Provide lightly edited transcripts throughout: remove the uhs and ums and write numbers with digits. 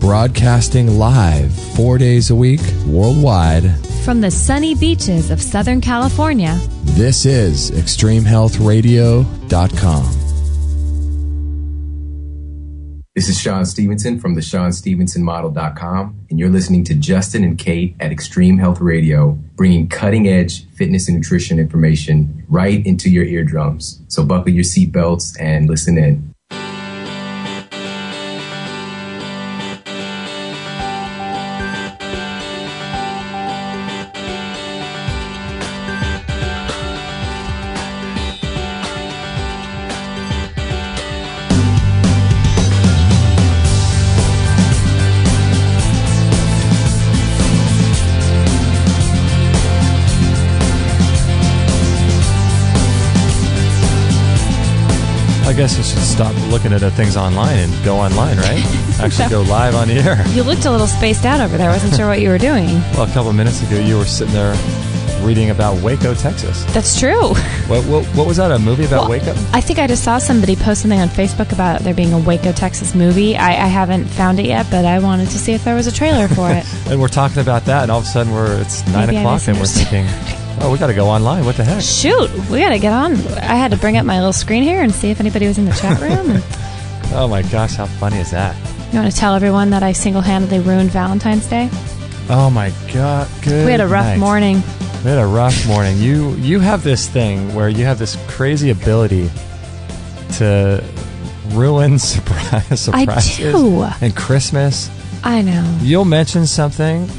Broadcasting live 4 days a week worldwide from the sunny beaches of Southern California. This is ExtremeHealthRadio.com. This is Sean Stevenson from the SeanStevensonModel.com, and you're listening to Justin and Kate at Extreme Health Radio, bringing cutting-edge fitness and nutrition information right into your eardrums. So buckle your seatbelts and listen in. I guess you should stop looking at things online and go online, right? Actually go live on the air. You looked a little spaced out over there. I wasn't sure what you were doing. Well, a couple of minutes ago, you were sitting there reading about Waco, Texas. That's true. What was that, a movie about Waco? I think I just saw somebody post something on Facebook about there being a Waco, Texas movie. I haven't found it yet, but I wanted to see if there was a trailer for it. And we're talking about that, and all of a sudden it's 9 o'clock, and we're thinking, oh, we got to go online. What the heck? Shoot, we got to get on. I had to bring up my little screen here and see if anybody was in the chat room. Oh my gosh, how funny is that? You want to tell everyone that I single-handedly ruined Valentine's Day? Oh my God, good. We had a rough morning. We had a rough morning. You have this thing where you have this crazy ability to ruin surprises. I do. And Christmas. I know. You'll mention something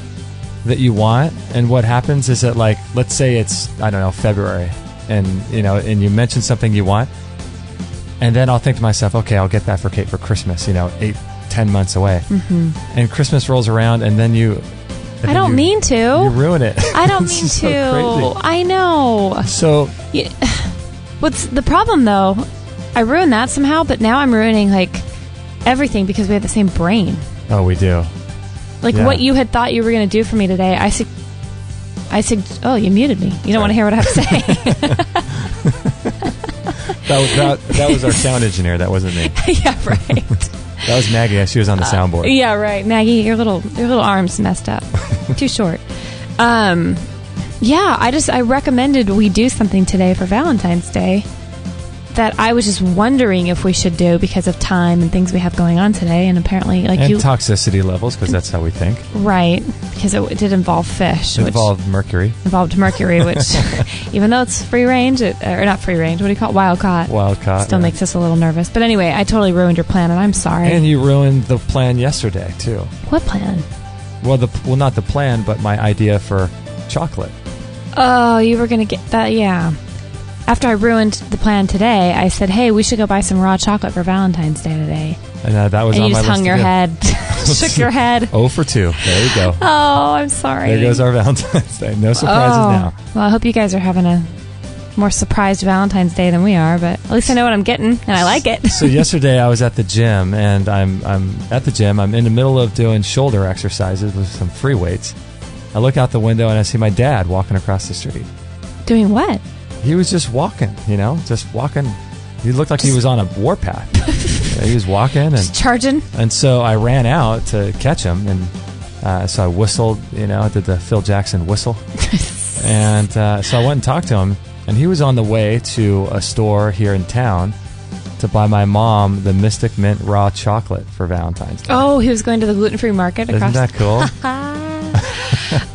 that you want, and what happens is that, like, let's say it's, I don't know, February, and you mention something you want, and then I'll think to myself, okay, I'll get that for Kate for Christmas, 8-10 months away. Mm-hmm. And Christmas rolls around, and then I don't mean to. You ruin it. I don't mean to. So crazy. I know. So, what's the problem though? I ruined that somehow, but now I'm ruining like everything because we have the same brain. Oh, we do. Like what you had thought you were going to do for me today, I said, oh, you muted me. You don't want to hear what I have to say. that was our sound engineer. That wasn't me. Yeah, right. That was Maggie. She was on the soundboard. Yeah, right. Maggie, your little arm's messed up. Too short. I recommended we do something today for Valentine's Day that I was just wondering if we should do because of time and things we have going on today, and apparently, toxicity levels, because that's how we think. Right, because it did involve fish. It involved mercury. Which, even though it's free range, or not free range, what do you call it? Wild caught. Still makes us a little nervous. But anyway, I totally ruined your plan, and I'm sorry. And you ruined the plan yesterday too. What plan? Well, not the plan, but my idea for chocolate. Oh, you were going to get that, yeah. After I ruined the plan today, I said, hey, we should go buy some raw chocolate for Valentine's Day today. And that was on my list. And you just hung your head, shook your head. 0 for 2. There you go. Oh, I'm sorry. There goes our Valentine's Day. No surprises now. Well, I hope you guys are having a more surprised Valentine's Day than we are, but at least I know what I'm getting, and I like it. So yesterday I was at the gym, and I'm at the gym. I'm in the middle of doing shoulder exercises with some free weights. I look out the window, and I see my dad walking across the street. Doing what? He was just walking, just walking. He looked like he was on a warpath. He was walking and just charging. And so I ran out to catch him, and so I whistled, I did the Phil Jackson whistle. And so I went and talked to him, and he was on the way to a store here in town to buy my mom the Mystic Mint raw chocolate for Valentine's Day. Oh, he was going to the gluten-free market across. Isn't that cool?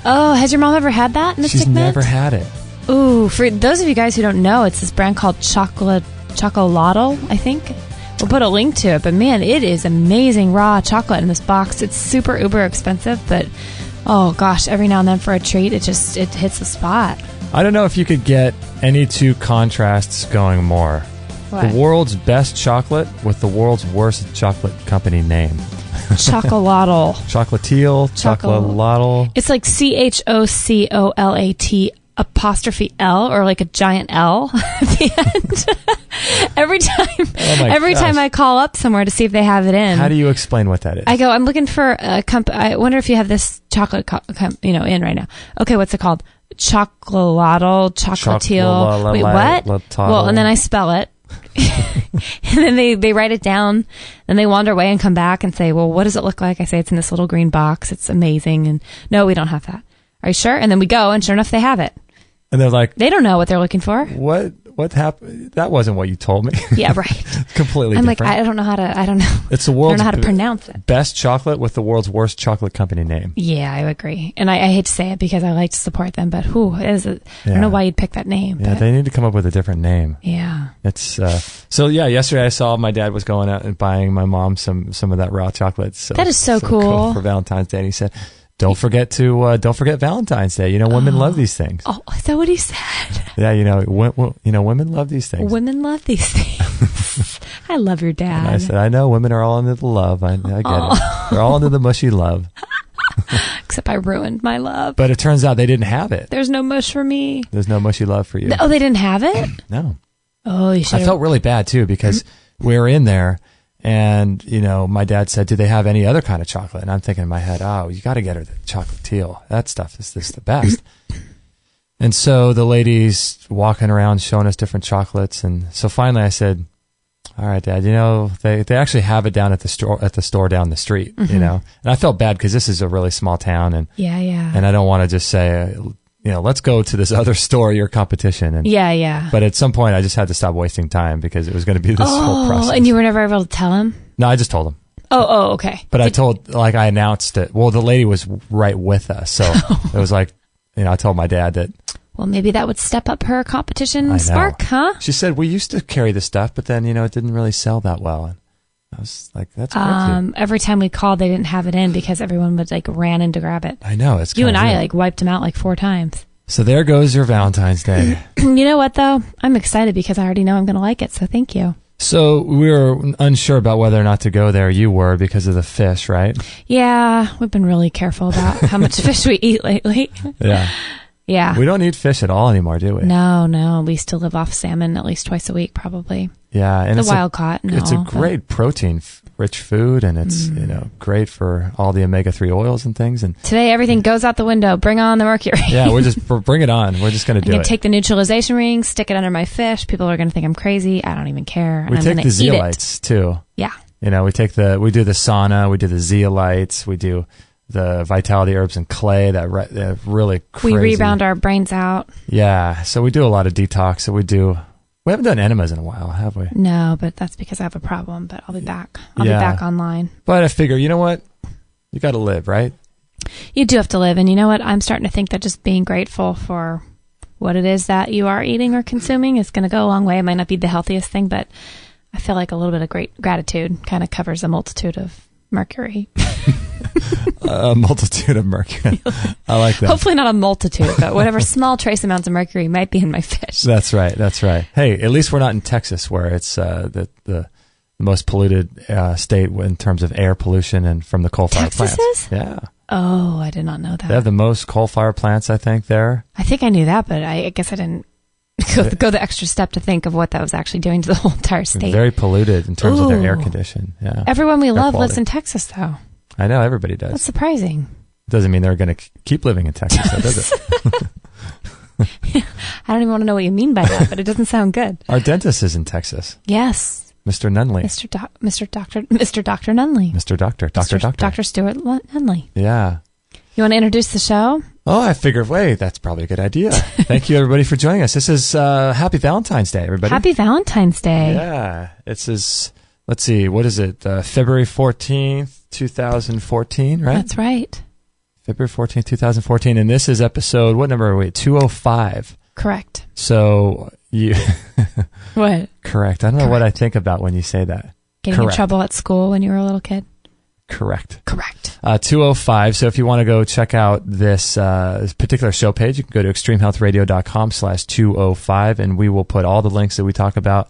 Oh, has your mom ever had that Mystic Mint? She's never had it. Ooh, for those of you guys who don't know, it's this brand called Chocolatl, I think. We'll put a link to it, but man, it is amazing raw chocolate in this box. It's super uber expensive, but oh gosh, every now and then for a treat, it hits the spot. I don't know if you could get any two contrasts going more. What? The world's best chocolate with the world's worst chocolate company name. Chocolatl. Chocolatl. It's like CHOCOLAT 'L or like a giant L at the end. every time I call up somewhere to see if they have it in. How do you explain what that is? I go, I'm looking for a company. I wonder if you have this chocolate in right now. Okay, what's it called? Chocolatl. Wait, what? Well, and then I spell it. And then they write it down, then they wander away and come back and say, well, what does it look like? I say, it's in this little green box. It's amazing. And no, we don't have that. Are you sure? And then we go, and sure enough, they have it. And they're like, they don't know what they're looking for. What happened? That wasn't what you told me. Yeah, right. Completely I'm different. like, I don't know how to, It's the world's I don't know how to pronounce it. Best chocolate with the world's worst chocolate company name. Yeah, I agree. And I hate to say it because I like to support them, but I don't know why you'd pick that name. Yeah, but they need to come up with a different name. Yeah. It's so yeah, yesterday I saw my dad was going out and buying my mom some of that raw chocolate. So that is so cool for Valentine's Day. And he said, Don't forget Valentine's Day. Women love these things. Oh, is that what he said? Yeah, women love these things. Women love these things. I love your dad. And I said, I know women are all into the love. I get it. They're all into the mushy love. Except I ruined my love. But it turns out they didn't have it. There's no mush for me. There's no mushy love for you. Oh, they didn't have it? No. Oh, you should. I felt really bad too because we were in there. And, my dad said, do they have any other kind of chocolate? And I'm thinking in my head, oh, you got to get her the chocolate teal. That stuff is the best. And so the lady's walking around showing us different chocolates. And so finally I said, all right, Dad, they actually have it down at the store down the street, And I felt bad because this is a really small town. And yeah. And I don't want to just say, let's go to this other store, your competition. And yeah. But at some point, I just had to stop wasting time because it was going to be this whole process. And you were never able to tell him? No, I just told him. Oh, okay. But I announced it. Well, the lady was right with us. So it was like, I told my dad that. Well, maybe that would step up her competition spark, huh? She said, we used to carry this stuff, but then, it didn't really sell that well. And I was like, that's crazy. Every time we called, they didn't have it in because everyone would ran in to grab it. I know. It's you and I wiped them out 4 times. So there goes your Valentine's Day. You know what, though? I'm excited because I already know I'm going to like it, so thank you. So we were unsure about whether or not to go there. You were because of the fish, right? Yeah, we've been really careful about how much fish we eat lately. Yeah. Yeah. We don't eat fish at all anymore, do we? No. We still live off salmon at least twice a week, probably. Yeah. And the wild caught, no. It's a great protein-rich food, and it's, great for all the omega-3 oils and things. And today, everything goes out the window. Bring on the mercury. Yeah, bring it on. We're just going to do it. I'm going to take the neutralization ring, stick it under my fish. People are going to think I'm crazy. I don't even care. We take the zeolites, too. Yeah. We do the sauna, we do the zeolites, we do the vitality herbs and clay that really crazy. We rebound our brains out. Yeah, so we do a lot of detox. So we haven't done enemas in a while, have we? No, but that's because I have a problem, but I'll be back. I'll be back online. But I figure, you know what? You got to live, right? You do have to live. And you know what? I'm starting to think that just being grateful for what it is that you are eating or consuming is going to go a long way. It might not be the healthiest thing, but I feel like a little bit of great gratitude kind of covers a multitude of mercury. A multitude of mercury. I like that. Hopefully not a multitude, but whatever small trace amounts of mercury might be in my fish. That's right. Hey, at least we're not in Texas where it's the most polluted state in terms of air pollution and from the coal-fired plants. Texas is? Yeah. Oh, I did not know that. They have the most coal-fired plants, I think, there. I think I knew that, but I guess I didn't go the extra step to think of what that was actually doing to the whole entire state. Very polluted in terms of their air condition. Yeah. Everyone we love lives in Texas, though. I know, everybody does. That's surprising. Doesn't mean they're going to keep living in Texas, though, does it? I don't even want to know what you mean by that, but it doesn't sound good. Our dentist is in Texas. Yes. Mr. Nunley. Mr. Dr. Nunley. Dr. Stuart Nunley. Yeah. You want to introduce the show? Oh, I figured, that's probably a good idea. Thank you, everybody, for joining us. This is Happy Valentine's Day, everybody. Happy Valentine's Day. Yeah. Let's see, what is it? February 14th, 2014, right? That's right. February 14th, 2014. And this is episode, what number are we? 205. Correct. So you... What? Correct. I don't know what I think about when you say that. Getting in trouble at school when you were a little kid? Correct. 205. So if you want to go check out this particular show page, you can go to extremehealthradio.com/205, and we will put all the links that we talk about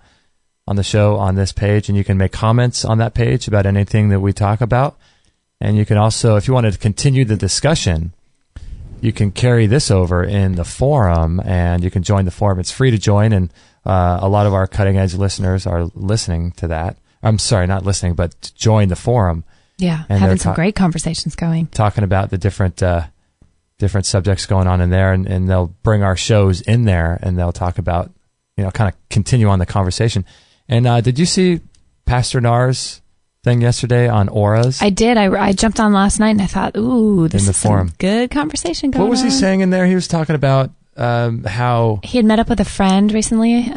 on the show on this page, and you can make comments on that page about anything that we talk about. And you can also, if you wanted to continue the discussion, you can carry this over in the forum, and you can join the forum. It's free to join, and a lot of our cutting-edge listeners are listening to that. I'm sorry, not listening, but to join the forum. Yeah, and having some great conversations going. Talking about the different subjects going on in there, and they'll bring our shows in there, and they'll talk about, kind of continue on the conversation. And did you see Pastor Nar's thing yesterday on auras? I did. I jumped on last night and I thought, ooh, this is some good conversation going on. What was he saying in there? He was talking about how he had met up with a friend recently,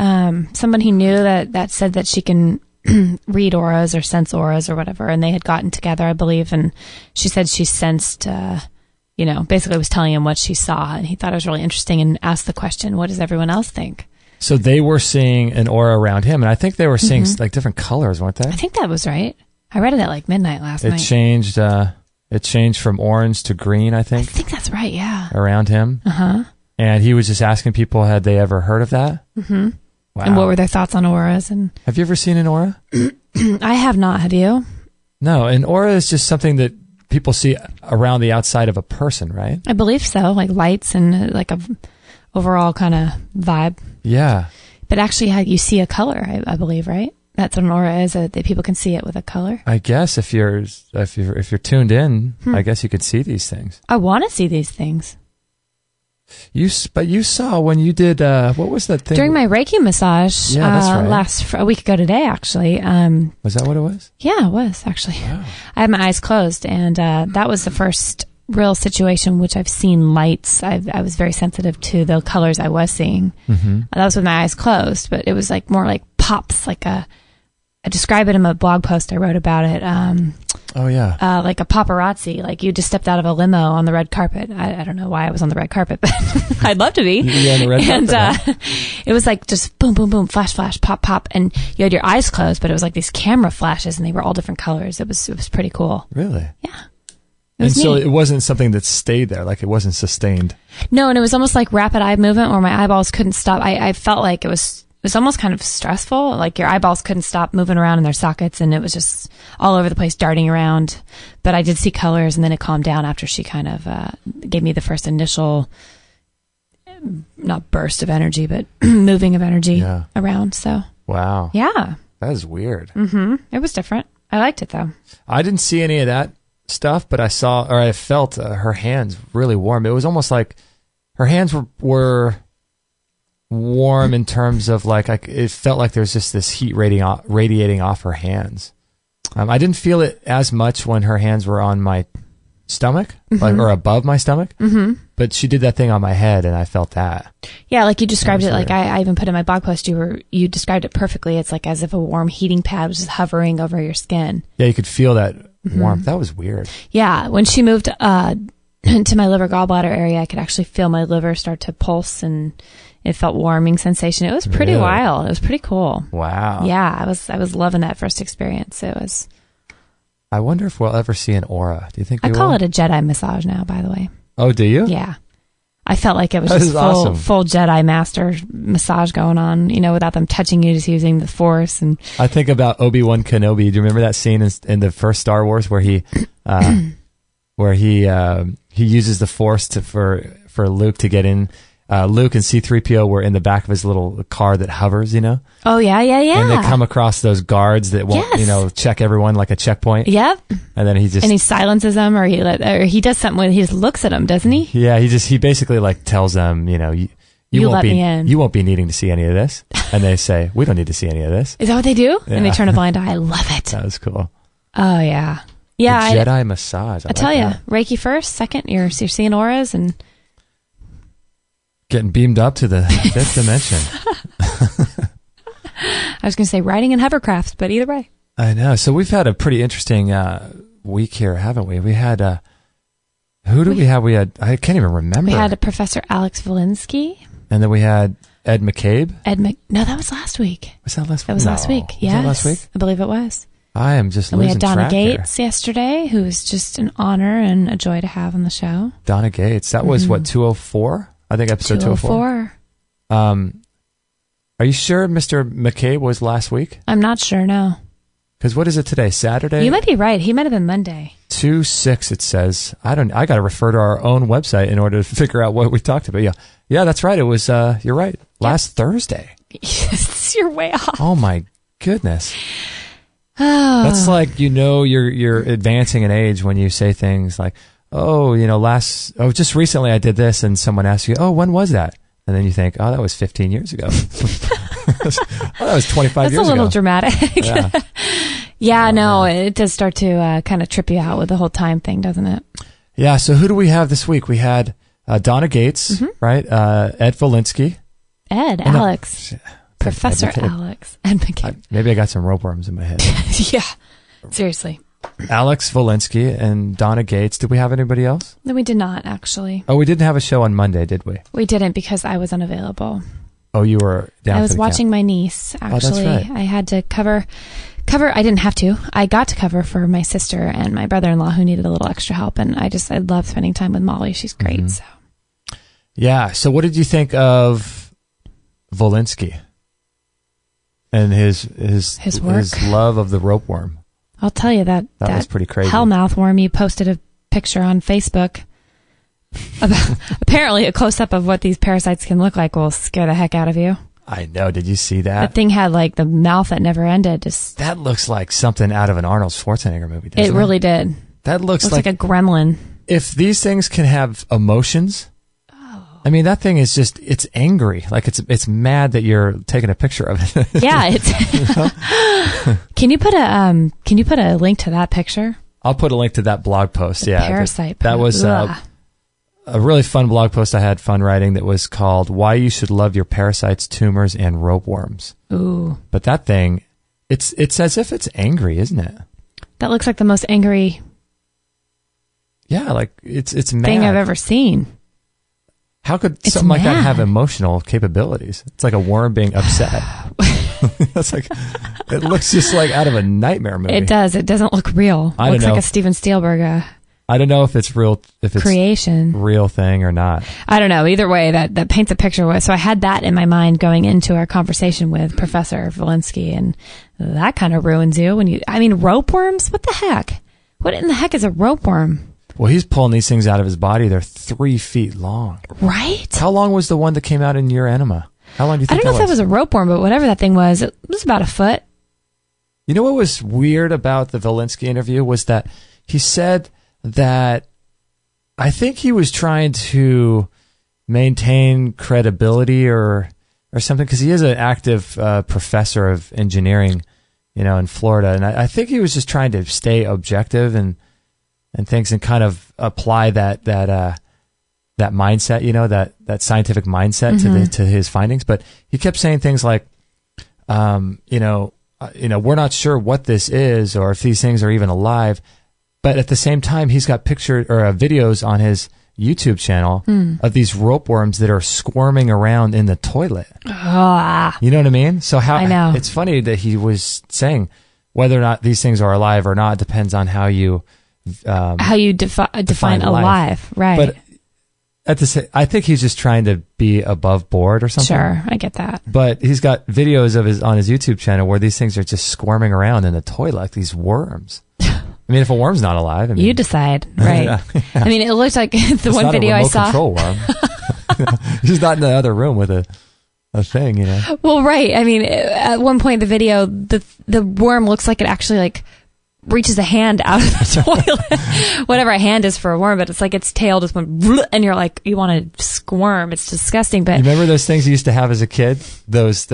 someone he knew that said that she can read auras or sense auras or whatever, and they had gotten together, I believe, and she said she sensed, basically was telling him what she saw, and he thought it was really interesting and asked the question, what does everyone else think? So they were seeing an aura around him, and I think they were seeing like different colors, weren't they? I think that was right. I read it at like midnight last night. It changed from orange to green, I think. I think that's right, yeah. Around him. Uh-huh. And he was just asking people, had they ever heard of that? Mm-hmm. Wow. And what were their thoughts on auras? And have you ever seen an aura? I have not. Have you? No, an aura is just something that people see around the outside of a person, right? I believe so, like lights and like a overall kind of vibe. Yeah. But actually, you see a color, I believe, right? That's what an aura is, that people can see it with a color. I guess if you're tuned in, I guess you could see these things. I want to see these things. But you saw when you did what was that thing during my Reiki massage? Yeah, that's right. A week ago today, actually. Was that what it was? Yeah, it was actually. Wow. I had my eyes closed, and that was the first real situation which I've seen lights. I was very sensitive to the colors I was seeing. Mm-hmm. That was with my eyes closed, but it was like more like pops, like I describe it in my blog post I wrote about it. Oh yeah. Like a paparazzi, like you just stepped out of a limo on the red carpet. I don't know why I was on the red carpet, but I'd love to be. On the red carpet, and it was like just boom, boom, boom, flash, flash, pop, pop, and you had your eyes closed, but it was like these camera flashes, and they were all different colors. It was pretty cool. Really? Yeah. And so it wasn't something that stayed there, like it wasn't sustained. No, and it was almost like rapid eye movement where my eyeballs couldn't stop. I felt like it was almost kind of stressful. Like your eyeballs couldn't stop moving around in their sockets, and it was just all over the place, darting around. But I did see colors, and then it calmed down after she kind of gave me the first initial, not burst of energy, but moving of energy around. So wow, yeah, that is weird. Mm-hmm. It was different. I liked it though. I didn't see any of that stuff, but I felt her hands really warm. It was almost like her hands were warm in terms of like it felt like there was just this heat radiating off her hands. I didn't feel it as much when her hands were on my stomach, or above my stomach, but she did that thing on my head, and I felt that. Yeah, like you described it. Like I even put in my blog post, you described it perfectly. It's like as if a warm heating pad was just hovering over your skin. Yeah, you could feel that warmth. That was weird. Yeah, when she moved into my liver gallbladder area, I could actually feel my liver start to pulse, and it felt warming sensation. It was pretty wild. It was pretty cool. Wow. Yeah, I was loving that first experience. It was. I wonder if we'll ever see an aura. Do you think I call it a Jedi massage now, by the way. Oh, do you? Yeah. I felt like it was just full Jedi master massage going on, without them touching you, just using the Force. And I think about Obi-Wan Kenobi. Do you remember that scene in the first Star Wars where he uses the Force for Luke to get in? Luke and C-3PO were in the back of his little car that hovers, Oh, yeah. And they come across those guards that won't, check everyone like a checkpoint. Yep. And then he silences them, or he does something where he just looks at them, doesn't he? Yeah, he basically like tells them, you won't be needing to see any of this. And they say, we don't need to see any of this. Is that what they do? Yeah. And they turn a blind eye. I love it. That was cool. Oh, yeah. Yeah. The Jedi massage. I tell you, Reiki first, second, you're seeing auras and getting beamed up to the fifth dimension. I was going to say riding in hovercraft, but either way. I know. So we've had a pretty interesting week here, haven't we? We had, who did we have? We had, I can't even remember. We had Professor Alex Volinsky. And then we had Ed McCabe. No, that was last week. Was that last week? That was last week. Yes. Was that last week? I believe it was. I am just losing track. We had Donna Gates yesterday, who was just an honor and a joy to have on the show. Donna Gates. That was what, 204? I think episode 204. Are you sure Mr. McCabe was last week? I'm not sure, no. Because what is it today? Saturday? You might be right. He might have been Monday. 2/6 it says. I got to refer to our own website in order to figure out what we talked about. Yeah, that's right. It was. You're right. Last Thursday. Yes, you're way off. Oh my goodness. Oh. That's like you're advancing in age when you say things like, just recently I did this, and someone asks you, oh, when was that? And then you think, oh, that was 15 years ago. that was 25 That's years a little ago. dramatic. Yeah. Yeah, no, it does start to kind of trip you out with the whole time thing, doesn't it? Yeah, so who do we have this week? We had Donna Gates, right? Ed Volinsky. Alex. Professor Alex. Ed McCabe. Maybe I got some ropeworms in my head. Yeah, seriously. Alex Volinsky and Donna Gates. Did we have anybody else? No, we did not, actually. Oh, we didn't have a show on Monday, did we? We didn't because I was unavailable. Oh, you were down I was for the watching my niece, actually. Oh, that's right. I had to cover, I didn't have to. I got to cover for my sister and my brother-in-law who needed a little extra help. And I love spending time with Molly. She's great. So. Yeah. So what did you think of Volinsky and his work? his love of the ropeworm? I'll tell you that was pretty crazy. Hellmouth worm, you posted a picture on Facebook about apparently a close-up of what these parasites can look like will scare the heck out of you. I know. Did you see that? That thing had like the mouth that never ended. That looks like something out of an Arnold Schwarzenegger movie, doesn't it? It really did. That looks like a gremlin. If these things can have emotions, I mean, that thing is just, it's angry. Like it's mad that you're taking a picture of it. Yeah, it's Can you put a link to that picture? I'll put a link to that blog post. Yeah. Parasite. That was a really fun blog post I had fun writing that was called Why You Should Love Your Parasites, Tumors, and Ropeworms. Ooh. But that thing, it's as if it's angry, isn't it? That looks like the most angry like it's mad. thing I've ever seen. How could something like that have emotional capabilities? It's like a worm being upset. That's like, it looks just like out of a nightmare movie. It does. It doesn't look real. I don't looks know. like a Steven Spielberg I don't know if it's real, if it's creation, real thing or not. I don't know. Either way, that paints a picture. So I had that in my mind going into our conversation with Professor Volinsky, and that kind of ruins you when ropeworms. What the heck? What in the heck is a ropeworm? Well, he's pulling these things out of his body. They're 3 feet long. Right? How long was the one that came out in your enema? How long do you think I don't know if that was a ropeworm, but whatever that thing was, it was about a foot. You know what was weird about the Volinsky interview was that he said that I think he was trying to maintain credibility or something, because he is an active professor of engineering, in Florida. And I think he was just trying to stay objective and things and kind of apply that mindset, that scientific mindset to his findings. But he kept saying things like, we're not sure what this is or if these things are even alive. But at the same time, he's got pictures or videos on his YouTube channel of these ropeworms that are squirming around in the toilet. You know what I mean? So I know. It's funny that he was saying whether or not these things are alive or not depends on how you define alive, right? But I think he's just trying to be above board or something. Sure, I get that. But he's got videos on his YouTube channel where these things are just squirming around in the toilet like these worms. I mean, if a worm's not alive, you decide, right? Yeah. I mean, it looks like the one video I saw. Control worm. He's not in the other room with a thing, Well, right. I mean, at one point in the video, the worm looks like it actually reaches a hand out of the toilet. Whatever a hand is for a worm, but it's like its tail just went, and you're like, you want to squirm. It's disgusting. But you remember those things you used to have as a kid? Those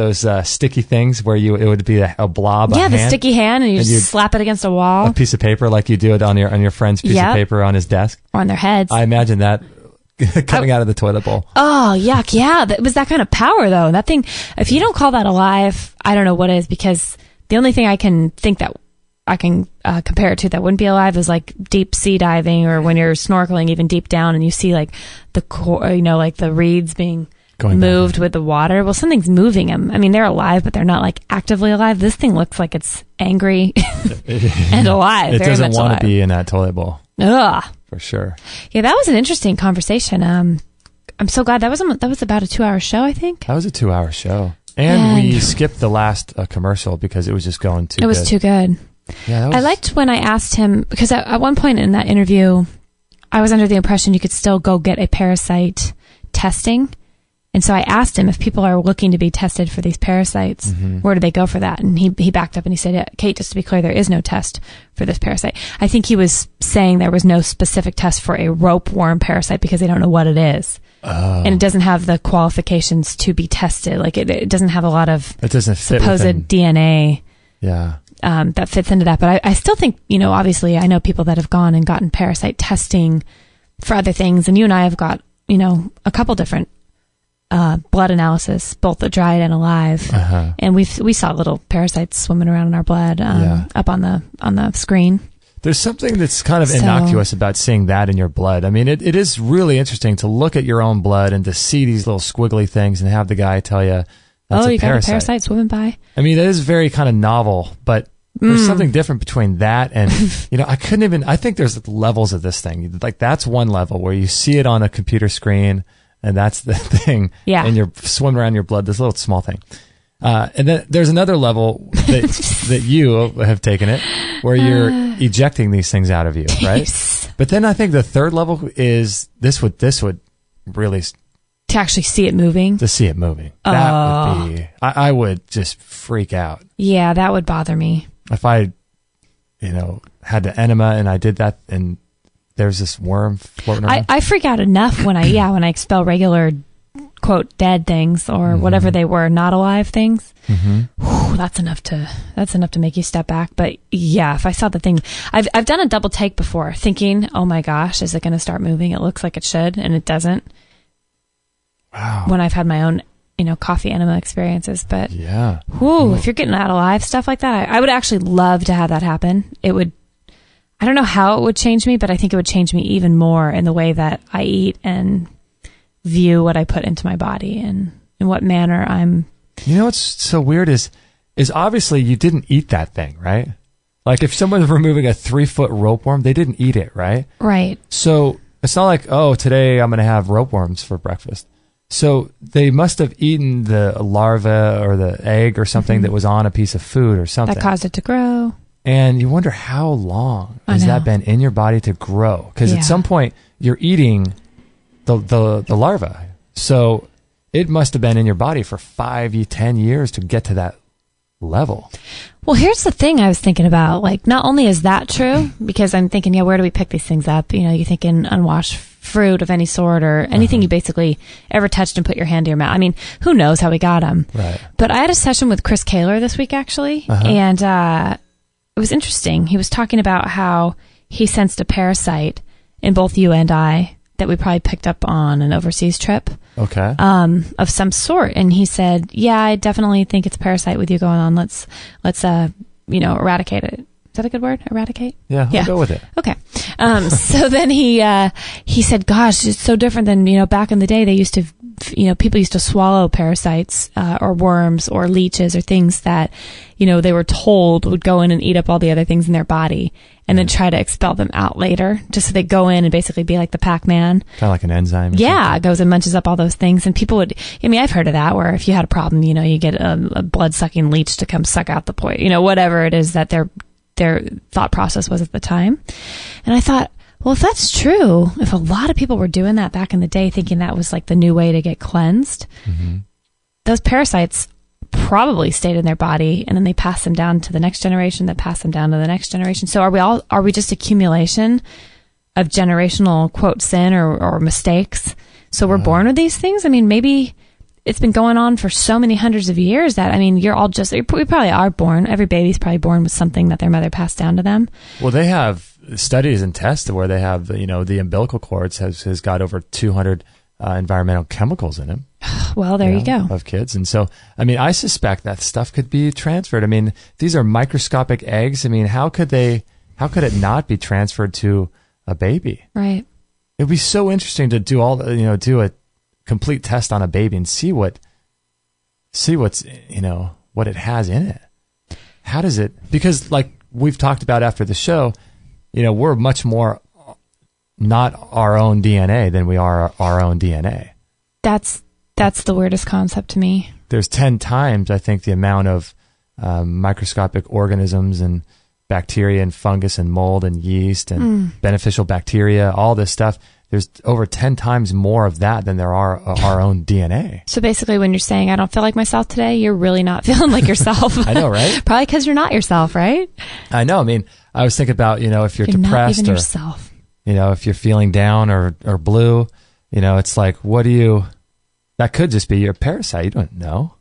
sticky things where it would be a blob. Yeah, the sticky hand, and you just slap it against a wall. A piece of paper, like you do it on your friend's piece of paper on his desk, or on their heads. I imagine that coming out of the toilet bowl. Oh, yuck! Yeah, it was that kind of power, though. That thing. If you don't call that alive, I don't know what is, because the only thing I can think that I can compare it to that wouldn't be alive is like deep sea diving, or when you're snorkeling even deep down and you see like the core, like the reeds being moved with the water. Well, something's moving them. I mean, they're alive, but they're not like actively alive. This thing looks like it's angry and alive. It very doesn't much want alive. to be in that toilet bowl. Ugh. For sure. Yeah, that was an interesting conversation. I'm so glad that was about a 2-hour show, I think. That was a 2-hour show. And we skipped the last commercial because it was just going too good. It was too good. Yeah, I liked when I asked him, because at one point in that interview, I was under the impression you could still go get a parasite testing. And so I asked him if people are looking to be tested for these parasites, where do they go for that? And he backed up and he said, yeah, Kate, just to be clear, there is no test for this parasite. I think he was saying there was no specific test for a ropeworm parasite because they don't know what it is. And it doesn't have the qualifications to be tested. Like it doesn't have a lot of it doesn't fit supposed DNA. Yeah. That fits into that. But I still think, obviously I know people that have gone and gotten parasite testing for other things. And you and I have got, a couple different blood analysis, both the dried and alive. And we saw little parasites swimming around in our blood up on the screen. There's something that's kind of innocuous about seeing that in your blood. I mean, it is really interesting to look at your own blood and to see these little squiggly things and have the guy tell you, that's you got a parasite swimming by? I mean, it is very kind of novel, but there's something different between that and, I think there's levels of this thing. Like that's one level where you see it on a computer screen and that's the thing. Yeah. And you're swimming around your blood, this little small thing. And then there's another level that you have taken it where you're ejecting these things out of you, right? Yes. But then I think the third level is this would really to actually see it moving. To see it moving. That would be, I would just freak out. Yeah, that would bother me. If I, had the enema and I did that and there's this worm floating around. I freak out enough when I expel regular quote dead things or whatever they were, not alive things. Whew, that's enough to make you step back. But yeah, if I saw the thing, I've done a double take before thinking, oh my gosh, is it going to start moving? It looks like it should and it doesn't. Wow. When I've had my own coffee enema experiences, but yeah, if you're getting out alive stuff like that, I would actually love to have that happen. It would, I don't know how it would change me, but I think it would change me even more in the way that I eat and view what I put into my body and in what manner I'm. What's so weird is obviously you didn't eat that thing, right? Like if someone's removing a 3-foot ropeworm, they didn't eat it, right? Right. So it's not like, today I'm going to have ropeworms for breakfast. So they must have eaten the larva or the egg or something that was on a piece of food or something. That caused it to grow. And you wonder how long has that been in your body to grow? Because at some point you're eating the larva. So it must have been in your body for 5-10 years to get to that level. Well, here's the thing I was thinking about. Like, not only is that true, because I'm thinking, where do we pick these things up? You're thinking unwashed fruit of any sort or anything you basically ever touched and put your hand to your mouth. I mean, who knows how we got them? Right. But I had a session with Chris Kaler this week, actually, and it was interesting. He was talking about how he sensed a parasite in both you and I that we probably picked up on an overseas trip. Okay. Of some sort. And he said, yeah, I definitely think it's a parasite with you going on. Let's eradicate it. Is that a good word? Eradicate? Yeah, we'll go with it. Okay. So then he said, gosh, it's so different than, back in the day, they used to, people used to swallow parasites, or worms or leeches or things that, they were told would go in and eat up all the other things in their body and then try to expel them out later, just so they go in and basically be like the Pac-Man. Kind of like an enzyme. Yeah, it goes and munches up all those things. And people would, I've heard of that where if you had a problem, you get a blood-sucking leech to come suck out the poison, whatever it is that their thought process was at the time. And I thought, well, if that's true, if a lot of people were doing that back in the day, thinking that was like the new way to get cleansed, those parasites probably stayed in their body and then they pass them down to the next generation that pass them down to the next generation. So are we just accumulation of generational quote sin or mistakes? So we're born with these things? I mean, maybe it's been going on for so many hundreds of years that, we probably are born. Every baby's probably born with something that their mother passed down to them. Well, they have studies and tests where they have, the umbilical cords has got over 200 environmental chemicals in them. Well, there you go. Of kids. And so, I suspect that stuff could be transferred. These are microscopic eggs. How could it not be transferred to a baby? Right. It'd be so interesting to do do a complete test on a baby and see what's what it has in it. How does it, because like we've talked about after the show, we're much more not our own DNA than we are our own DNA. That's the weirdest concept to me. There's 10 times, I think, the amount of microscopic organisms and bacteria and fungus and mold and yeast and beneficial bacteria, all this stuff. There's over 10 times more of that than there are our own DNA. So basically when you're saying, I don't feel like myself today, you're really not feeling like yourself. I know, right? Probably because you're not yourself, right? I know. I was thinking about, if you're depressed not even or yourself. If you're feeling down or blue, It's like, that could just be your parasite. You don't know.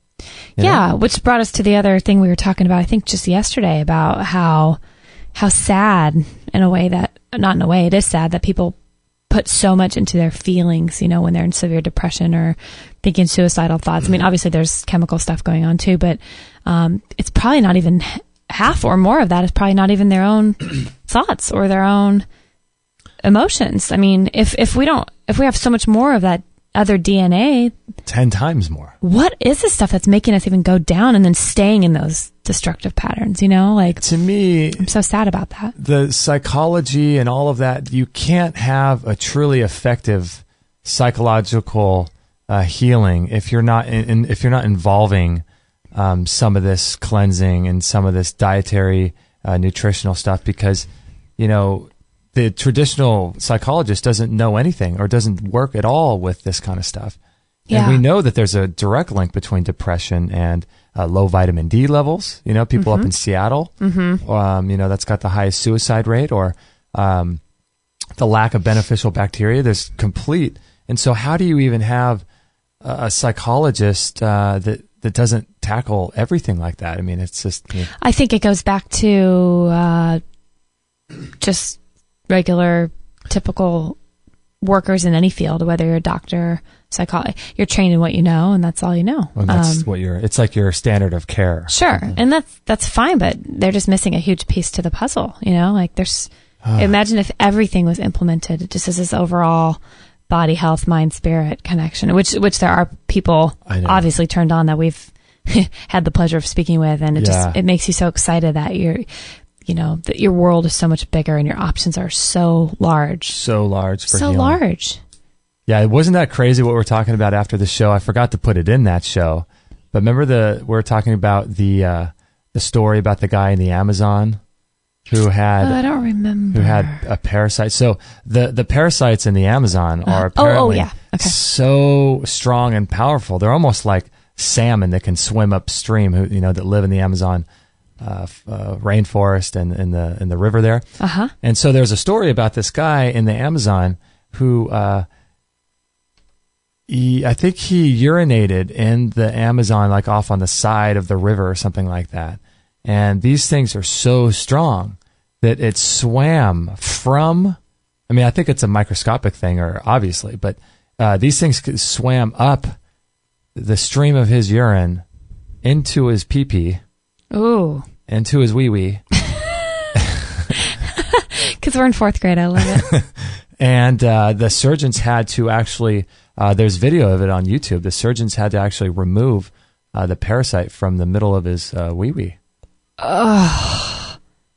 Yeah, which brought us to the other thing we were talking about, I think just yesterday, about how sad, in a way that, not in a way, it is sad that people put so much into their feelings, when they're in severe depression or thinking suicidal thoughts. I mean, obviously there's chemical stuff going on too, but it's probably not even half or more of that is probably not even their own thoughts or their own emotions. I mean, if we have so much more of that other DNA, 10 times more. What is the stuff that's making us even go down and then staying in those destructive patterns? Like, to me, I'm so sad about that. The psychology and all of that, you can't have a truly effective psychological healing if you're not involving some of this cleansing and some of this dietary nutritional stuff, because the traditional psychologist doesn't know anything or doesn't work at all with this kind of stuff. Yeah. And we know that there's a direct link between depression and low vitamin D levels. People up in Seattle, that's got the highest suicide rate, or the lack of beneficial bacteria. There's complete. And so how do you even have a psychologist that doesn't tackle everything like that? I mean, it's just... I think it goes back to just regular, typical workers in any field, whether you're a doctor, psychologist, you're trained in what you know, and that's all you know. Well, that's it's like your standard of care. Sure. And that's fine, but they're just missing a huge piece to the puzzle, like there's, imagine if everything was implemented just as this overall body, health, mind, spirit connection, which there are people obviously turned on that we've had the pleasure of speaking with, and it makes you so excited that that your world is so much bigger and your options are so large. So large for so healing. Large. Yeah, it wasn't that crazy what we're talking about after the show. I forgot to put it in that show. But remember we're talking about the story about the guy in the Amazon who had I don't remember. Who had a parasite. So the parasites in the Amazon are apparently so strong and powerful. They're almost like salmon that can swim upstream, that live in the Amazon rainforest and in the river there. And so there's a story about this guy in the Amazon who I think he urinated in the Amazon, like off on the side of the river or something like that. And these things are so strong that it swam from, I think it's a microscopic thing, or obviously, but these things swam up the stream of his urine into his pee-pee. Ooh. Into his wee-wee. Because we're in 4th grade. I love it. And the surgeons had to actually, there's video of it on YouTube, the surgeons had to actually remove the parasite from the middle of his wee-wee.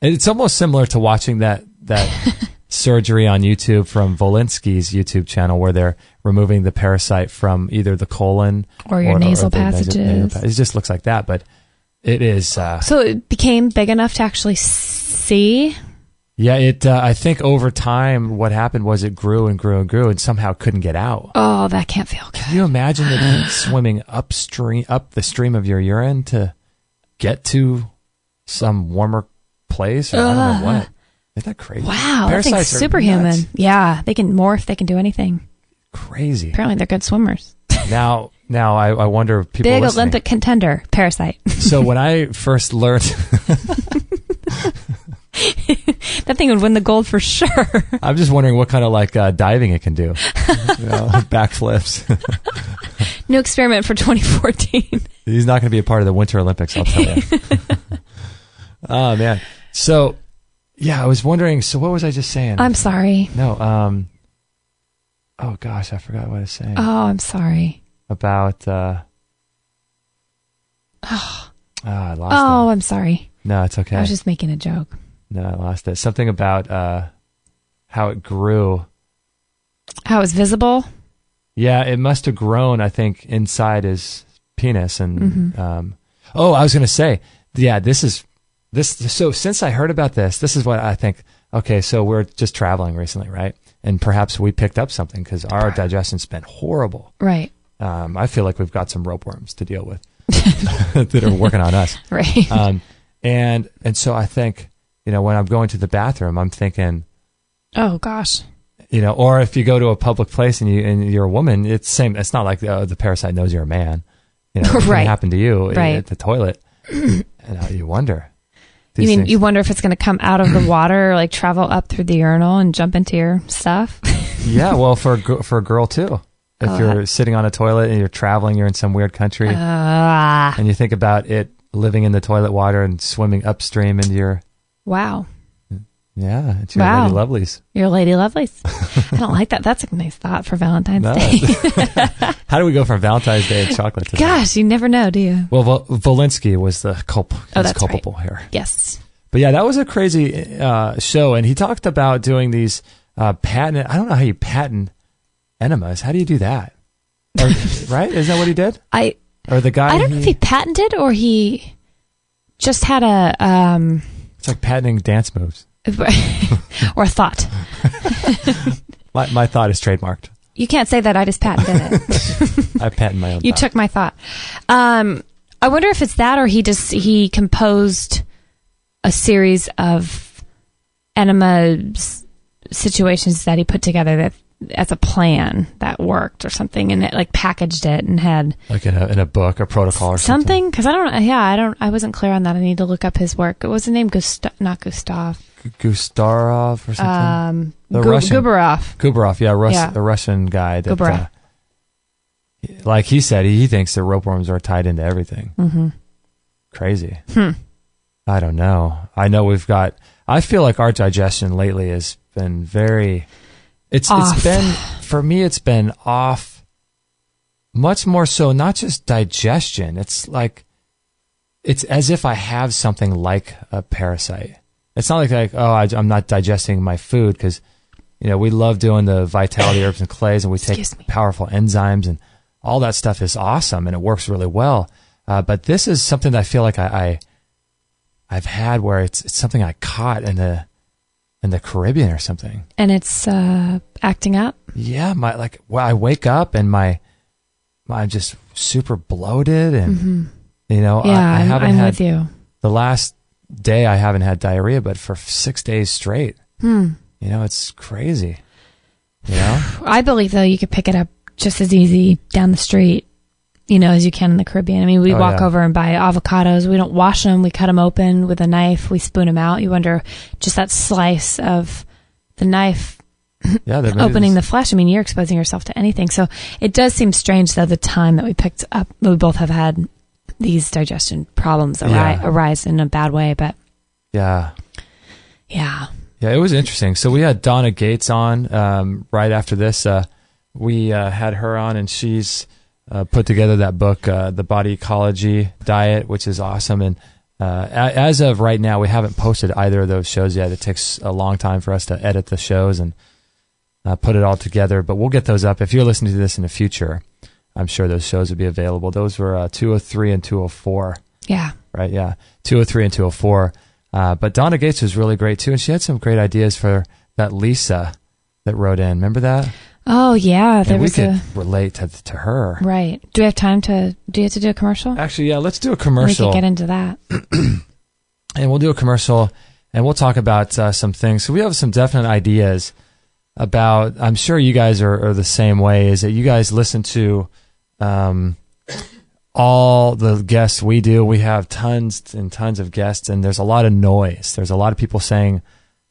It's almost similar to watching that surgery on YouTube from Volinsky's YouTube channel, where they're removing the parasite from either the colon or your nasal passages. It just looks like that, but it is. So it became big enough to actually see? Yeah, I think over time what happened was it grew and grew and grew and somehow couldn't get out. Oh, that can't feel good. Can you imagine it swimming up the stream of your urine to get to some warmer place? Or I don't know what. Isn't that crazy? Wow, Parasites that thing's superhuman. Yeah, they can morph, they can do anything. Crazy. Apparently they're good swimmers. Now I wonder if people big listening, Olympic contender, Parasite. So when I first learned that thing would win the gold for sure. I'm just wondering what kind of diving it can do. Backflips. New experiment for 2014. He's not going to be a part of the Winter Olympics, I'll tell you. Oh man. So yeah, I was wondering, so what was I just saying? I'm sorry. No, oh gosh, I forgot what I was saying. Oh, I'm sorry. About I lost it. Oh, I'm sorry. No, it's okay. I was just making a joke. No, I lost it. Something about how it grew. How it was visible? Yeah, it must have grown, I think, inside his penis. And I was going to say, yeah, this. So since I heard about this is what I think. Okay, so we're just traveling recently, right? And perhaps we picked up something because our digestion's been horrible. Right. I feel like we've got some ropeworms to deal with that are working on us. Right. And so I think, when I'm going to the bathroom, I'm thinking, oh gosh. or if you go to a public place and you're a woman, it's same. It's not like the parasite knows you're a man. It Right. can happen to you Right. at the toilet. And you wonder. You mean things. you wonder if it's going to come out of the water, or like travel up through the urinal and jump into your stuff? Yeah, well, for a girl too. If you're sitting on a toilet and you're traveling, you're in some weird country, and you think about it living in the toilet water and swimming upstream into your... Wow. Yeah, it's your Wow. Lady Lovelies. Your Lady Lovelies. I don't like that. That's a nice thought for Valentine's No. Day. How do we go from Valentine's Day and chocolate to that? Gosh, you never know, do you? Well, Volinsky was the that's culpable here. Yes. But yeah, that was a crazy show, and he talked about doing these patent. I don't know how you patent enemas. How do you do that? Right? Isn't that what he did? Or the guy? I don't know if he patented or he just had a It's like patenting dance moves. or a thought. My thought is trademarked. You can't say that. I just patented it. I patent my own. You thought. took my thought. I wonder if it's that, or he composed a series of enema situations that he put together that as a plan that worked or something, and it like packaged it and had like in a book or protocol or something. Because I wasn't clear on that. I need to look up his work. What was the name? Not Gustav. Gustarov or something. The Russian Gubarov. Yeah, the Russian guy. That, like he said, he thinks the ropeworms are tied into everything. Mm-hmm. Crazy. I don't know. I know I feel like our digestion lately has been very. It's been, for me, it's been off much more so, not just digestion. It's like, it's as if I have something like a parasite. It's not like I'm not digesting my food because, we love doing the vitality herbs and clays, and we take powerful enzymes, and all that stuff is awesome and it works really well. But this is something that I feel like I've had where it's something I caught in the Caribbean or something. And it's acting up? Yeah, I wake up and I'm just super bloated and I haven't had with you. The last day I haven't had diarrhea, but for 6 days straight. It's crazy. I believe though you could pick it up just as easy down the street, as you can in the Caribbean. I mean, we walk over and buy avocados. We don't wash them. We cut them open with a knife. We spoon them out. You wonder, just that slice of the knife opening the flesh. I mean, you're exposing yourself to anything. So it does seem strange, though, the time that we picked up. We both have had these digestion problems arise in a bad way. But yeah, it was interesting. So we had Donna Gates on right after this. We had her on, and she's put together that book, The Body Ecology Diet, which is awesome. And as of right now, we haven't posted either of those shows yet. It takes a long time for us to edit the shows and put it all together. But we'll get those up. If you're listening to this in the future, I'm sure those shows will be available. Those were 203 and 204. Yeah. Right, yeah. 203 and 204. But Donna Gates was really great, too. And she had some great ideas for that Lisa that wrote in. Remember that? Oh, yeah. We could relate to her. Right. Do we have time do you have to do a commercial? Actually, yeah, let's do a commercial. We can get into that. And we'll do a commercial, and we'll talk about some things. So we have some definite ideas about, I'm sure you guys are the same way, is that you guys listen to all the guests we do. We have tons and tons of guests, and there's a lot of noise. There's a lot of people saying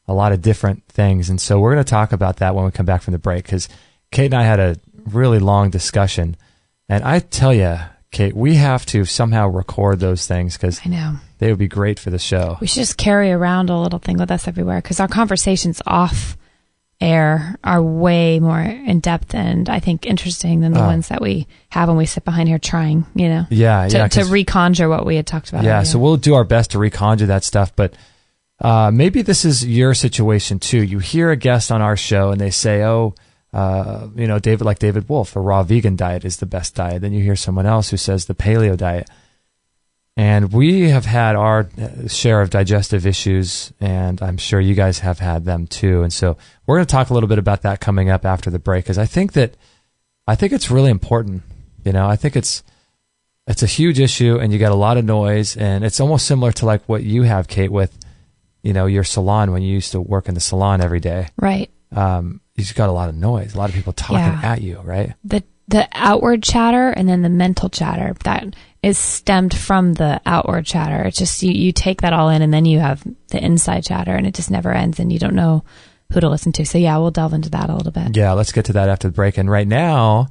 a lot of different things. And so we're going to talk about that when we come back from the break, because Kate and I had a really long discussion. And I tell you, Kate, we have to somehow record those things because I know they would be great for the show. We should just carry around a little thing with us everywhere, because our conversations off air are way more in depth and I think interesting than the ones that we have when we sit behind here trying, to reconjure what we had talked about. Yeah, earlier. so we'll do our best to reconjure that stuff, but maybe this is your situation too. You hear a guest on our show and they say, David Wolf, a raw vegan diet is the best diet. Then you hear someone else who says the paleo diet. And we have had our share of digestive issues, and I'm sure you guys have had them too. And so we're going to talk a little bit about that coming up after the break, because I think it's really important. I think it's a huge issue, and you got a lot of noise, and it's almost similar to like what you have, Kate, with your salon when you used to work in the salon every day. Right. you've got a lot of noise, a lot of people talking at you, right? The outward chatter and then the mental chatter that is stemmed from the outward chatter. It's just you take that all in, and then you have the inside chatter, and it just never ends, and you don't know who to listen to. So yeah, we'll delve into that a little bit. Yeah, let's get to that after the break. And right now,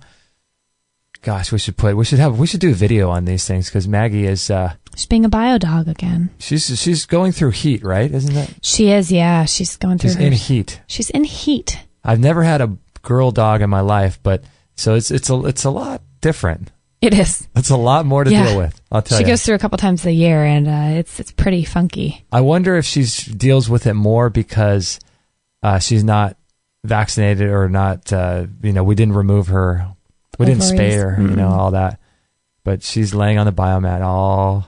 gosh, we should do a video on these things, because Maggie is she's being a bio dog again. She's going through heat, right? Isn't that? She is, yeah. She's going through. She's in heat. She's in heat. I've never had a girl dog in my life, but so it's a lot different. It is. It's a lot more to deal with. I'll tell you. She goes through a couple times a year, and it's pretty funky. I wonder if she deals with it more because she's not vaccinated or not. We didn't remove her. We didn't spay her. All that. But she's laying on the Biomat all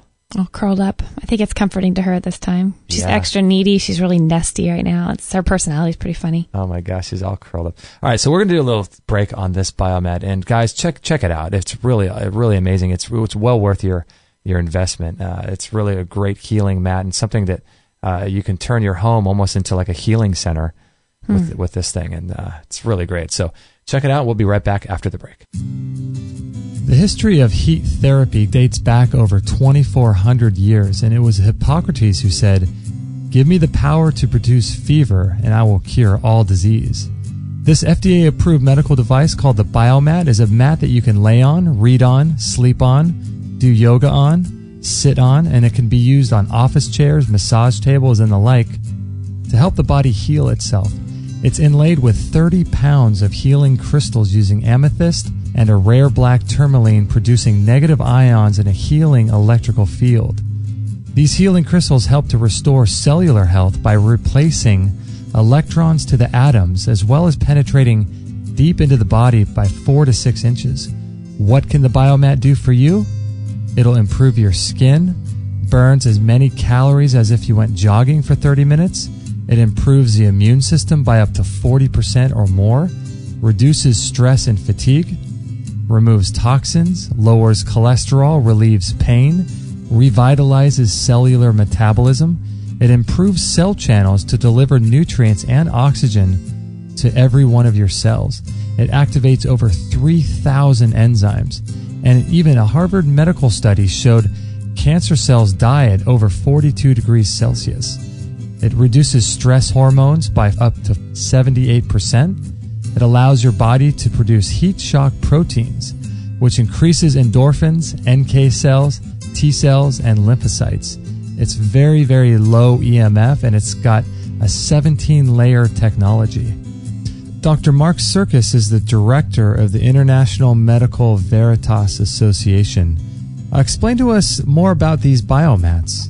curled up. I think it's comforting to her at this time. She's extra needy. She's really nesty right now. Her personality is pretty funny. Oh my gosh, she's all curled up. All right, so we're gonna do a little break on this Biomat, and guys, check it out. It's really amazing. It's well worth your investment. It's really a great healing mat, and something that you can turn your home almost into like a healing center with this thing, and it's really great. So check it out. We'll be right back after the break. The history of heat therapy dates back over 2,400 years, and it was Hippocrates who said, "Give me the power to produce fever, and I will cure all disease." This FDA-approved medical device called the Biomat is a mat that you can lay on, read on, sleep on, do yoga on, sit on, and it can be used on office chairs, massage tables, and the like to help the body heal itself. It's inlaid with 30 pounds of healing crystals using amethyst and a rare black tourmaline, producing negative ions in a healing electrical field. These healing crystals help to restore cellular health by replacing electrons to the atoms, as well as penetrating deep into the body by 4 to 6 inches. What can the Biomat do for you? It'll improve your skin, burns as many calories as if you went jogging for 30 minutes. It improves the immune system by up to 40% or more, reduces stress and fatigue, removes toxins, lowers cholesterol, relieves pain, revitalizes cellular metabolism. It improves cell channels to deliver nutrients and oxygen to every one of your cells. It activates over 3,000 enzymes. And even a Harvard medical study showed cancer cells die at over 42 degrees Celsius. It reduces stress hormones by up to 78%. It allows your body to produce heat shock proteins, which increases endorphins, NK cells, T cells, and lymphocytes. It's very, very low EMF, and it's got a 17-layer technology. Dr. Mark Serkis is the director of the International Medical Veritas Association. Explain to us more about these biomats.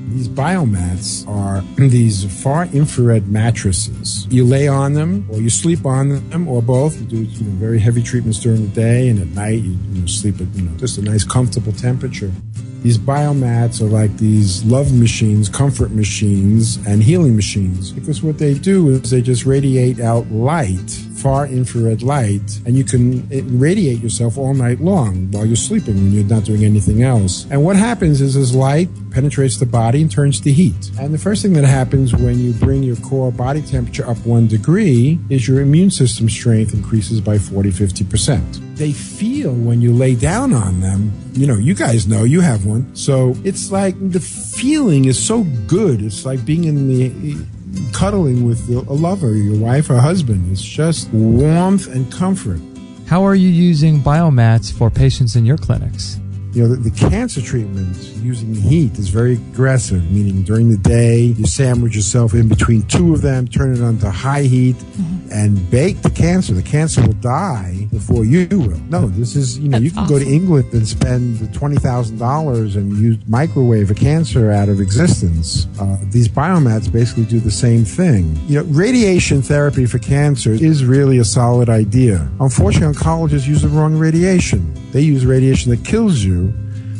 These biomats are these far infrared mattresses. You lay on them, or you sleep on them, or both. You do very heavy treatments during the day, and at night you sleep at just a nice comfortable temperature. These biomats are like these love machines, comfort machines, and healing machines, because what they do is they just radiate out light, far infrared light, and you can radiate yourself all night long while you're sleeping when you're not doing anything else. And what happens is this light penetrates the body and turns to heat. And the first thing that happens when you bring your core body temperature up 1 degree is your immune system strength increases by 40-50%. They feel when you lay down on them, you guys know, you have one. So it's like the feeling is so good. It's like being in the cuddling with a lover, your wife or husband. It's just warmth and comfort. How are you using biomats for patients in your clinics? The cancer treatment using heat is very aggressive, meaning during the day, you sandwich yourself in between 2 of them, turn it on to high heat, and bake the cancer. The cancer will die before you will. No, this is, you can awesome. Go to England and spend $20,000 and use microwave a cancer out of existence. These biomats basically do the same thing. Radiation therapy for cancer is really a solid idea. Unfortunately, oncologists use the wrong radiation. They use radiation that kills you.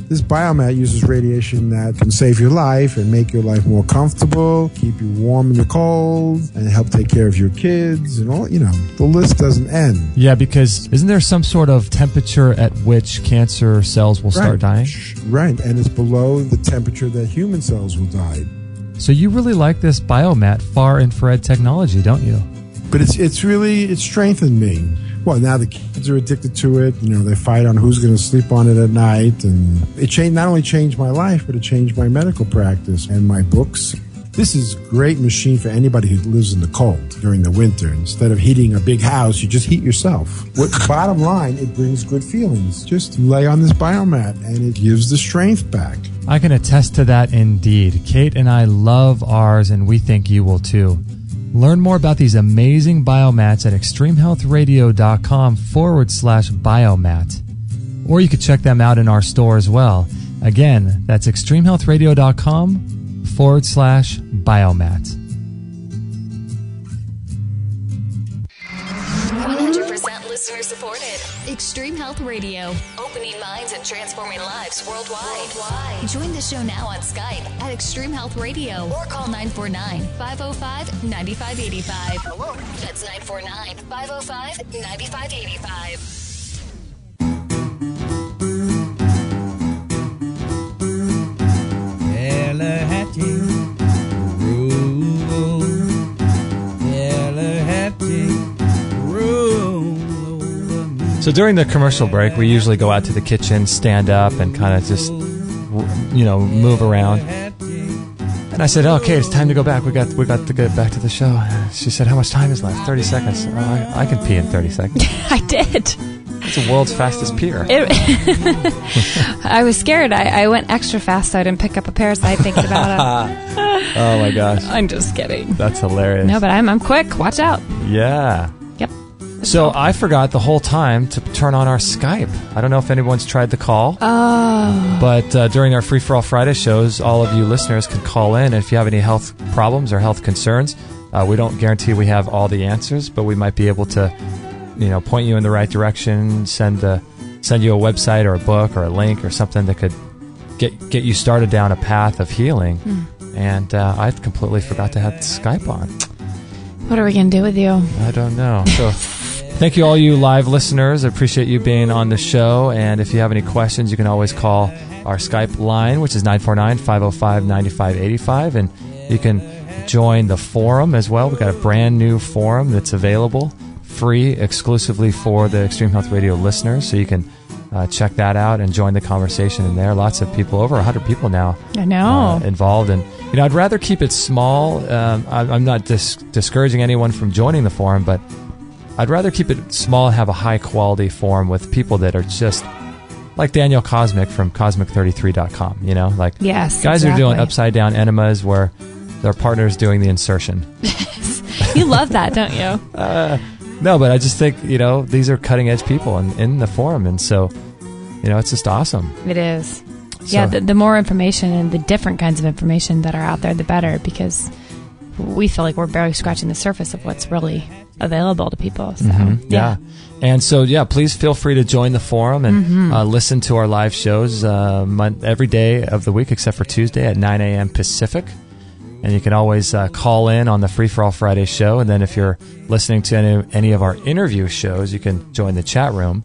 This biomat uses radiation that can save your life and make your life more comfortable, keep you warm in the cold, and help take care of your kids and all. The list doesn't end. Yeah, because isn't there some sort of temperature at which cancer cells will start dying? Right, and it's below the temperature that human cells will die. So you really like this biomat far infrared technology, don't you? But it's strengthened me. Well, now the kids are addicted to it. They fight on who's going to sleep on it at night. And it not only changed my life, but it changed my medical practice and my books. This is a great machine for anybody who lives in the cold during the winter. Instead of heating a big house, you just heat yourself. Bottom line, it brings good feelings. Just lay on this Biomat, and it gives the strength back. I can attest to that indeed. Kate and I love ours, and we think you will too. Learn more about these amazing biomats at extremehealthradio.com/biomat. Or you could check them out in our store as well. Again, that's extremehealthradio.com/biomat. 100% listener supported. Extreme Health Radio. Opening minds and transforming lives worldwide. Join the show now on Skype at Extreme Health Radio or call 949-505-9585. Hello. That's 949-505-9585. So during the commercial break, we usually go out to the kitchen, stand up, and kind of just, move around. And I said, "Okay, it's time to go back. We got to get back to the show." She said, "How much time is left?" 30 seconds. I can pee in 30 seconds. I did. It's the world's fastest peer. I was scared. I went extra fast so I didn't pick up a parasite thinking about it. Oh my gosh. I'm just kidding. That's hilarious. No, but I'm quick. Watch out. Yeah. Yep. So I forgot the whole time to turn on our Skype. I don't know if anyone's tried the call. Oh. But during our Free For All Friday shows, all of you listeners can call in. And if you have any health problems or health concerns, we don't guarantee we have all the answers, but we might be able to, point you in the right direction, send you a website or a book or a link or something that could get you started down a path of healing. And I completely forgot to have Skype on. What are we going to do with you? I don't know. So thank you, all you live listeners. I appreciate you being on the show. And if you have any questions, you can always call our Skype line, which is 949-505-9585. And you can join the forum as well. We've got a brand new forum that's available, free, exclusively for the Extreme Health Radio listeners. So you can check that out and join the conversation in there. Lots of people, over 100 people now, I know, involved. And I'd rather keep it small. I'm not discouraging anyone from joining the forum, but I'd rather keep it small and have a high-quality forum with people that are just like Daniel Cosmic from Cosmic33.com, yes, guys exactly. are doing upside-down enemas where their partner's doing the insertion. You love that, don't you? No, but I just think, these are cutting-edge people in the forum, and so, it's just awesome. It is. Yeah, the more information and the different kinds of information that are out there, the better, because we feel like we're barely scratching the surface of what's really available to people. So, yeah. And so, please feel free to join the forum and listen to our live shows every day of the week except for Tuesday at 9 a.m. Pacific. And you can always call in on the Free For All Friday show. And then if you're listening to any of our interview shows, you can join the chat room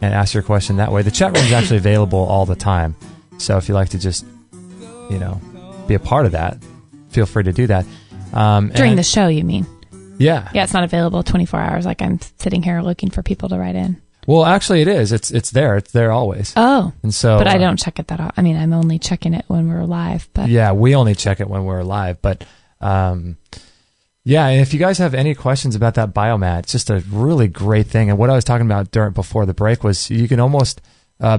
and ask your question that way. The chat room is actually available all the time. So if you like to just, be a part of that, feel free to do that. During the show, you mean? Yeah. Yeah, it's not available 24 hours like I'm sitting here looking for people to write in. Well, actually, it is. It's there. It's there always. Oh. And so, but I don't check it that often. I mean, I'm only checking it when we're live. But yeah, we only check it when we're live. But and if you guys have any questions about that Biomat, it's just a really great thing. And what I was talking about before the break was you can almost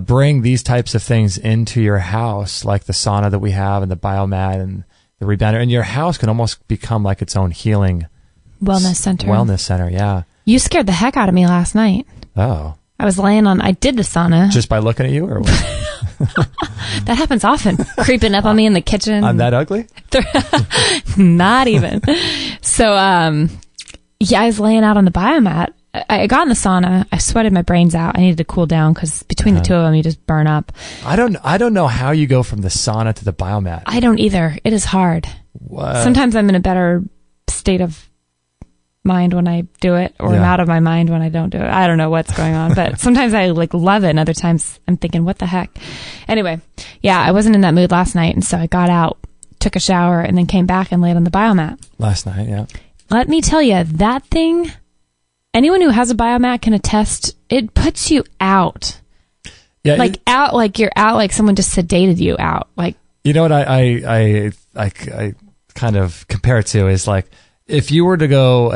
bring these types of things into your house, like the sauna that we have and the Biomat and the rebounder. And your house can almost become like its own healing wellness center, yeah. You scared the heck out of me last night. Oh. I was laying I did the sauna. Just by looking at you, or what? That happens often. Creeping up on me in the kitchen. I'm that ugly? Not even. So, I was laying out on the Biomat. I got in the sauna. I sweated my brains out. I needed to cool down because between the two of them, you just burn up. I don't know how you go from the sauna to the Biomat. I don't either. It is hard. What? Sometimes I'm in a better state of mind when I do it, or I'm out of my mind when I don't do it. I don't know what's going on, but sometimes I love it, and other times I'm thinking, what the heck? Anyway, I wasn't in that mood last night, and so I got out, took a shower, and then came back and laid on the Biomat. Last night, yeah. let me tell you, that thing, anyone who has a Biomat can attest, it puts you out. Yeah, out, like you're out, like someone just sedated you out. Like, you know what I kind of compare it to is like, if you were to go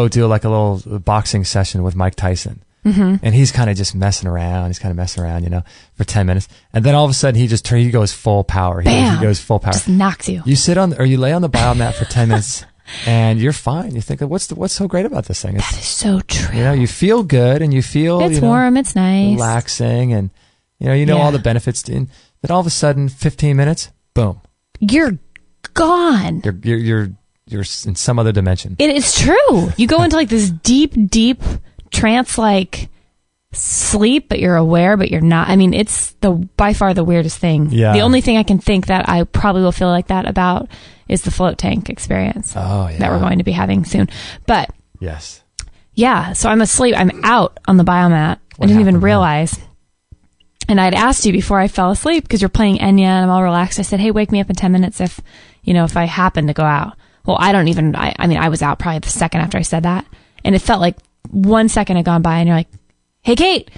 do like a little boxing session with Mike Tyson, and he's kind of just messing around, for 10 minutes, and then all of a sudden he goes full power. He goes full power. Just knocks you. You you lay on the Biomat for 10 minutes. And you're fine. You think, what's so great about this thing? That is so true. You know, you feel good, and you feel it's warm, it's nice, relaxing, and all the benefits. Then all of a sudden, 15 minutes, boom, you're gone. You're in some other dimension. It is true. You go into like this deep trance, like sleep, but you're aware, but you're not. I mean, it's by far the weirdest thing. Yeah. The only thing I can think that I probably will feel like that about is the float tank experience that we're going to be having soon. But yes, yeah. So I'm asleep. I'm out on the Biomat. I didn't even realize. And I'd asked you before I fell asleep because you're playing Enya and I'm all relaxed. I said, "Hey, wake me up in 10 minutes if I happen to go out." Well, I was out probably the second after I said that, and it felt like 1 second had gone by, and you're like, "Hey, Kate."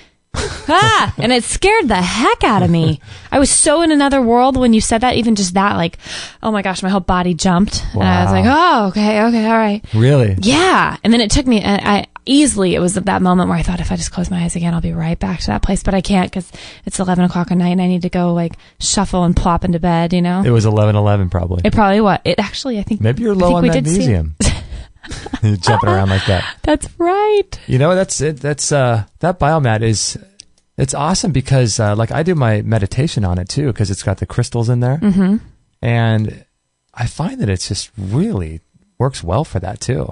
And it scared the heck out of me. I was so in another world when you said that, even just that, like, oh my gosh, my whole body jumped. Wow. And I was like, oh, okay, all right. Really? Yeah. And then it took me, it was at that moment where I thought, if I just close my eyes again, I'll be right back to that place. But I can't because it's 11 o'clock at night and I need to go like shuffle and plop into bed, It was 11:11 probably. It probably was. It actually, I think. Maybe you're low on magnesium. You're jumping around like that. That's right. That's it. That Biomat it's awesome because like I do my meditation on it too because it's got the crystals in there, and I find that it's just really works well for that too.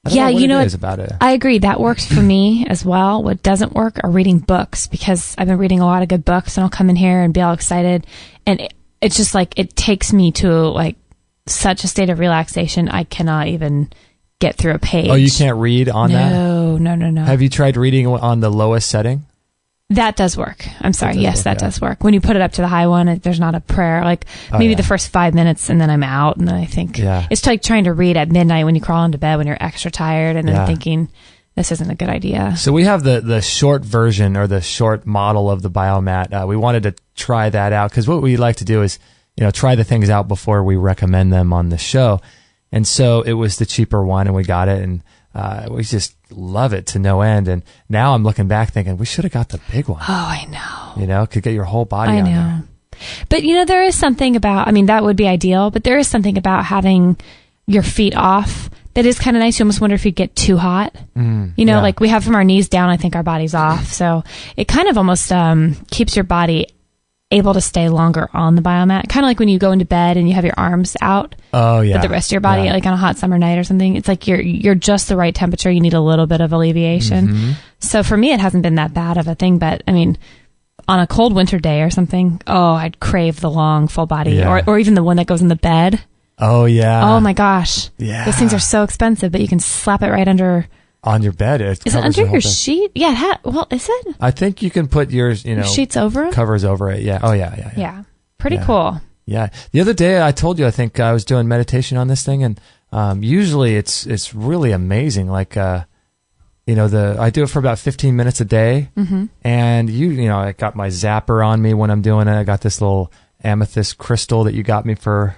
I don't know what it is about it. I agree. That works for me as well. What doesn't work are reading books because I've been reading a lot of good books and I'll come in here and be all excited, and it's just like it takes me to like such a state of relaxation. I cannot even get through a page. Oh, you can't read on that? No. Have you tried reading on the lowest setting? That does work. I'm sorry. Yes, that does work. When you put it up to the high one, there's not a prayer. Like maybe the first 5 minutes and then I'm out. And then I think it's like trying to read at midnight when you crawl into bed when you're extra tired and then thinking this isn't a good idea. So we have the short version or the short model of the Biomat. We wanted to try that out because what we like to do is, try the things out before we recommend them on the show. And so it was the cheaper one and we got it and we just love it to no end. And now I'm looking back thinking we should have got the big one. Oh, I know. Could get your whole body on there. But, there is something about, that would be ideal, but there is something about having your feet off that is kind of nice. You almost wonder if you get too hot. Like we have from our knees down, I think our body's off. So it kind of almost keeps your body able to stay longer on the Biomat. Kind of like when you go into bed and you have your arms out. Oh, yeah. But the rest of your body, like on a hot summer night or something, it's like you're just the right temperature. You need a little bit of alleviation. So for me, it hasn't been that bad of a thing. But on a cold winter day or something, I'd crave the long full body or even the one that goes in the bed. Oh, yeah. Oh, my gosh. Yeah. Those things are so expensive, but you can slap it right under. On your bed. Is it under your sheet? Yeah. Is it? I think you can put yours, sheets over it? Covers over it. Yeah. Oh, yeah. Yeah. Pretty cool. Yeah. The other day I told you, I think I was doing meditation on this thing and usually it's really amazing. Like, I do it for about 15 minutes a day and I got my zapper on me when I'm doing it. I got this little amethyst crystal that you got me for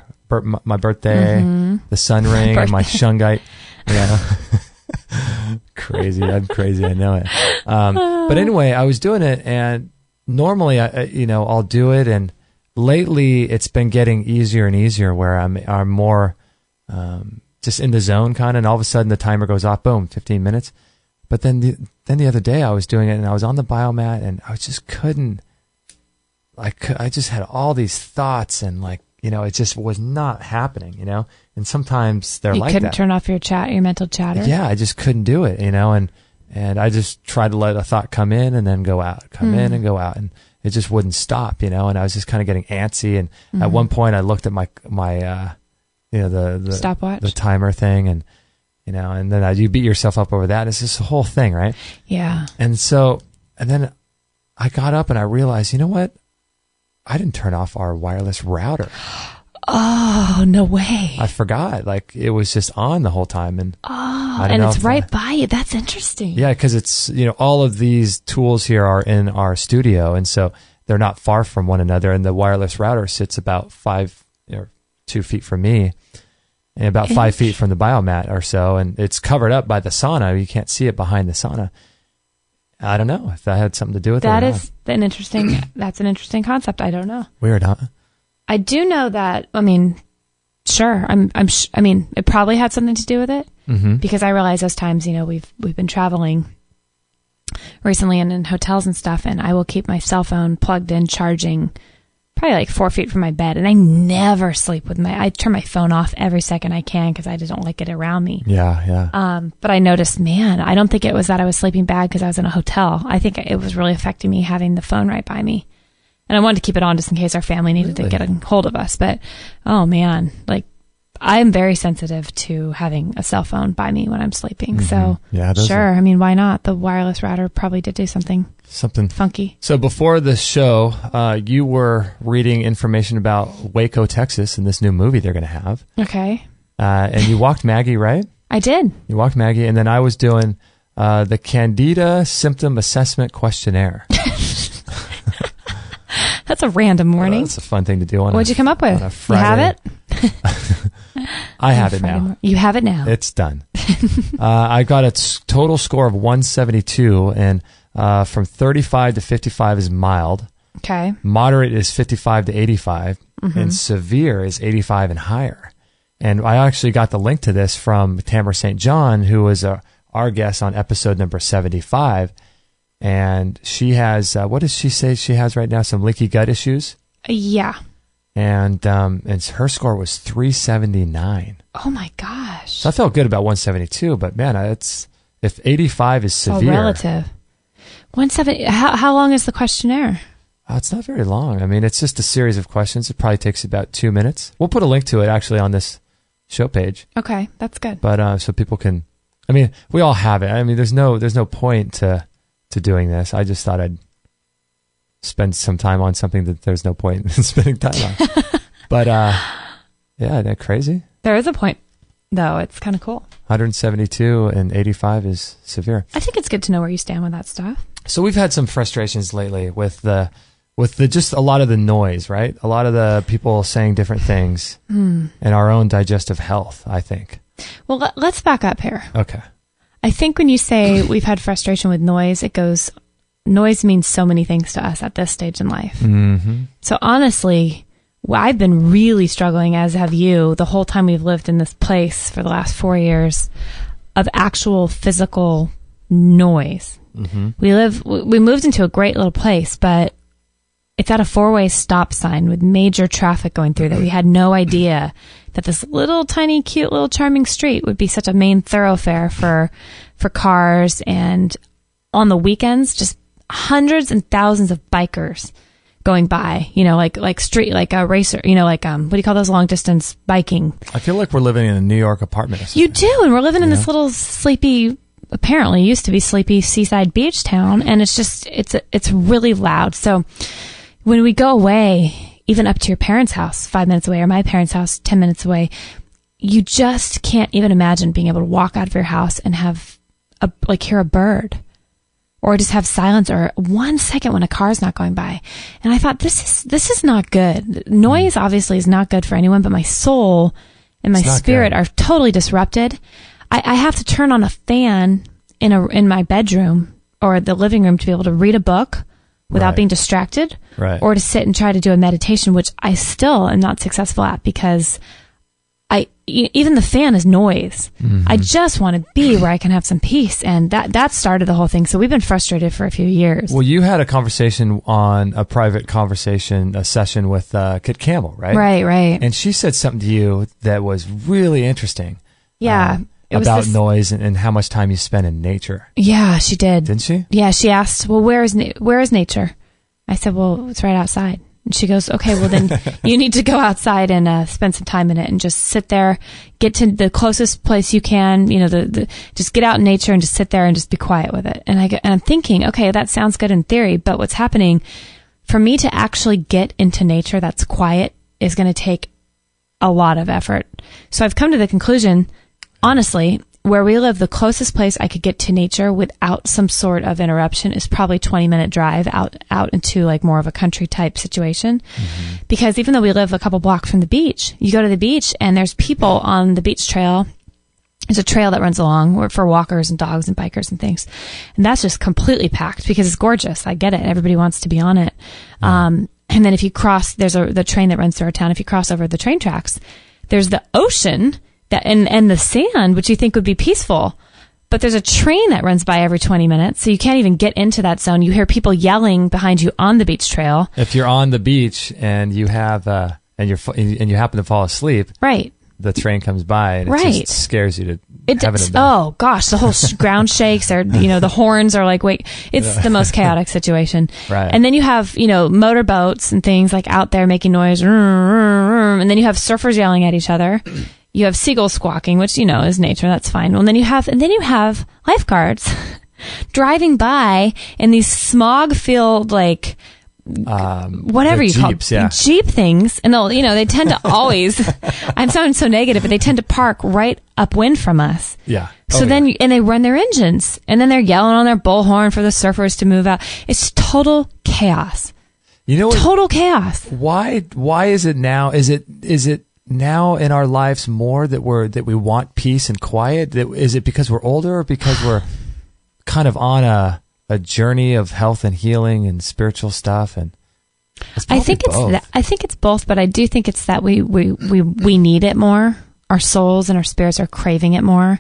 my birthday, the sun ring and my shungite. Yeah. Crazy. I'm crazy. I know it. But anyway, I was doing it and normally I'll do it. And lately it's been getting easier and easier where I'm more, just in the zone kind of, and all of a sudden the timer goes off, boom, 15 minutes. But then the other day I was doing it and I was on the Biomat and I just couldn't, I just had all these thoughts and it just was not happening, and sometimes they're like that. You couldn't turn off your mental chatter? Yeah, I just couldn't do it, and I just tried to let a thought come in and then go out, come in and go out, and it just wouldn't stop, and I was just kind of getting antsy, and at one point I looked at my the stopwatch, the timer thing, and and then you beat yourself up over that. It's just the whole thing, right? Yeah. And then I got up and I realized, you know what? I didn't turn off our wireless router. Oh, no way. I forgot. Like, it was just on the whole time. And and it's right by you. That's interesting. Yeah, because it's, all of these tools here are in our studio, and so they're not far from one another. And the wireless router sits about 2 feet from me, and about 5 feet from the Biomat or so, and it's covered up by the sauna. You can't see it behind the sauna. I don't know if that had something to do with it. That's an interesting concept. I don't know. Weird, huh? I do know that. I mean, sure. I mean, it probably had something to do with it, because I realize those times, we've been traveling recently and in hotels and stuff, and I will keep my cell phone plugged in, charging, probably like 4 feet from my bed, and I never sleep with I turn my phone off every second I can because I just don't like it around me. Yeah. But I noticed, man, I don't think it was that I was sleeping bad because I was in a hotel. I think it was really affecting me having the phone right by me. And I wanted to keep it on just in case our family needed to get a hold of us. But, oh man, like, I'm very sensitive to having a cell phone by me when I'm sleeping. So, sure. I mean, why not? The wireless router probably did do something funky. So before the show, you were reading information about Waco, Texas, and this new movie they're going to have. Okay. And you walked Maggie, right? I did. You walked Maggie, and then I was doing the Candida Symptom Assessment Questionnaire. That's a random morning. That's a fun thing to do on. What'd you come up with? On a Friday. You have it? I have it now. You have it now. It's done. I got a total score of 172, and from 35 to 55 is mild. Okay. Moderate is 55 to 85, and severe is 85 and higher. And I actually got the link to this from Tamara St. John, who was our guest on episode number 75. And she has, what does she say she has right now? Some leaky gut issues? Yeah. And her score was 379. Oh my gosh. So I felt good about 172, but man, if 85 is severe. Oh, relative. 170. How long is the questionnaire? It's not very long. I mean, it's just a series of questions. It probably takes about 2 minutes. We'll put a link to it actually on this show page. Okay, that's good. But so people can, I mean, we all have it. I mean, there's no point to doing this. I just thought I'd spend some time on something that there's no point in spending time on. But yeah, isn't that crazy? There is a point, though. It's kind of cool. 172 and 85 is severe. I think it's good to know where you stand with that stuff. So we've had some frustrations lately with the just a lot of the noise, right? A lot of the people saying different things and our own digestive health, I think. Well, let's back up here. Okay. I think when you say we've had frustration with noise, noise means so many things to us at this stage in life. Mm-hmm. So honestly, I've been really struggling, as have you, the whole time we've lived in this place for the last 4 years, of actual physical noise. Mm-hmm. We moved into a great little place, but it's at a 4-way stop sign with major traffic going through that we had no idea that this little tiny, cute, little charming street would be such a main thoroughfare for cars. And on the weekends, just hundreds and thousands of bikers going by, like a racer, what do you call those, long distance biking? I feel like we're living in a New York apartment or something. You do. And we're living in this little sleepy, apparently used to be sleepy seaside beach town. And it's really loud. So when we go away, even up to your parents' house 5 minutes away, or my parents' house 10 minutes away, you just can't even imagine being able to walk out of your house and hear a bird, or just have silence, or 1 second when a car's not going by. And I thought, this is not good. Noise obviously is not good for anyone, but my soul and my spirit are totally disrupted. I have to turn on a fan in my bedroom or the living room to be able to read a book without being distracted, or to sit and try to do a meditation, which I still am not successful at, because even the fan is noise. Mm-hmm. I just want to be where I can have some peace, and that started the whole thing. So we've been frustrated for a few years. Well, you had a conversation on a private conversation, a session with Kit Campbell, right? Right. And she said something to you that was really interesting. Yeah. About noise and how much time you spend in nature. Yeah, she did. Didn't she? Yeah, she asked, well, where is nature? I said, well, it's right outside. And she goes, okay, well then you need to go outside and spend some time in it and just sit there, get to the closest place you can, just get out in nature and just sit there and just be quiet with it. And I'm thinking, okay, that sounds good in theory, but what's happening for me to actually get into nature that's quiet is going to take a lot of effort. So I've come to the conclusion, honestly, where we live, the closest place I could get to nature without some sort of interruption is probably 20-minute drive out into like more of a country type situation. Mm-hmm. Because even though we live a couple blocks from the beach, you go to the beach and there's people on the beach trail. There's a trail that runs along for walkers and dogs and bikers and things. And that's just completely packed because it's gorgeous. I get it. Everybody wants to be on it. Yeah. And then if you cross, there's the train that runs through our town. If you cross over the train tracks, there's the ocean that and the sand, which you think would be peaceful. But there's a train that runs by every 20 minutes. So you can't even get into that zone. You hear people yelling behind you on the beach trail. If you're on the beach and you have, and you happen to fall asleep. Right. The train comes by and it just scares you to heaven and back. Oh gosh, the whole ground shakes, or the horns are like, wait, it's the most chaotic situation. Right. And then you have motorboats and things like out there making noise, and then you have surfers yelling at each other. You have seagulls squawking, which is nature. That's fine. Well, then you have lifeguards driving by in these smog-filled whatever you Jeeps, call it, Jeep things, and they tend to always. I'm sounding so negative, but they tend to park right upwind from us. Yeah. So then and they run their engines, and then they're yelling on their bullhorn for the surfers to move out. It's total chaos. Total chaos. Why is it now? Is it now in our lives more that we want peace and quiet? Is it because we're older, or because we're kind of on a journey of health and healing and spiritual stuff? And I think it's both, but I do think it's that we need it more. Our souls and our spirits are craving it more.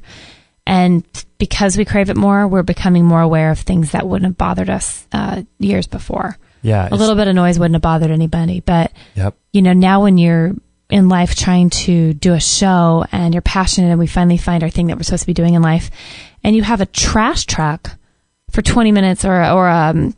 And because we crave it more, we're becoming more aware of things that wouldn't have bothered us years before. Yeah. A little bit of noise wouldn't have bothered anybody. But, now when you're in life trying to do a show and you're passionate and we finally find our thing that we're supposed to be doing in life, and you have a trash truck for 20 minutes or a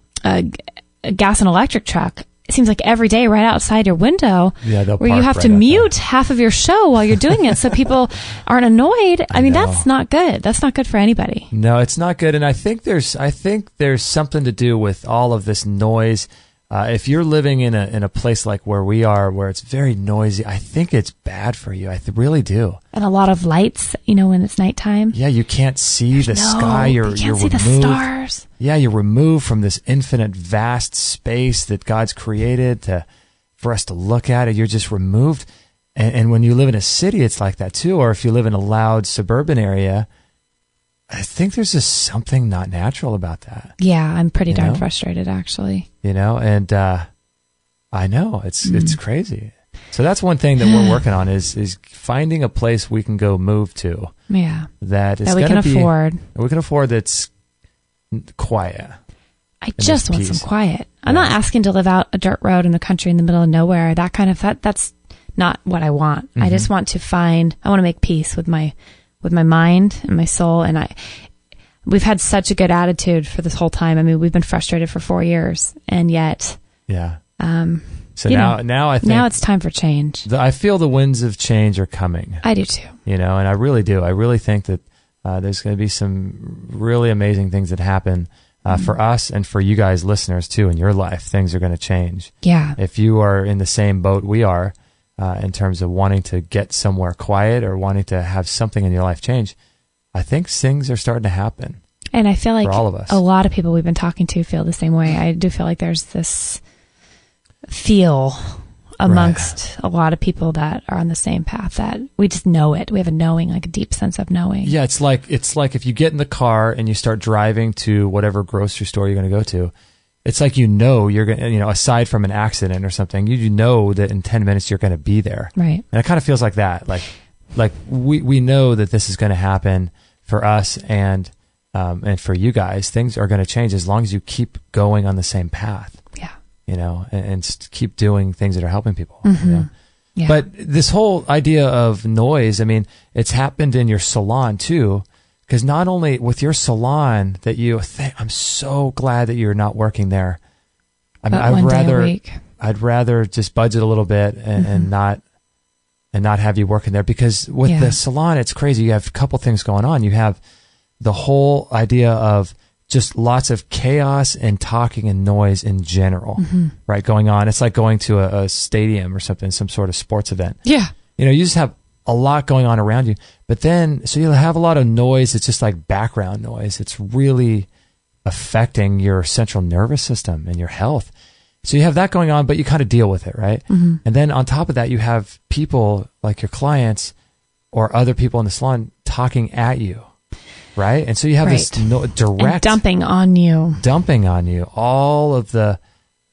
gas and electric truck, it seems like every day right outside your window, where you have to mute half of your show while you're doing it so people aren't annoyed. I mean, that's not good. That's not good for anybody. No, it's not good. And I think there's something to do with all of this noise. If you're living in a place like where we are, where it's very noisy, I think it's bad for you. I really do. And a lot of lights, when it's nighttime. Yeah, you can't see the sky. You can't see the stars. Yeah, you're removed from this infinite, vast space that God's created for us to look at. You're just removed. And when you live in a city, it's like that too. Or if you live in a loud suburban area, I think there's just something not natural about that. Yeah, I'm pretty darn frustrated, actually. And I know it's crazy. So that's one thing that we're working on is finding a place we can go move to. Yeah, that we can afford. We can afford that's quiet. I just want some quiet. I'm not asking to live out a dirt road in the country in the middle of nowhere. That's not what I want. Mm-hmm. I just want to make peace with my mind and my soul. And we've had such a good attitude for this whole time. I mean, we've been frustrated for 4 years, and yet, so now I think now it's time for change. I feel the winds of change are coming. I do too. And I really do. I really think that there's going to be some really amazing things that happen for us and for you guys, listeners too. In your life, things are going to change. Yeah. If you are in the same boat we are. In terms of wanting to get somewhere quiet or wanting to have something in your life change, I think things are starting to happen. And I feel like for all of us. A lot of people we've been talking to feel the same way. I do feel like there's this feel amongst a lot of people that are on the same path, that we just know it. We have a knowing, like a deep sense of knowing. Yeah, it's like if you get in the car and you start driving to whatever grocery store you're going to go to, it's like you're going to, aside from an accident or something, you know that in 10 minutes you're going to be there. Right. And it kind of feels like that. Like we know that this is going to happen for us and for you guys. Things are going to change as long as you keep going on the same path. Yeah. And keep doing things that are helping people. Mm-hmm. Yeah. But this whole idea of noise, I mean, it's happened in your salon too. Because not only with your salon that I'm so glad that you're not working there. I mean, I'd rather just budget a little bit and not have you working there, because with the salon, it's crazy. You have a couple things going on. You have the whole idea of just lots of chaos and talking and noise in general, right? Going on. It's like going to a stadium or something, some sort of sports event. Yeah. you just have a lot going on around you. But then, so you'll have a lot of noise. It's just like background noise. It's really affecting your central nervous system and your health. So you have that going on, but you kind of deal with it, right? Mm-hmm. And then on top of that, you have people like your clients or other people in the salon talking at you, right? And so you have this direct and dumping on you all of the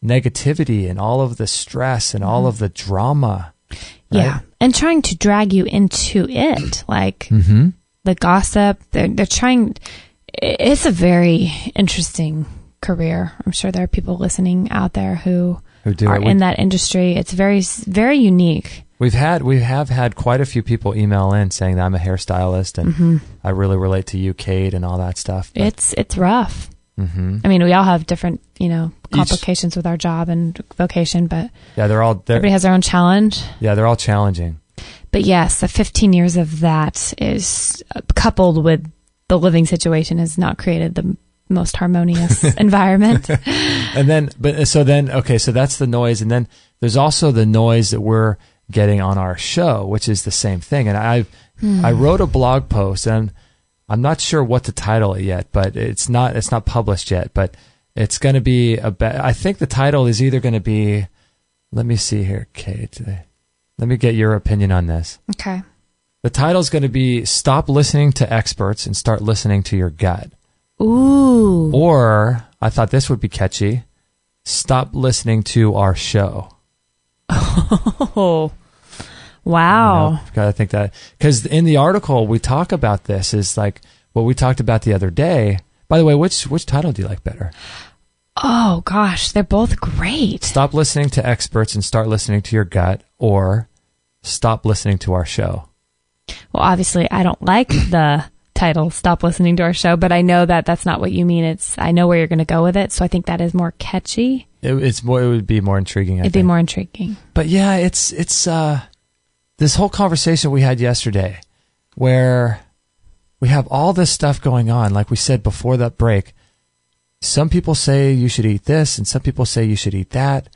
negativity and all of the stress and all of the drama. Right? Yeah. And trying to drag you into it, like the gossip. They're trying. It's a very interesting career. I'm sure there are people listening out there who are in that industry. It's very, very unique. We have had quite a few people email in saying that I'm a hairstylist and I really relate to you, Kate, and all that stuff. But it's rough. Mm-hmm. I mean, we all have different, complications with our job and vocation, but everybody has their own challenge. Yeah, they're all challenging. But yes, the 15 years of that is coupled with the living situation has not created the most harmonious environment. So that's the noise. And then there's also the noise that we're getting on our show, which is the same thing. And I wrote a blog post, and I'm not sure what to title it yet, but it's not published yet, but it's going to be I think the title is either going to be, let me see here, Kate. Let me get your opinion on this. Okay. The title is going to be Stop Listening to Experts and Start Listening to Your Gut. Ooh. Or, I thought this would be catchy, Stop Listening to Our Show. Oh, wow. Gotta think that. Because in the article, we talk about this is like what we talked about the other day. By the way, which title do you like better? Oh, gosh, they're both great. Stop Listening to Experts and Start Listening to Your Gut, or Stop Listening to Our Show. Well, obviously, I don't like the title, Stop Listening to Our Show, but I know that that's not what you mean. I know where you're going to go with it, so I think that is more catchy. It would be more intriguing, I think. It'd be more intriguing. But yeah, it's this whole conversation we had yesterday where we have all this stuff going on, like we said before that break. Some people say you should eat this, and some people say you should eat that.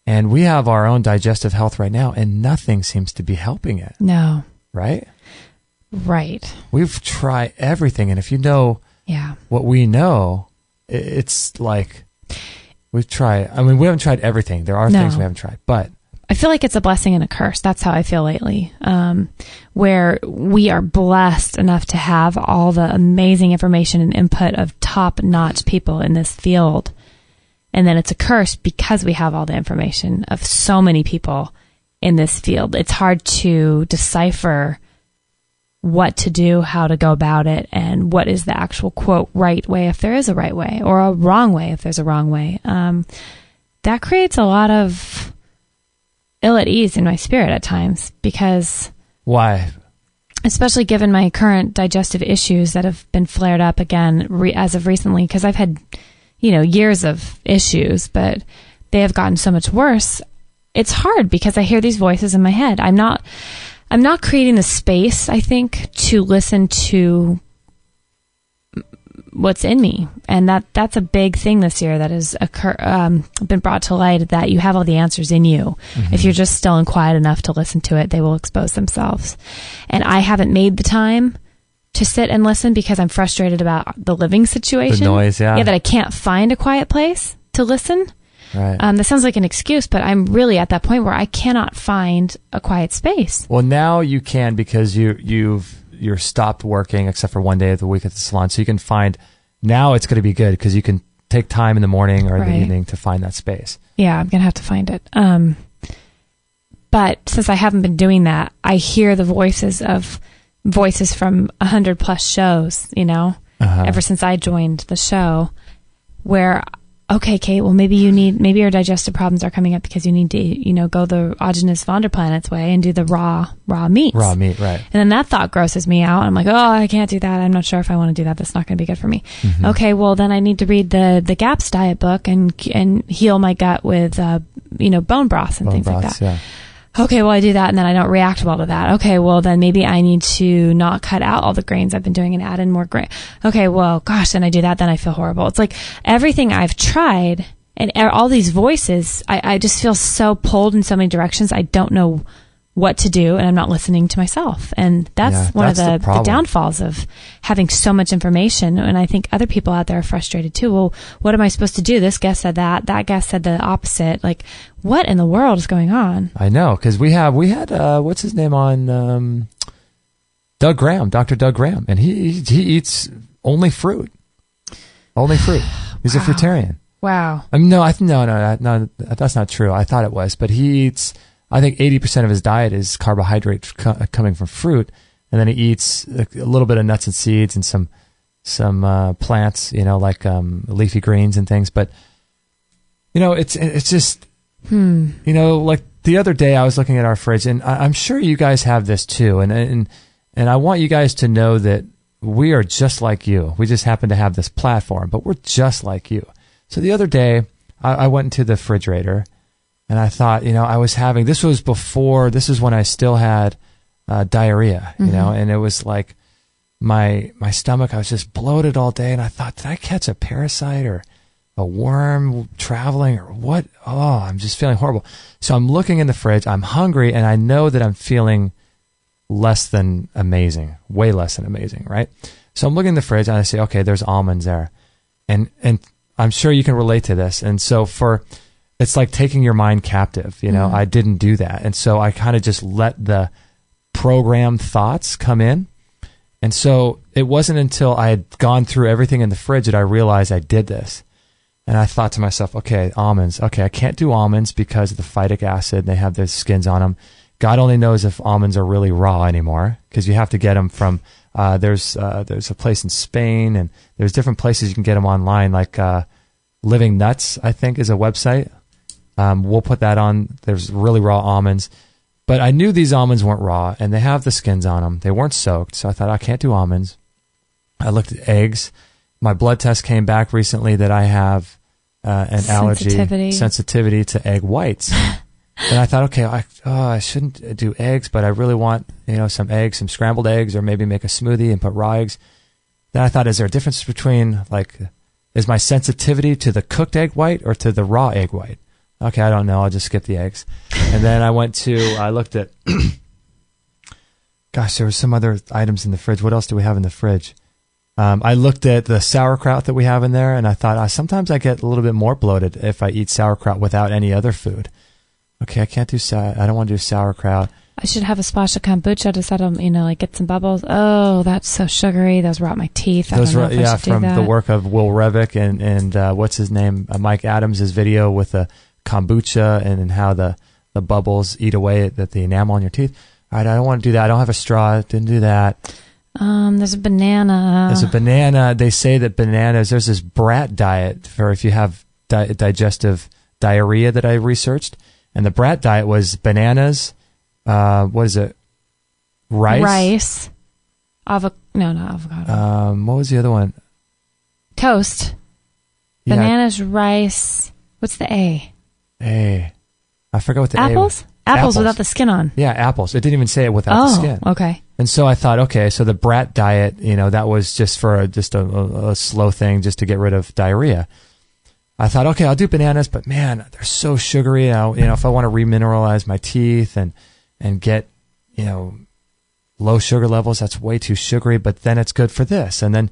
And we have our own digestive health right now, and nothing seems to be helping it. No. Right? Right. We've tried everything, and if you know what we know, it's like we haven't tried everything. There are things we haven't tried, but I feel like it's a blessing and a curse. That's how I feel lately, where we are blessed enough to have all the amazing information and input of top-notch people in this field. And then it's a curse because we have all the information of so many people in this field. It's hard to decipher what to do, how to go about it, and what is the actual, quote, right way if there is a right way, or a wrong way if there's a wrong way. That creates a lot of ill at ease in my spirit at times, because... Why? Especially given my current digestive issues that have been flared up again as of recently, because I've had, years of issues, but they have gotten so much worse. It's hard because I hear these voices in my head. I'm not creating the space, I think, to listen to what's in me. And that's a big thing this year that has been brought to light, that you have all the answers in you. Mm-hmm. If you're just still and quiet enough to listen to it, they will expose themselves. And I haven't made the time to sit and listen because I'm frustrated about the living situation. The noise, yeah. Yeah, that I can't find a quiet place to listen. Right. That sounds like an excuse, but I'm really at that point where I cannot find a quiet space. Well, now you can, because you're stopped working except for one day of the week at the salon. So you can find, now it's going to be good because you can take time in the morning or the evening to find that space. Yeah, I'm going to have to find it. But since I haven't been doing that, I hear the voices from 100+ shows, ever since I joined the show, where, okay, Kate, well, maybe your digestive problems are coming up because you need to, go the autogenous von der Planet's way and do the raw meats. Raw meat, right. And then that thought grosses me out. I'm like, oh, I can't do that. I'm not sure if I want to do that. That's not going to be good for me. Mm-hmm. Okay, well, then I need to read the GAPS diet book and heal my gut with, bone broths and things like that. Yeah. Okay, well, I do that and then I don't react well to that. Okay, well, then maybe I need to not cut out all the grains I've been doing and add in more grain. Okay, well, gosh, then I do that, then I feel horrible. It's like everything I've tried and all these voices, I just feel so pulled in so many directions. I don't know what to do, and I'm not listening to myself. And that's one of the downfalls of having so much information. And I think other people out there are frustrated too. Well, what am I supposed to do? This guest said that guest said the opposite. Like, what in the world is going on? I know, because we had what's his name on, Doug Graham, Dr. Doug Graham, and he eats only fruit. Only fruit. He's a fruitarian. Wow. No, no, that's not true. I thought it was, but he eats, I think 80% of his diet is carbohydrate coming from fruit, and then he eats a little bit of nuts and seeds and some plants, like leafy greens and things. But it's just like the other day I was looking at our fridge, and I'm sure you guys have this too, and I want you guys to know that we are just like you. We just happen to have this platform, but we're just like you. So the other day I went into the refrigerator. And I thought, I was having, this was when I still had diarrhea, and it was like my stomach, I was just bloated all day. And I thought, did I catch a parasite or a worm traveling or what? Oh, I'm just feeling horrible. So I'm looking in the fridge, I'm hungry, and I know that I'm feeling less than amazing, way less than amazing, right? So I'm looking in the fridge and I say, okay, there's almonds there. And I'm sure you can relate to this. And so it's like taking your mind captive, I didn't do that. And so I kind of just let the programmed thoughts come in. And so it wasn't until I had gone through everything in the fridge that I realized I did this. And I thought to myself, okay, almonds. Okay, I can't do almonds because of the phytic acid. They have their skins on them. God only knows if almonds are really raw anymore, because you have to get them from, there's a place in Spain, and there's different places you can get them online, like Living Nuts, I think, is a website. We'll put that on. There's really raw almonds. But I knew these almonds weren't raw, and they have the skins on them. They weren't soaked, so I thought, I can't do almonds. I looked at eggs. My blood test came back recently that I have an sensitivity to egg whites. And I thought, okay, I shouldn't do eggs, but I really want, some eggs, some scrambled eggs, or maybe make a smoothie and put raw eggs. Then I thought, is there a difference between, is my sensitivity to the cooked egg white or to the raw egg white? Okay, I don't know. I'll just skip the eggs. And then I looked at, gosh, there were some other items in the fridge. What else do we have in the fridge? I looked at the sauerkraut that we have in there, and I thought, sometimes I get a little bit more bloated if I eat sauerkraut without any other food. Okay, I can't do I don't want to do sauerkraut. I should have a splash of kombucha to settle, get some bubbles. Oh, that's so sugary. Those rot my teeth. I don't know if I should do that. The work of Will Revick and what's his name? Mike Adams' video with the kombucha and how the bubbles eat away at the enamel on your teeth. All right, I don't want to do that. I don't have a straw. Didn't do that. There's a banana. They say that bananas, there's this brat diet for if you have digestive diarrhea that I researched. And the brat diet was bananas, what is it? Rice. Not avocado. What was the other one? Toast. Yeah. Bananas, rice. What's the A? I forgot what the apples? A was. Apples without the skin on. Yeah, apples. It didn't even say it without the skin. Okay. And so I thought, okay, so the brat diet, that was just for a slow thing just to get rid of diarrhea. I thought, okay, I'll do bananas, but man, they're so sugary. If I want to remineralize my teeth and get, low sugar levels, that's way too sugary, but then it's good for this. And then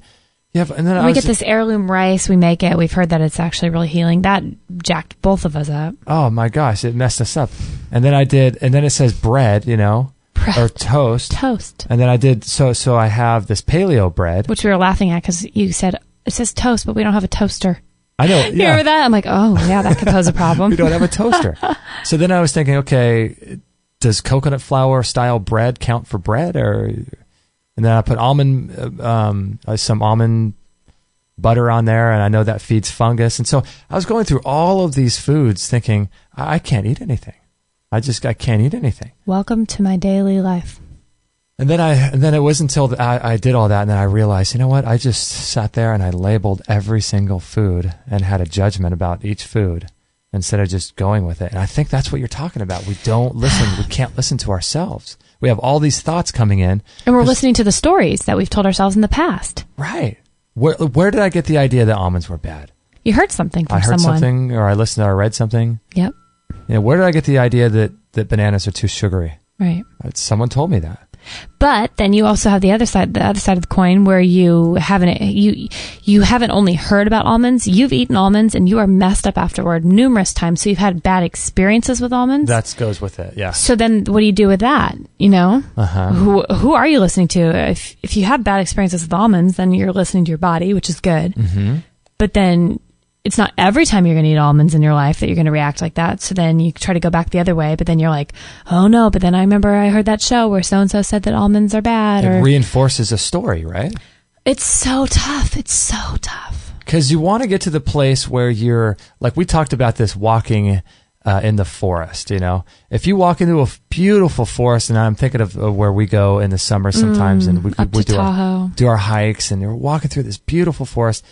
we get this heirloom rice, we make it. We've heard that it's actually really healing. That jacked both of us up. Oh my gosh, it messed us up. And then it says bread, or toast. Toast. And then I did, so I have this paleo bread. Which we were laughing at because you said, it says toast, but we don't have a toaster. I know. Yeah. You remember that? I'm like, oh, yeah, that could pose a problem. We don't have a toaster. So then I was thinking, okay, does coconut flour style bread count for bread? And then I put some almond butter on there, and I know that feeds fungus. And so I was going through all of these foods thinking, I can't eat anything. I can't eat anything. Welcome to my daily life. And then it wasn't until I did all that, and then I realized, you know what? I just sat there and I labeled every single food and had a judgment about each food instead of just going with it. And I think that's what you're talking about. We don't listen. We can't listen to ourselves. We have all these thoughts coming in. And we're listening to the stories that we've told ourselves in the past. Right. Where did I get the idea that almonds were bad? You heard something from someone. I heard something, or I listened or I read something. Yep. Where did I get the idea that bananas are too sugary? Right. Someone told me that. But then you also have the other side of the coin, where you haven't only heard about almonds, you've eaten almonds and you are messed up afterward numerous times. So you've had bad experiences with almonds. That goes with it. Yeah. So then what do you do with that? You know, who are you listening to? If you have bad experiences with almonds, then you're listening to your body, which is good. Mm-hmm. But then it's not every time you're going to eat almonds in your life that you're going to react like that. So then you try to go back the other way, but then you're like, oh no, but then I remember I heard that show where so-and-so said that almonds are bad. It reinforces a story, right? It's so tough. It's so tough. Because you want to get to the place where you're, like we talked about this walking in the forest, you know. If you walk into a beautiful forest, and I'm thinking of where we go in the summer sometimes, and we do our hikes, and you're walking through this beautiful forest,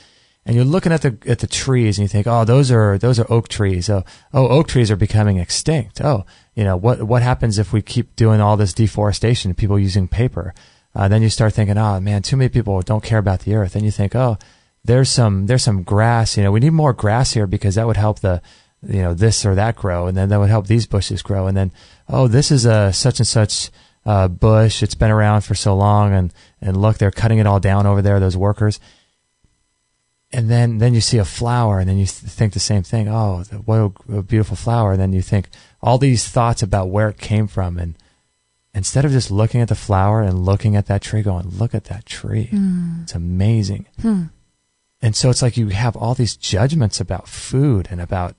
and you're looking at the trees, and you think, oh, those are oak trees. Oh, oak trees are becoming extinct. Oh, you know, what happens if we keep doing all this deforestation, people using paper? Then you start thinking, oh man, too many people don't care about the earth. Then you think, oh, there's some grass. You know, we need more grass here because that would help this or that grow, and then that would help these bushes grow. And then, oh, this is a such and such bush. It's been around for so long, and look, they're cutting it all down over there, those workers. And then you see a flower, and then you think the same thing. Oh, what a beautiful flower. And then you think all these thoughts about where it came from. And instead of just looking at the flower and looking at that tree, going, look at that tree. It's amazing. And so it's like you have all these judgments about food and about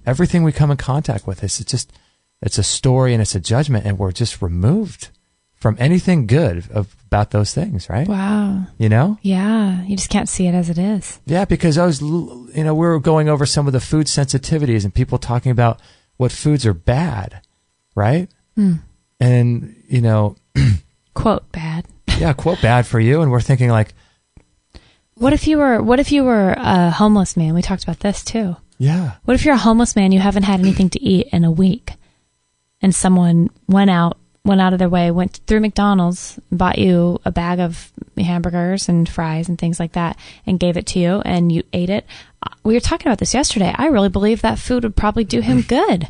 everything we come in contact with. It's a story and it's a judgment, and we're just removed from anything good about those things, right? Wow. You know? Yeah. You just can't see it as it is. Yeah, because we were going over some of the food sensitivities and people talking about what foods are bad, right? And, you know... quote bad. Yeah, quote bad for you. And we're thinking like... What if you were a homeless man? We talked about this too. Yeah. What if you're a homeless man, you haven't had anything to eat in a week, and someone went out of their way, went through McDonald's, bought you a bag of hamburgers and fries and things like that, and gave it to you, and you ate it? We were talking about this yesterday. I really believe that food would probably do him good.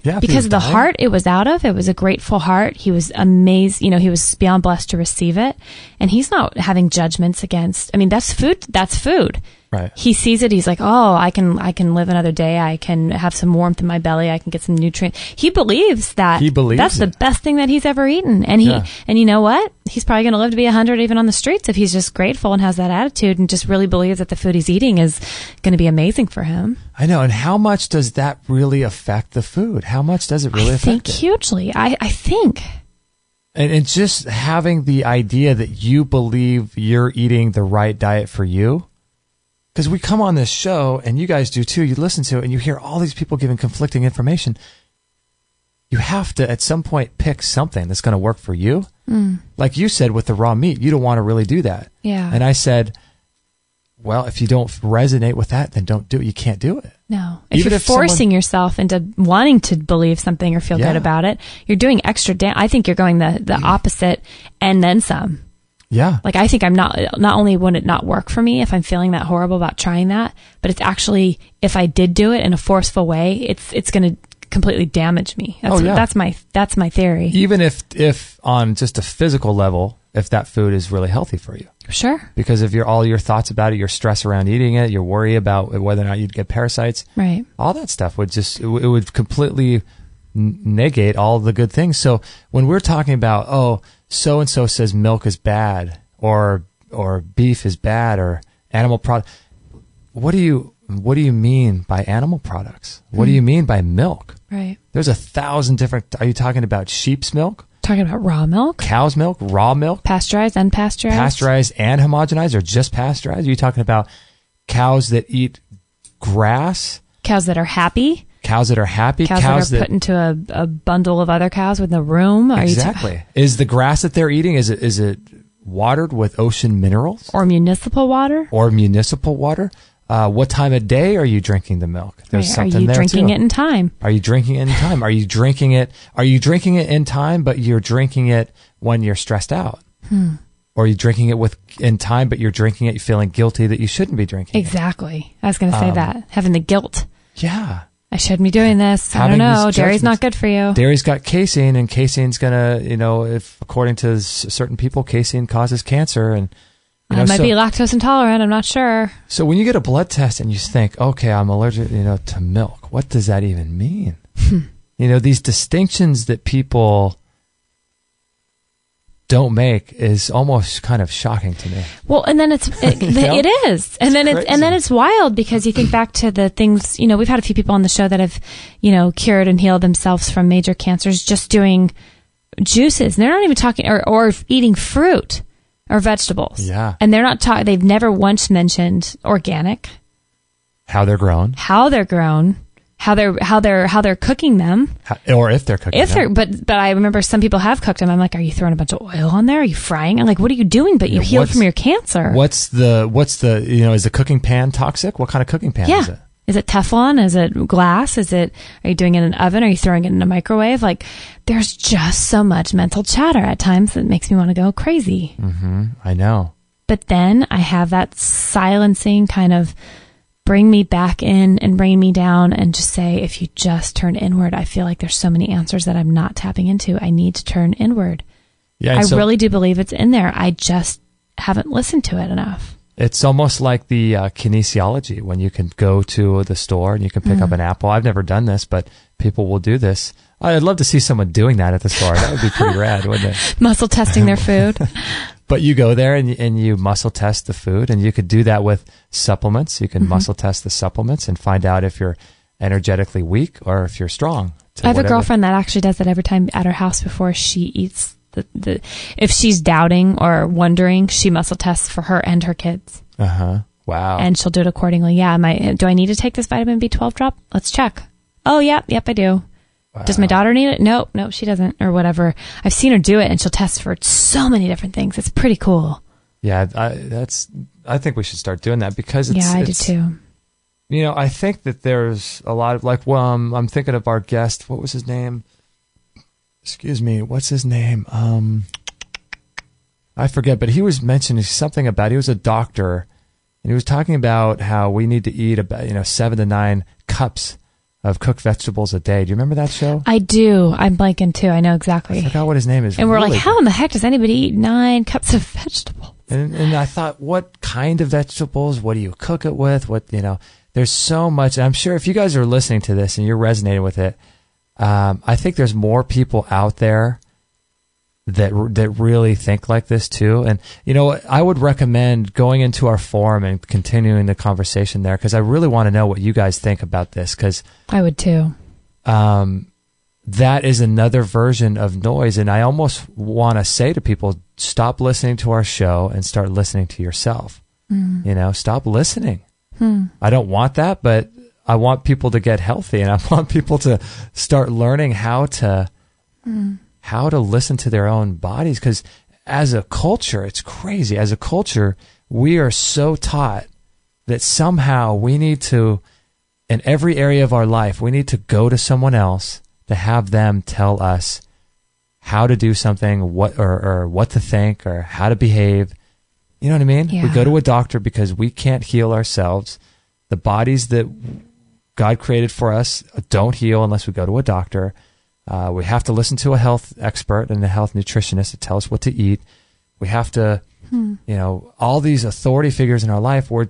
Yeah, because of the heart it was out of. It was a grateful heart. He was amazed. You know, he was beyond blessed to receive it. And he's not having judgments against, I mean, that's food. That's food. Right. He sees it. He's like, oh, I can live another day. I can have some warmth in my belly. I can get some nutrients. He believes that. That's the best thing that he's ever eaten. And and you know what? He's probably going to live to be 100 even on the streets if he's just grateful and has that attitude and just really believes that the food he's eating is going to be amazing for him. I know. And how much does that really affect the food? How much does it really affect it? I think hugely. I think. And just having the idea that you believe you're eating the right diet for you. Because we come on this show, and you guys do too, you listen to it, and you hear all these people giving conflicting information. You have to, at some point, pick something that's going to work for you. Like you said with the raw meat, you don't want to really do that. Yeah. And I said, well, if you don't resonate with that, then don't do it. You can't do it. No. If you're forcing yourself into wanting to believe something or feel good about it, you're doing extra I think you're going the opposite and then some. Yeah. Like, I think I'm not only would it not work for me if I'm feeling that horrible about trying that, but it's actually, if I did do it in a forceful way, it's going to completely damage me. That's my theory. Even if on just a physical level, if that food is really healthy for you. Sure. Because if all your thoughts about it, your stress around eating it, your worry about whether or not you'd get parasites, right? All that stuff would it would completely negate all the good things. So when we're talking about, oh, so and so says milk is bad, or beef is bad, or animal product, what do you mean by animal products? What do you mean by milk? Right. There's 1,000 different. Are you talking about sheep's milk? Talking about raw milk? Cow's milk, raw milk? Pasteurized, unpasteurized? Pasteurized and homogenized, or just pasteurized? Are you talking about cows that eat grass? Cows that are happy? Cows that are happy? Cows that are put into a bundle of other cows with no room? Exactly. Is the grass that they're eating, is it watered with ocean minerals? Or municipal water? What time of day are you drinking the milk? There's something there too. Are you drinking it in time? Are you drinking it in time? Are you drinking it in time, but you're drinking it when you're stressed out? Or are you drinking it in time, but you're drinking it feeling guilty that you shouldn't be drinking it? Exactly. I was going to say that. Having the guilt. Yeah. I shouldn't be doing this. I don't know. Dairy's not good for you. Dairy's got casein, and casein's gonna, if according to certain people, casein causes cancer, and I might be lactose intolerant. I'm not sure. So when you get a blood test and you think, okay, I'm allergic, to milk, what does that even mean? These distinctions that people don't make is almost kind of shocking to me. Well, and then it is. And then it's wild because you think back to the things, we've had a few people on the show that have, cured and healed themselves from major cancers just doing juices. And they're not even talking or eating fruit or vegetables. Yeah. And they're not talking, they've never once mentioned organic. How they're grown. How they're cooking them, or if they're cooking them. But I remember some people have cooked them. I'm like, are you throwing a bunch of oil on there? Are you frying? I'm like, what are you doing? But you healed from your cancer. What's the is the cooking pan toxic? What kind of cooking pan is it? Is it Teflon? Is it glass? Are you doing it in an oven? Are you throwing it in a microwave? Like, there's just so much mental chatter at times that makes me want to go crazy. Mm-hmm. I know. But then I have that silencing kind of bring me back in and bring me down and just say, if you just turn inward, I feel like there's so many answers that I'm not tapping into. I need to turn inward. Yeah, I really do believe it's in there. I just haven't listened to it enough. It's almost like the kinesiology when you can go to the store and you can pick up an apple. I've never done this, but people will do this. I'd love to see someone doing that at the store. That would be pretty rad, wouldn't it? Muscle testing their food. But you go there and you muscle test the food, and you could do that with supplements. You can muscle test the supplements and find out if you're energetically weak or if you're strong. I have a girlfriend that actually does that every time at her house before she eats. If she's doubting or wondering, she muscle tests for her and her kids. Wow. And she'll do it accordingly. Yeah. Do I need to take this vitamin B12 drop? Let's check. Oh, yep, I do. Wow. Does my daughter need it? No, she doesn't, or whatever. I've seen her do it, and she'll test for so many different things. It's pretty cool. Yeah, I think we should start doing that because it's... Yeah, I do too. I think that there's a lot of, I'm thinking of our guest. What was his name? Excuse me, what's his name? I forget, but he was mentioning something about, he was a doctor, and he was talking about how we need to eat about, 7 to 9 cups of cooked vegetables a day. Do you remember that show? I do. I'm blanking too. I know exactly. I forgot what his name is. And we're like, how in the heck does anybody eat 9 cups of vegetables? And I thought, what kind of vegetables? What do you cook it with? There's so much. I'm sure if you guys are listening to this and you're resonating with it, I think there's more people out there that really think like this too. And, I would recommend going into our forum and continuing the conversation there, because I really want to know what you guys think about this, because I would too. That is another version of noise. And I almost want to say to people, stop listening to our show and start listening to yourself. Stop listening. I don't want that, but I want people to get healthy, and I want people to start learning how to listen to their own bodies. Because as a culture, it's crazy. As a culture, we are so taught that somehow we need to, in every area of our life, we need to go to someone else to have them tell us how to do something, what to think, or how to behave. You know what I mean? Yeah. We go to a doctor because we can't heal ourselves. The bodies that God created for us don't heal unless we go to a doctor. We have to listen to a health expert and a health nutritionist to tell us what to eat. We have to, all these authority figures in our life, we're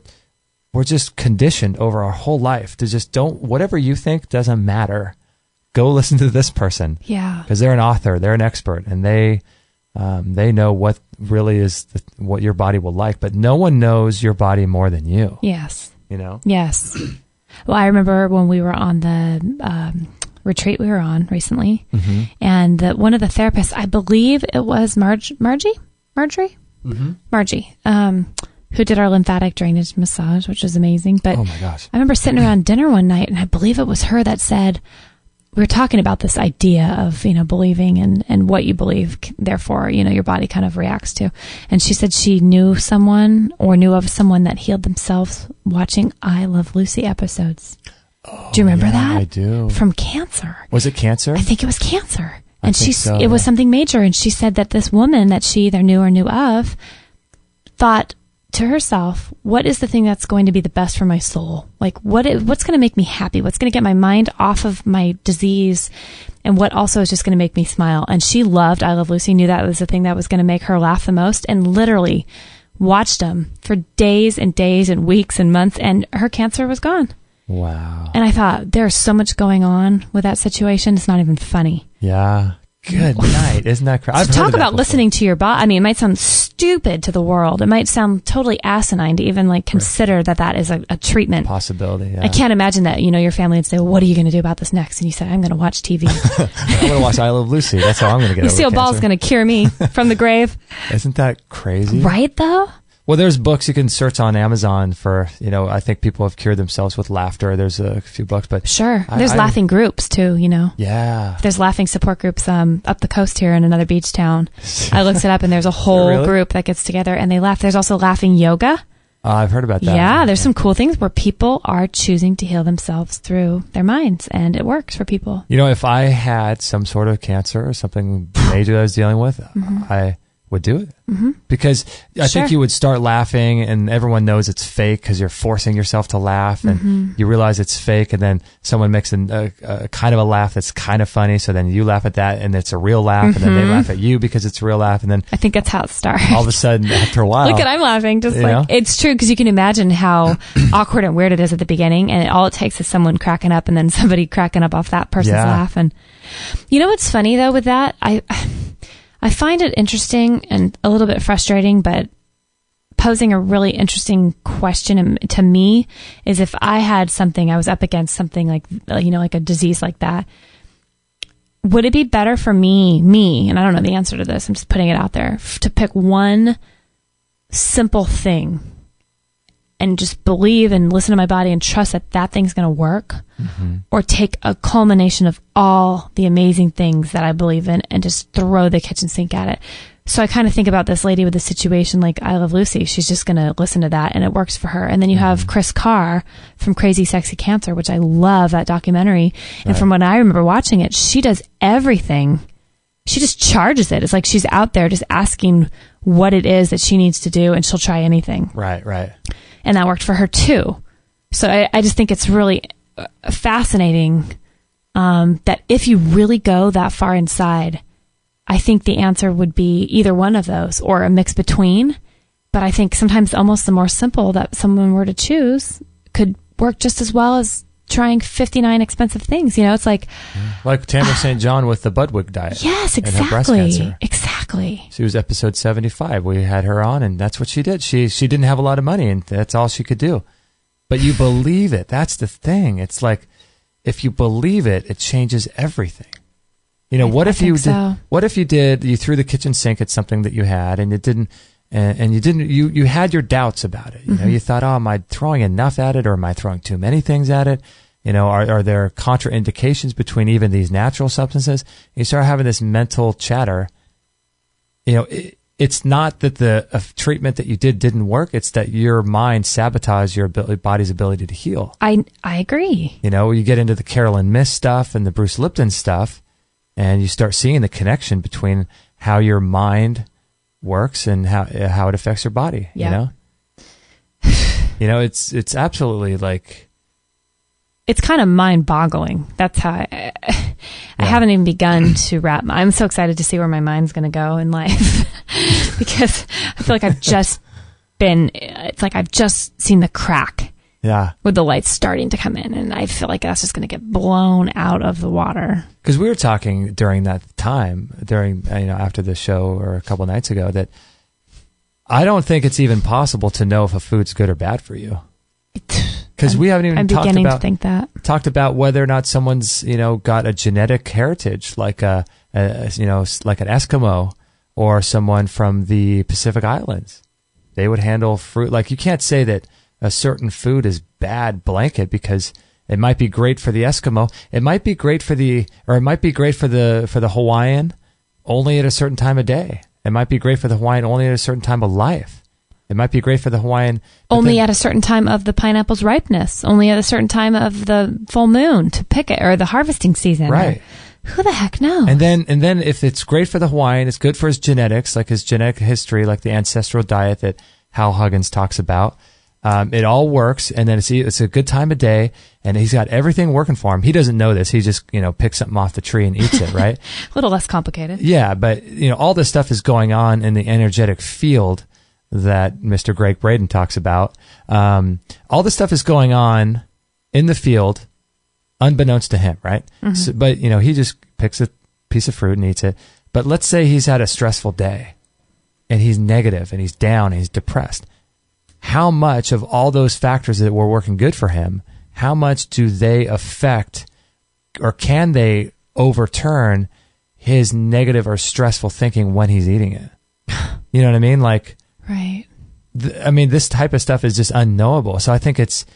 just conditioned over our whole life to just whatever you think doesn't matter. Go listen to this person. Yeah. Because they're an author, they're an expert, and they know what really is what your body will like. But no one knows your body more than you. Yes. Yes. Well, I remember when we were on the retreat we were on recently, and one of the therapists, I believe it was Marjorie, who did our lymphatic drainage massage, which was amazing. But oh my gosh, I remember sitting around dinner one night, and I believe it was her that said, we were talking about this idea of, believing and what you believe, therefore, your body kind of reacts to. And she said she knew someone or knew of someone that healed themselves watching I Love Lucy episodes. Oh, do you remember that? I do. From cancer. Was it cancer? I think it was cancer. And so, it was something major. And she said that this woman that she either knew or knew of thought to herself, what is the thing that's going to be the best for my soul? Like, what's going to make me happy? What's going to get my mind off of my disease? And what also is just going to make me smile? And she loved I Love Lucy, knew that was the thing that was going to make her laugh the most, and literally watched them for days and days and weeks and months, and her cancer was gone. Wow. And I thought, there's so much going on with that situation. It's not even funny. Yeah. Good night. Isn't that crazy? So talk about listening to your body. I mean, it might sound stupid to the world. It might sound totally asinine to even like consider that is a treatment. Possibility, yeah. I can't imagine that, your family would say, well, what are you going to do about this next? And you say, I'm going to watch TV. I'm going to watch I Love Lucy. That's how I'm going to get over Lucille Ball's going to cure me from the grave. Isn't that crazy? Right, though? Well, there's books you can search on Amazon for, I think people have cured themselves with laughter. There's a few books, but... Sure. There's laughing groups, too, Yeah. There's laughing support groups up the coast here in another beach town. I looked it up, and there's a whole group that gets together, and they laugh. There's also laughing yoga. I've heard about that. Yeah, there's some cool things where people are choosing to heal themselves through their minds, and it works for people. If I had some sort of cancer or something major I was dealing with, I would do it. Because I think you would start laughing, and everyone knows it's fake because you're forcing yourself to laugh, and you realize it's fake, and then someone makes a kind of a laugh that's kind of funny, so then you laugh at that, and it's a real laugh, and then they laugh at you because it's a real laugh, and then I think that's how it starts. all of a sudden, after a while, look at I'm laughing, just like it's true, because you can imagine how awkward and weird it is at the beginning, and all it takes is someone cracking up, and then somebody cracking up off that person's laugh. And what's funny though with that, I find it interesting and a little bit frustrating, but posing a really interesting question to me is, if I had something, I was up against something like a disease like that, would it be better for me, and I don't know the answer to this, I'm just putting it out there, to pick one simple thing and just believe and listen to my body and trust that thing's going to work, or take a culmination of all the amazing things that I believe in and just throw the kitchen sink at it? So I kind of think about this lady with a situation like I Love Lucy. She's just going to listen to that, and it works for her. And then you have Chris Carr from Crazy Sexy Cancer, which I love that documentary. And from what I remember watching it, she does everything. She just charges it. It's like she's out there just asking what it is that she needs to do, and she'll try anything. Right. And that worked for her too. So I just think it's really fascinating that if you really go that far inside, I think the answer would be either one of those or a mix between. But I think sometimes almost the more simple that someone were to choose could work just as well as trying 59 expensive things. It's like Tamara St. John with the Budwig diet. Yes, exactly. And her breast cancer. Exactly. She was episode 75. We had her on, and that's what she did. She didn't have a lot of money, and that's all she could do. But you believe it. That's the thing. It's like, if you believe it, it changes everything. What if you threw the kitchen sink at something that you had, and it didn't, you had your doubts about it. You thought, am I throwing enough at it, or am I throwing too many things at it? Are there contraindications between even these natural substances? You start having this mental chatter. It's not that the treatment that you didn't work. It's that your mind sabotaged your body's ability to heal. I agree. You get into the Carolyn Myss stuff and the Bruce Lipton stuff, and you start seeing the connection between how your mind works and how it affects your body. Yeah. It's absolutely like, it's kind of mind-boggling. That's how I haven't even begun to wrap. I'm so excited to see where my mind's going to go in life because I feel like I've just seen the crack. Yeah. With the lights starting to come in, and I feel like that's just going to get blown out of the water. Because we were talking during that time, after the show or a couple nights ago, that I don't think it's even possible to know if a food's good or bad for you. Because we haven't even talked about whether or not someone's got a genetic heritage, like like an Eskimo or someone from the Pacific Islands. They would handle fruit like, you can't say that a certain food is bad blanket, because it might be great for the Eskimo. It might be great for the Hawaiian only at a certain time of day. It might be great for the Hawaiian only at a certain time of life. It might be great for the Hawaiian only at a certain time of the pineapple's ripeness, only at a certain time of the full moon to pick it, or the harvesting season. Right. Who the heck knows? And then if it's great for the Hawaiian, it's good for his genetics, like his genetic history, like the ancestral diet that Hal Huggins talks about. It all works, and then it's a good time of day, and he's got everything working for him. He doesn't know this. He just, picks something off the tree and eats it, right? A little less complicated. Yeah, but, all this stuff is going on in the energetic field that Mr. Greg Braden talks about. All this stuff is going on in the field, unbeknownst to him, right? Mm-hmm. So, but, he just picks a piece of fruit and eats it. But let's say he's had a stressful day, and he's negative, and he's down, and he's depressed. How much of all those factors that were working good for him, how much do they affect, or can they overturn his negative or stressful thinking when he's eating it? You know what I mean? Like, right. This type of stuff is just unknowable. So I think it's,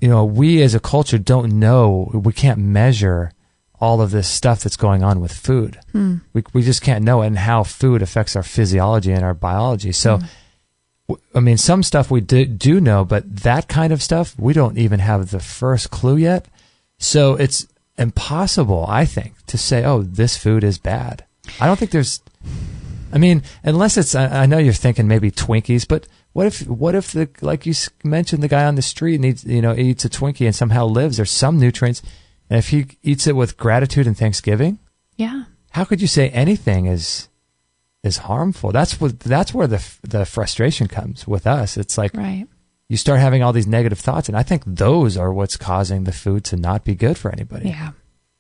we as a culture don't know, we can't measure all of this stuff that's going on with food. We just can't know it, and how food affects our physiology and our biology. So, some stuff we do know, but that kind of stuff, we don't even have the first clue yet. So it's impossible, I think, to say, oh, this food is bad. I don't think there's, unless it's, I know you're thinking maybe Twinkies, but what if the, like you mentioned, the guy on the street needs, eats a Twinkie and somehow lives, there's some nutrients, and if he eats it with gratitude and thanksgiving, yeah, how could you say anything is harmful? That's where the frustration comes with us. It's like, right. You start having all these negative thoughts, and I think those are what's causing the food to not be good for anybody.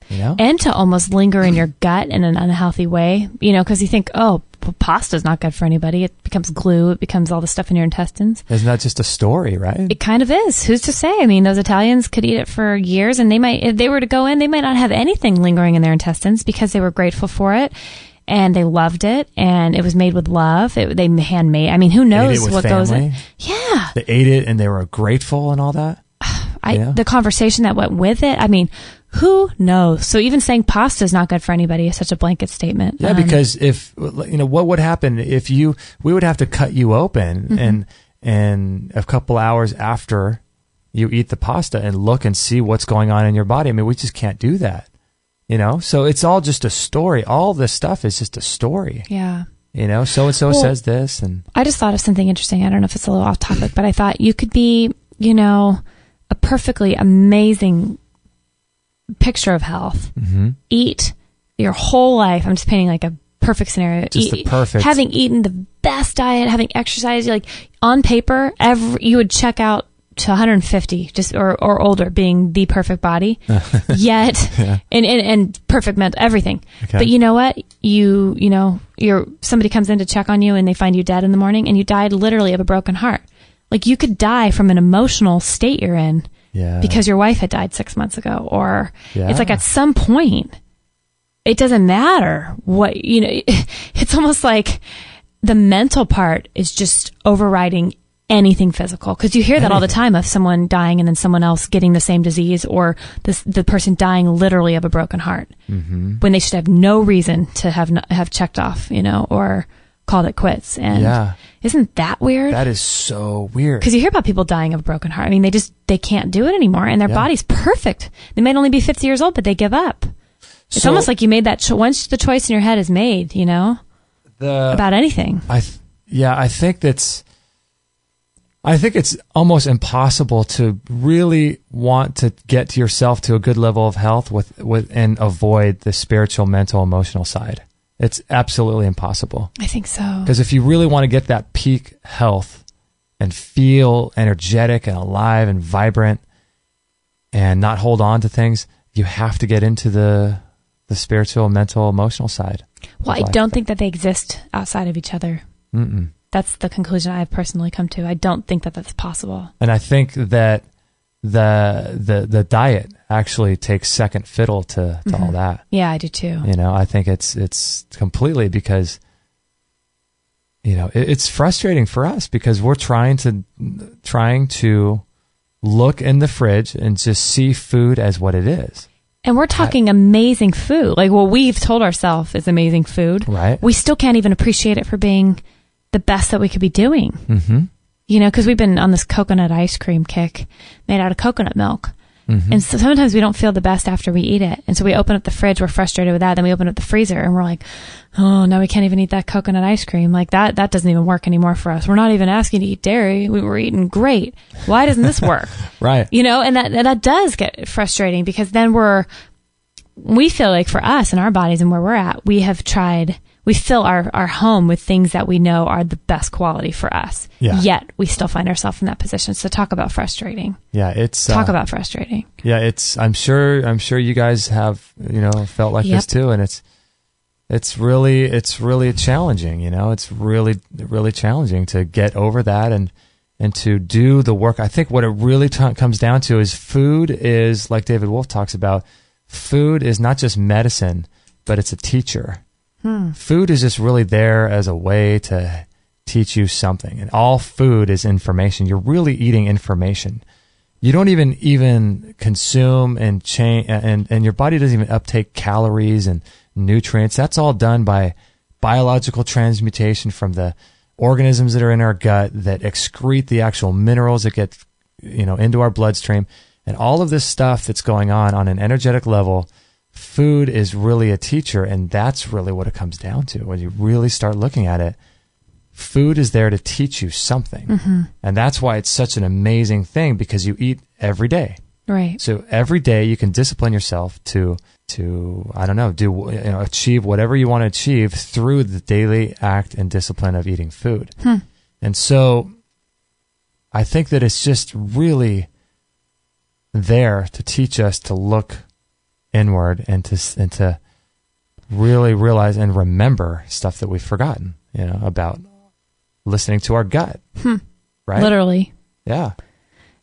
Yeah. And to almost linger in your gut in an unhealthy way, because you think, oh, pasta's not good for anybody. It becomes glue. It becomes all the stuff in your intestines. Isn't that just a story, right? It kind of is. Who's to say? Those Italians could eat it for years, and they might, if they were to go in, they might not have anything lingering in their intestines because they were grateful for it. And they loved it, and it was made with love. They handmade. Who knows what goes in? Yeah. They ate it, and they were grateful and all that. The conversation that went with it. Who knows? So even saying pasta is not good for anybody is such a blanket statement. Yeah, because if what would happen if we would have to cut you open and a couple hours after you eat the pasta and look and see what's going on in your body. We just can't do that. So it's all just a story. All this stuff is just a story. Yeah. So-and-so says this. And I just thought of something interesting. I don't know if it's a little off topic, but I thought you could be, a perfectly amazing picture of health. Mm-hmm. Eat your whole life. I'm just painting like a perfect scenario. Just the perfect. Having eaten the best diet, having exercised, like on paper, you would check out to 150 just or older being the perfect body. Yet yeah. and perfect mental everything. Okay. But you know what? Somebody comes in to check on you and they find you dead in the morning, and you died literally of a broken heart. Like, you could die from an emotional state you're in because your wife had died 6 months ago, or it's like at some point it doesn't matter what, it's almost like the mental part is just overriding anything physical, because you hear that all the time of someone dying and then someone else getting the same disease, or the person dying literally of a broken heart, when they should have no reason to have checked off, or called it quits. And isn't that weird? That is so weird. Because you hear about people dying of a broken heart. They can't do it anymore, and their body's perfect. They might only be 50 years old, but they give up. It's almost like you made that once the choice in your head is made, about anything. I think it's almost impossible to really want to get to yourself to a good level of health and avoid the spiritual, mental, emotional side. It's absolutely impossible. I think so. Because if you really want to get that peak health and feel energetic and alive and vibrant and not hold on to things, you have to get into the spiritual, mental, emotional side. Well, I don't think that they exist outside of each other. Mm-mm. That's the conclusion I've personally come to. I don't think that that's possible. And I think that the diet actually takes second fiddle to all that. Yeah, I do too. I think it's completely because, it's frustrating for us because we're trying to look in the fridge and just see food as what it is. And we're talking amazing food. Like what we've told ourselves is amazing food. Right. We still can't even appreciate it for being the best that we could be doing. Mm-hmm. Because we've been on this coconut ice cream kick made out of coconut milk. And so sometimes we don't feel the best after we eat it. And so we open up the fridge, we're frustrated with that. Then we open up the freezer and we're like, oh, now we can't even eat that coconut ice cream. Like that doesn't even work anymore for us. We're not even asking to eat dairy. We were eating great. Why doesn't this work? Right. You know, and that does get frustrating because then we feel like for us and our bodies and where we're at, we fill our home with things that we know are the best quality for us. Yeah. Yet we still find ourselves in that position. So talk about frustrating. Yeah, talk about frustrating. Yeah, I'm sure you guys have, felt like this too, and it's really challenging, It's really really challenging to get over that and to do the work. I think what it really comes down to is food is, like David Wolf talks about, food is not just medicine, but it's a teacher. Food is just really there as a way to teach you something. And all food is information. You're really eating information. You don't even consume and change, and your body doesn't even uptake calories and nutrients. That's all done by biological transmutation from the organisms that are in our gut that excrete the actual minerals that get, into our bloodstream. And all of this stuff that's going on an energetic level, food is really a teacher, and that's really what it comes down to. When you really start looking at it, food is there to teach you something. And that's why it's such an amazing thing, because you eat every day. Right. So every day you can discipline yourself to achieve whatever you want to achieve through the daily act and discipline of eating food. And so I think that it's just really there to teach us to look inward and to really realize and remember stuff that we've forgotten, about listening to our gut. Right? Literally. Yeah.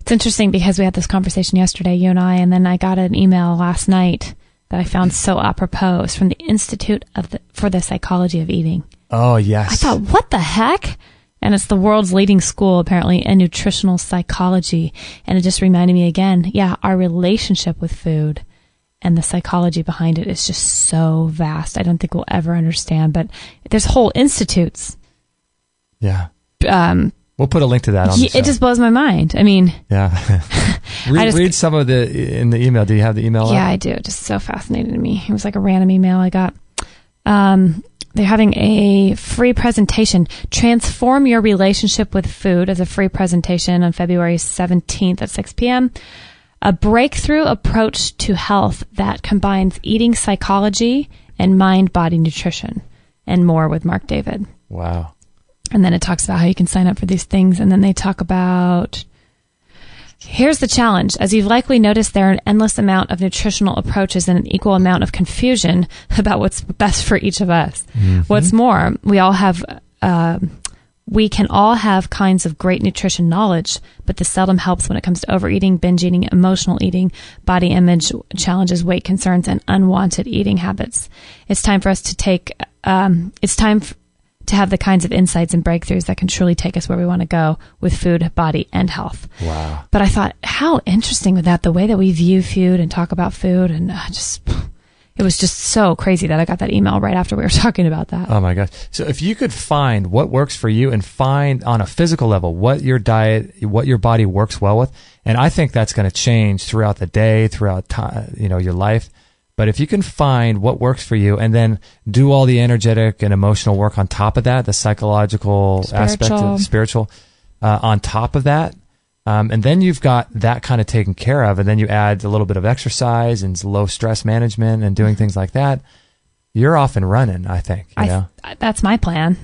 It's interesting because we had this conversation yesterday, you and I, and then I got an email last night that I found so apropos. It was from the Institute for the Psychology of Eating. Oh, yes. I thought, what the heck? And it's the world's leading school, apparently, in nutritional psychology. And it just reminded me again, our relationship with food and the psychology behind it is just so vast. I don't think we'll ever understand, but there's whole institutes. Yeah. We'll put a link to that on the show. It just blows my mind. I mean, yeah. read some of in the email. Do you have the email? Yeah, I do. It just so fascinated me. It was like a random email I got. They're having a free presentation, Transform Your Relationship with Food, as a free presentation on February 17th at 6 p.m. A breakthrough approach to health that combines eating psychology and mind-body nutrition, and more, with Mark David. Wow. And then it talks about how you can sign up for these things. And then they talk about, here's the challenge. As you've likely noticed, there are an endless amount of nutritional approaches and an equal amount of confusion about what's best for each of us. What's more, we can all have kinds of great nutrition knowledge, but this seldom helps when it comes to overeating, binge eating, emotional eating, body image challenges, weight concerns, and unwanted eating habits. It's time for us to have the kinds of insights and breakthroughs that can truly take us where we want to go with food, body, and health. Wow. But I thought, how interesting with that, the way that we view food and talk about food, and it was just so crazy that I got that email right after we were talking about that. Oh my gosh. So if you could find what works for you and find on a physical level what your diet, what your body works well with, and I think that's going to change throughout the day, throughout time, your life. But if you can find what works for you and then do all the energetic and emotional work on top of that, the psychological aspect of spiritual on top of that, and then you've got that kind of taken care of, and then you add a little bit of exercise and low stress management and doing things like that, you're off and running, I think. That's my plan.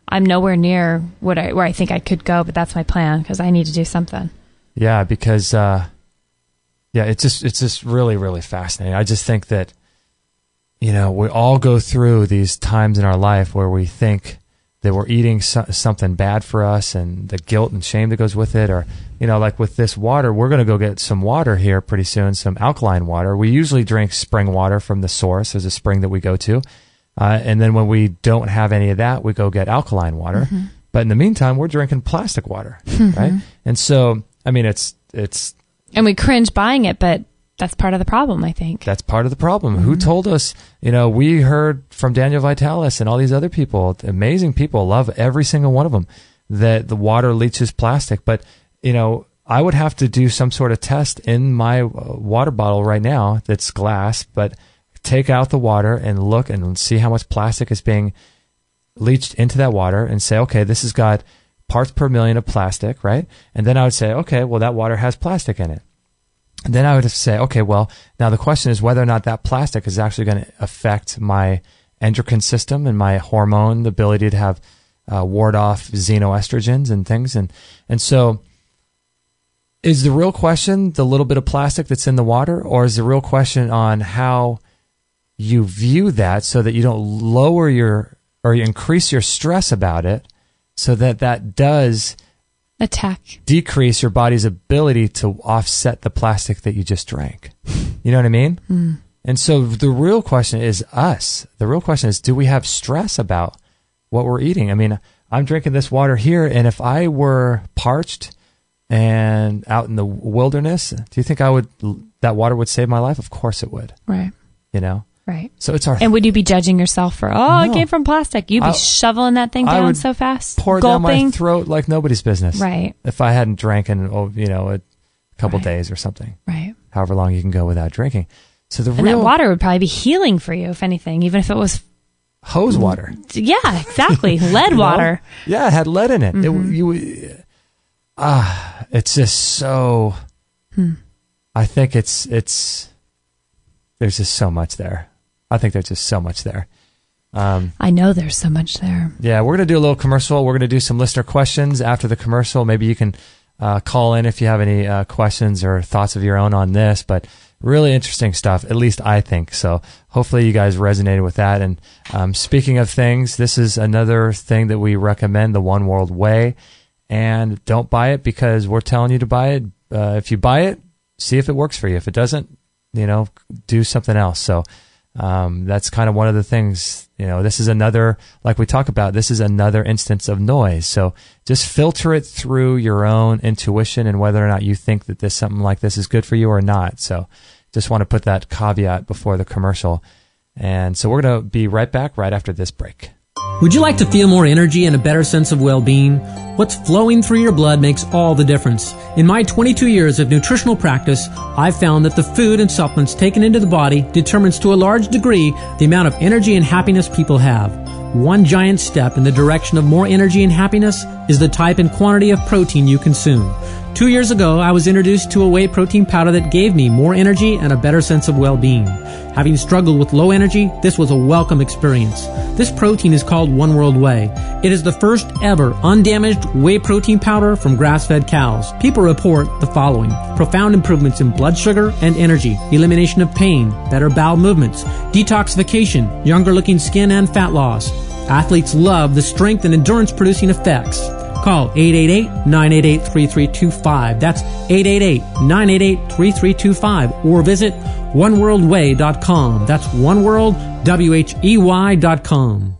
I'm nowhere near where I think I could go, but that's my plan because I need to do something. Yeah, because it's just really, really fascinating. I just think that, we all go through these times in our life where we think that we're eating something bad for us, and the guilt and shame that goes with it. Or, like with this water, we're going to go get some water here pretty soon, some alkaline water. We usually drink spring water from the source. There's a spring that we go to. And then when we don't have any of that, we go get alkaline water. But in the meantime, we're drinking plastic water, right? And so, I mean, it's and we cringe buying it, but that's part of the problem, I think. That's part of the problem. Who told us? We heard from Daniel Vitalis and all these other people, amazing people, love every single one of them, that the water leaches plastic. But, I would have to do some sort of test in my water bottle right now that's glass, but take out the water and look and see how much plastic is being leached into that water and say, okay, this has got parts per million of plastic, right? And then I would say, okay, well, that water has plastic in it. And then I would say, okay, well, now the question is whether or not that plastic is actually going to affect my endocrine system and my hormone, the ability to have ward off xenoestrogens and things. And so is the real question the little bit of plastic that's in the water, or is the real question on how you view that so that you don't lower or you increase your stress about it so that does decrease your body's ability to offset the plastic that you just drank. You know what I mean? Mm. And so the real question is us. The real question is, do we have stress about what we're eating? I mean, I'm drinking this water here, and if I were parched and out in the wilderness, do you think that water would save my life? Of course it would. Right. You know? Right. So it's our. And would you be judging yourself for, it came from plastic? You'd be shoveling that thing down so fast. Pour it down my throat like nobody's business. Right. If I hadn't drank in, a couple days or something. Right. However long you can go without drinking. So that water would probably be healing for you, if anything, even if it was hose water. Yeah, exactly. Lead water. Yeah, it had lead in it. Mm-hmm. It's just so. I think it's. There's just so much there. I think there's just so much there. I know there's so much there. Yeah, we're going to do a little commercial. We're going to do some listener questions after the commercial. Maybe you can call in if you have any questions or thoughts of your own on this. But really interesting stuff, at least I think. So hopefully you guys resonated with that. And speaking of things, this is another thing that we recommend, the One World Whey. And don't buy it because we're telling you to buy it. If you buy it, see if it works for you. If it doesn't, do something else. So that's kind of one of the things, this is another, like we talk about, this is another instance of noise. So just filter it through your own intuition and whether or not you think that something like this is good for you or not. So just want to put that caveat before the commercial. And so we're going to be right back right after this break. Would you like to feel more energy and a better sense of well-being? What's flowing through your blood makes all the difference. In my 22 years of nutritional practice, I've found that the food and supplements taken into the body determines to a large degree the amount of energy and happiness people have. One giant step in the direction of more energy and happiness is the type and quantity of protein you consume. 2 years ago, I was introduced to a whey protein powder that gave me more energy and a better sense of well-being. Having struggled with low energy, this was a welcome experience. This protein is called One World Whey. It is the first ever undamaged whey protein powder from grass-fed cows. People report the following: profound improvements in blood sugar and energy, elimination of pain, better bowel movements, detoxification, younger-looking skin and fat loss. Athletes love the strength and endurance-producing effects. Call 888-988-3325. That's 888-988-3325. Or visit oneworldwhey.com. That's oneworldwhey.com.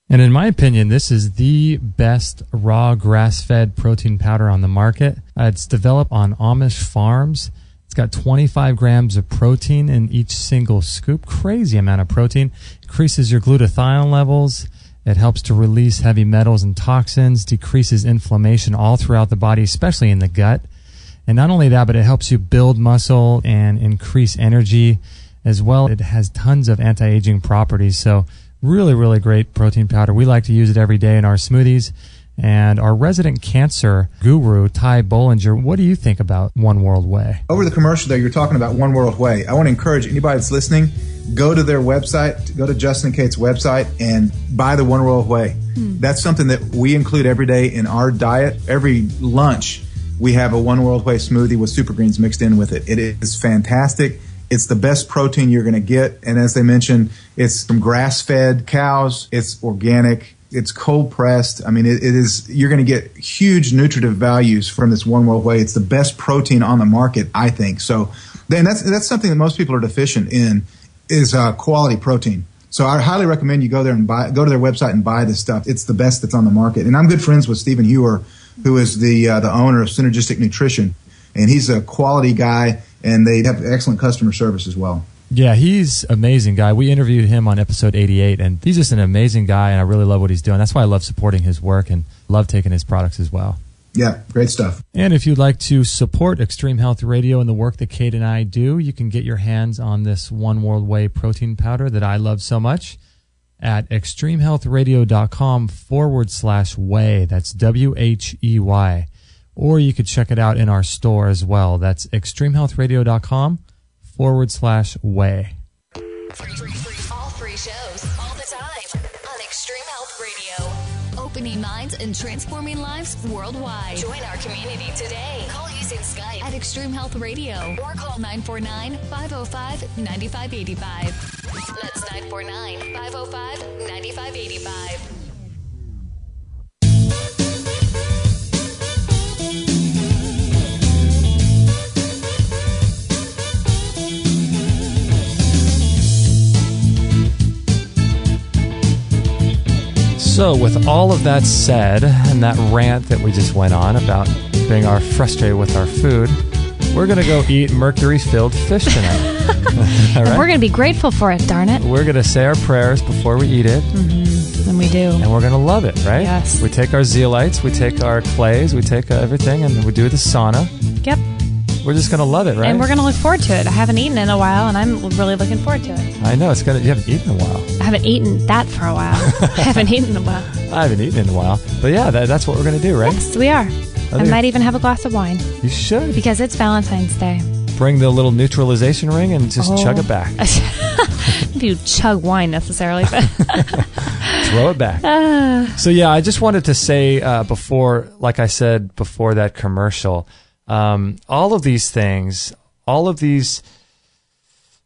And in my opinion, this is the best raw grass-fed protein powder on the market. It's developed on Amish farms. It's got 25 grams of protein in each single scoop. Crazy amount of protein. Increases your glutathione levels. It helps to release heavy metals and toxins, decreases inflammation all throughout the body, especially in the gut. And not only that, but it helps you build muscle and increase energy as well. It has tons of anti-aging properties. So really, really great protein powder. We like to use it every day in our smoothies. And our resident cancer guru, Ty Bollinger, what do you think about One World Whey? Over the commercial there, you're talking about One World Whey. I want to encourage anybody that's listening, go to their website, go to Justin and Kate's website, and buy the One World Whey. That's something that we include every day in our diet. Every lunch, we have a One World Whey smoothie with super greens mixed in with it. It is fantastic. It's the best protein you're going to get. And as they mentioned, it's from grass-fed cows. It's organic. It's cold pressed. I mean, it is. You're going to get huge nutritive values from this One World Whey. It's the best protein on the market, I think. So, then that's something that most people are deficient in is quality protein. So I highly recommend you go there and go to their website and buy this stuff. It's the best that's on the market. And I'm good friends with Stephen Hewer, who is the owner of Synergistic Nutrition, and he's a quality guy, and they have excellent customer service as well. Yeah, he's an amazing guy. We interviewed him on episode 88, and he's just an amazing guy, and I really love what he's doing. That's why I love supporting his work and love taking his products as well. Yeah, great stuff. And if you'd like to support Extreme Health Radio and the work that Kate and I do, you can get your hands on this One World Whey protein powder that I love so much at extremehealthradio.com/whey. That's WHEY. Or you could check it out in our store as well. That's extremehealthradio.com/whey. All free shows, all the time on Extreme Health Radio. Opening minds and transforming lives worldwide. Join our community today. Call using Skype at Extreme Health Radio or call 949-505-9585. That's 949-505-9585. So with all of that said, and that rant that we just went on about being frustrated with our food, we're going to go eat mercury-filled fish tonight. All right? And we're going to be grateful for it, darn it. We're going to say our prayers before we eat it. Mm-hmm. And we do. And we're going to love it, right? Yes. We take our zeolites, we take our clays, we take everything, and we do the sauna. Yep. We're just going to love it, right? And we're going to look forward to it. I haven't eaten in a while, and I'm really looking forward to it. I know. You haven't eaten in a while. I haven't eaten that for a while. I haven't eaten in a while. I haven't eaten in a while. But yeah, that's what we're going to do, right? Yes, we are. I might even have a glass of wine. You should. Because it's Valentine's Day. Bring the little neutralization ring and just chug it back. If you chug wine necessarily. But throw it back. So yeah, I just wanted to say before, like I said before that commercial, all of these things, all of these,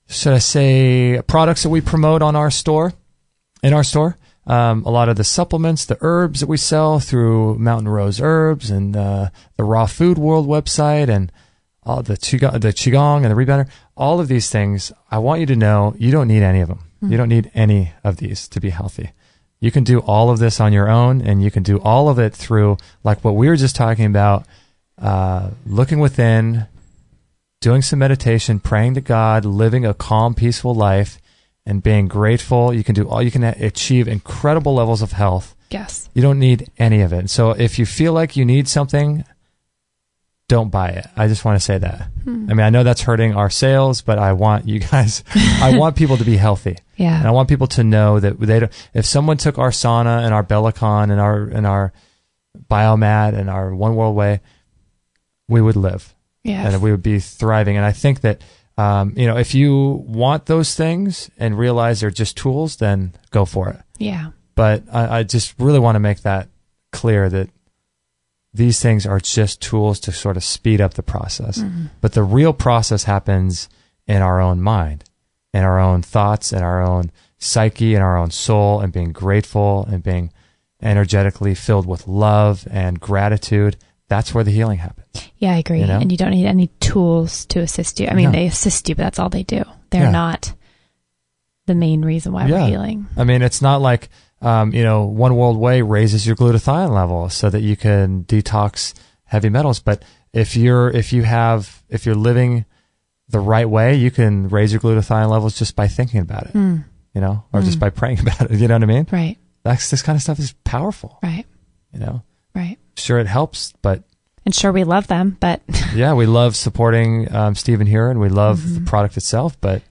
should I say, products that we promote in our store, a lot of the supplements, the herbs that we sell through Mountain Rose Herbs and the Raw Food World website and all the Qigong and the Rebounder, all of these things, I want you to know you don't need any of them. Mm-hmm. You don't need any of these to be healthy. You can do all of this on your own, and you can do all of it through, like what we were just talking about, looking within, doing some meditation, praying to God, living a calm, peaceful life, and being grateful. You can achieve incredible levels of health. Yes. You don't need any of it. So if you feel like you need something, don't buy it. I just want to say that. I mean, I know that's hurting our sales, but I want you guys, I want people to be healthy. Yeah. And I want people to know that if someone took our sauna and our Bellicon and our Biomat and our One World Whey, we would live. Yes. And we would be thriving. And I think that, if you want those things and realize they're just tools, then go for it. Yeah. But I just really want to make that clear that these things are just tools to sort of speed up the process. Mm-hmm. But the real process happens in our own mind, in our own thoughts, in our own psyche, in our own soul, and being grateful and being energetically filled with love and gratitude. That's where the healing happens. Yeah, I agree. And you don't need any tools to assist you. I mean, they assist you, but that's all they do. They're not the main reason why we're healing. I mean, it's not like, One World Whey raises your glutathione level so that you can detox heavy metals. But if you're living the right way, you can raise your glutathione levels just by thinking about it, or just by praying about it. You know what I mean? Right. This kind of stuff is powerful. Right. Right. Sure, it helps, but... And sure, we love them, but... Yeah, we love supporting Stephen here, and we love the product itself, but...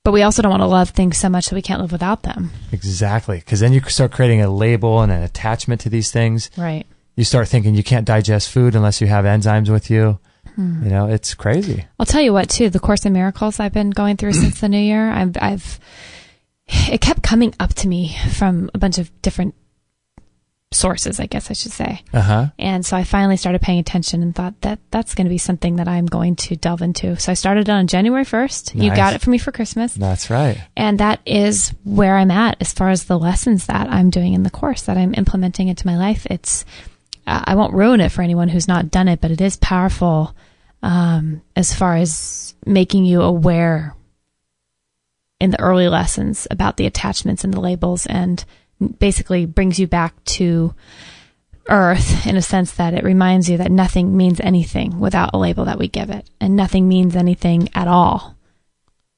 But we also don't want to love things so much that we can't live without them. Exactly, because then you start creating a label and an attachment to these things. Right. You start thinking you can't digest food unless you have enzymes with you. It's crazy. I'll tell you what, too, the Course in Miracles I've been going through since the new year, it kept coming up to me from a bunch of different sources, I guess I should say. And so I finally started paying attention and thought that's going to be something that I'm going to delve into. So I started on January 1st. Nice. You got it for me for Christmas. That's right. And that is where I'm at as far as the lessons that I'm doing in the course that I'm implementing into my life. It's, I won't ruin it for anyone who's not done it, but it is powerful as far as making you aware in the early lessons about the attachments and the labels, and basically brings you back to earth in a sense that it reminds you that nothing means anything without a label that we give it, and nothing means anything at all.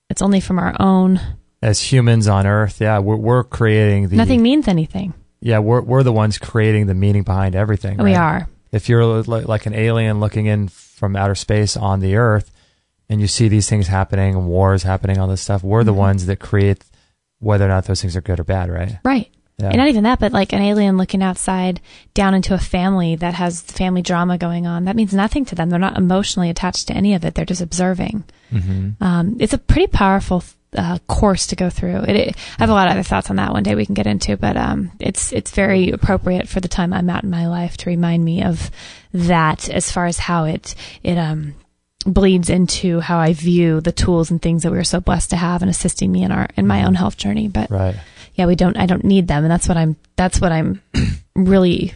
It's only from our own. As humans on earth, we're creating the... Nothing means anything. Yeah, we're the ones creating the meaning behind everything. Right? We are. If you're like an alien looking in from outer space on the Earth, and you see these things happening, wars happening, all this stuff, we're the ones that create whether or not those things are good or bad, right? Right. Yeah. And not even that, but like an alien looking outside down into a family that has family drama going on, that means nothing to them. They're not emotionally attached to any of it. They're just observing. It's a pretty powerful course to go through. I have a lot of other thoughts on that one day we can get into, but it's very appropriate for the time I'm at in my life to remind me of that as far as how it bleeds into how I view the tools and things that we were so blessed to have and assisting me in my own health journey. But yeah, I don't need them. And that's what I'm really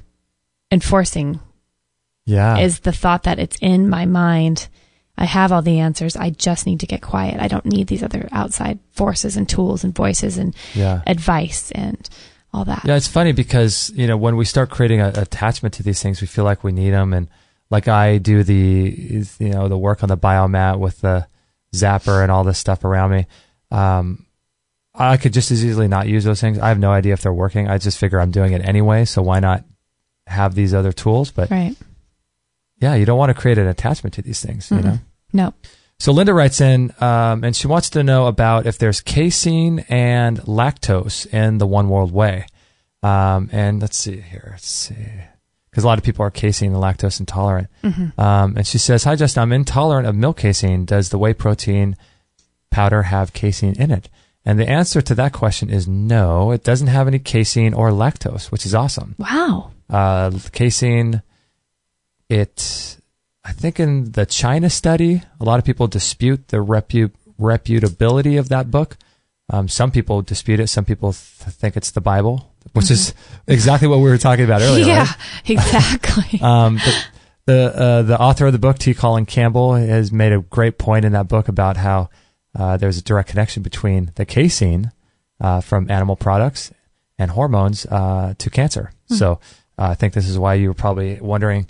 enforcing. Yeah. Is the thought that it's in my mind. I have all the answers. I just need to get quiet. I don't need these other outside forces and tools and voices and advice and all that. Yeah. It's funny because, when we start creating an attachment to these things, we feel like we need them. And like I do the work on the Biomat with the zapper and all this stuff around me. I could just as easily not use those things. I have no idea if they're working. I just figure I'm doing it anyway, so why not have these other tools? But yeah, you don't want to create an attachment to these things, No. So Linda writes in, and she wants to know about if there's casein and lactose in the One World Whey. And let's see. Because a lot of people are casein and lactose intolerant. And she says, "Hi, Justin, I'm intolerant of milk casein. Does the whey protein powder have casein in it?" And the answer to that question is no, it doesn't have any casein or lactose, which is awesome. Wow. Casein, I think in the China study, a lot of people dispute the reputability of that book. Some people dispute it. Some people think it's the Bible, which is exactly what we were talking about earlier. Yeah, right? exactly. The author of the book, T. Colin Campbell, has made a great point in that book about how there's a direct connection between the casein from animal products and hormones to cancer. So I think this is why you were probably wondering,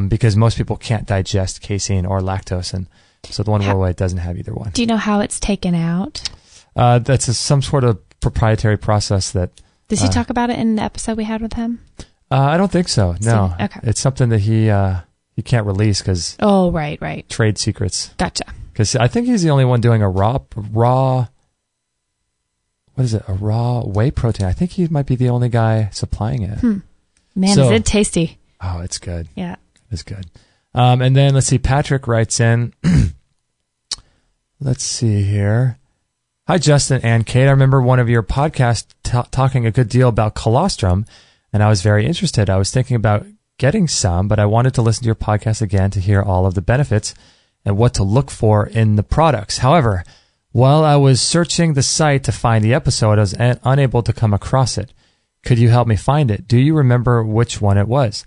because most people can't digest casein or lactose, and so the One World Whey doesn't have either one. Do you know how it's taken out? That's some sort of proprietary process that... Did he talk about it in the episode we had with him? I don't think so, no. Okay. It's something that he can't release because... Oh, right. Trade secrets. Gotcha. Because I think he's the only one doing a raw, what is it? A raw whey protein. I think he might be the only guy supplying it. Man, is it tasty? Oh, it's good. Yeah. It's good. And then let's see, Patrick writes in, let's see here. "Hi, Justin and Kate. I remember one of your podcasts talking a good deal about colostrum, and I was very interested. I was thinking about getting some, but I wanted to listen to your podcast again to hear all of the benefits and what to look for in the products. However, while I was searching the site to find the episode, I was unable to come across it. Could you help me find it? Do you remember which one it was?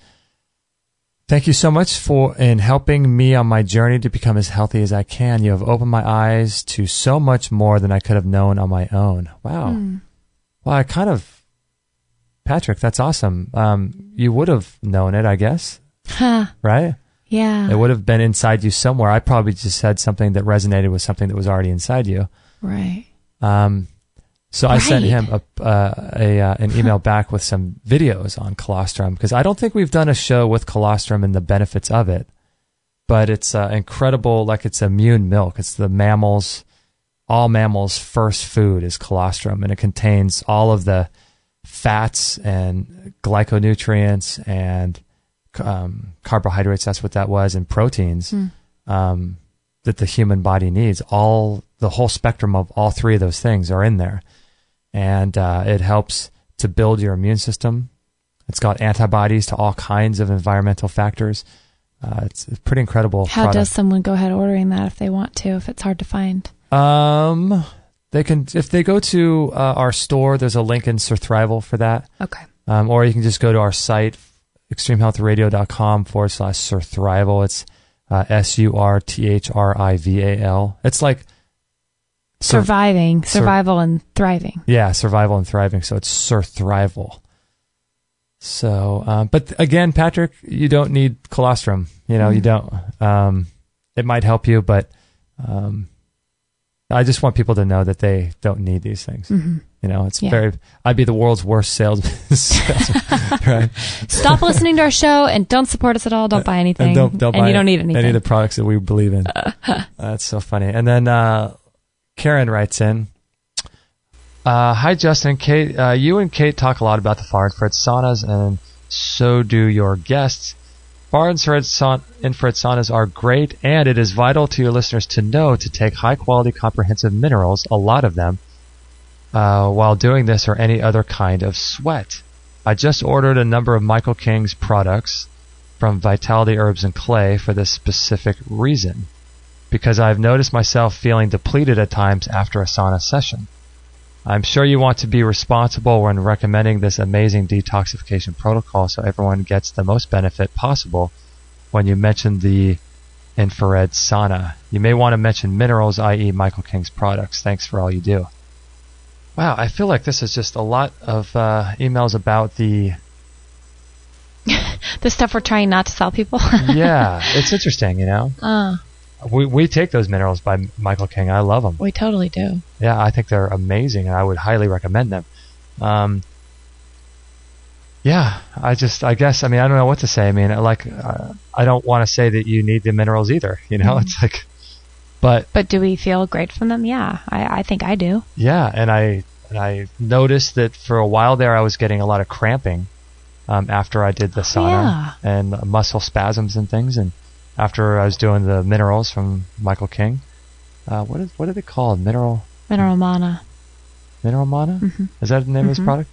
Thank you so much in helping me on my journey to become as healthy as I can. You have opened my eyes to so much more than I could have known on my own." Wow. Well, Patrick, that's awesome. You would have known it, I guess. Right? Yeah. It would have been inside you somewhere. I probably just said something that resonated with something that was already inside you. Right. So I sent him an email back with some videos on colostrum, because I don't think we've done a show with colostrum and the benefits of it, but it's incredible. Like, it's immune milk. It's all mammals' first food is colostrum, and it contains all of the fats and glyconutrients and carbohydrates, that's what that was, and proteins that the human body needs. The whole spectrum of all three of those things are in there. And it helps to build your immune system. It's got antibodies to all kinds of environmental factors. It's a pretty incredible How does someone go ahead ordering that if they want to, if it's hard to find? They can, if they go to our store, there's a link in Surthrival for that. Okay. Or you can just go to our site, extremehealthradio.com/Surthrival. It's SURTHRIVAL. It's like survival and thriving. Yeah, survival and thriving. So it's Surthrival. So, but again, Patrick, you don't need colostrum. You don't. It might help you, but I just want people to know that they don't need these things. It's I'd be the world's worst salesman. Right? Stop listening to our show and don't support us at all. Don't buy anything. And don't buy you don't need anything. Any of the products that we believe in. That's so funny. And then Karen writes in, hi, Justin and Kate. You and Kate talk a lot about the far infrared saunas, and so do your guests. Far infrared saunas are great, and it is vital to your listeners to know to take high-quality comprehensive minerals, a lot of them, while doing this or any other kind of sweat. I just ordered a number of Michael King's products from Vitality Herbs and Clay for this specific reason, because I've noticed myself feeling depleted at times after a sauna session. I'm sure you want to be responsible when recommending this amazing detoxification protocol so everyone gets the most benefit possible when you mention the infrared sauna. You may want to mention minerals, i.e. Michael King's products. Thanks for all you do. Wow, I feel like this is just a lot of emails about the stuff we're trying not to sell people. Yeah, it's interesting, We take those minerals by Michael King. I love them. We totally do. Yeah, I think they're amazing, and I would highly recommend them. I guess, I don't know what to say. I don't want to say that you need the minerals either. It's like, but do we feel great from them? Yeah, I think I do. Yeah, and I noticed that for a while there I was getting a lot of cramping after I did the sauna and muscle spasms and things, and after I was doing the minerals from Michael King. What are they called? Mineral Mana. Mineral Mana? Mm-hmm. Is that the name of this product?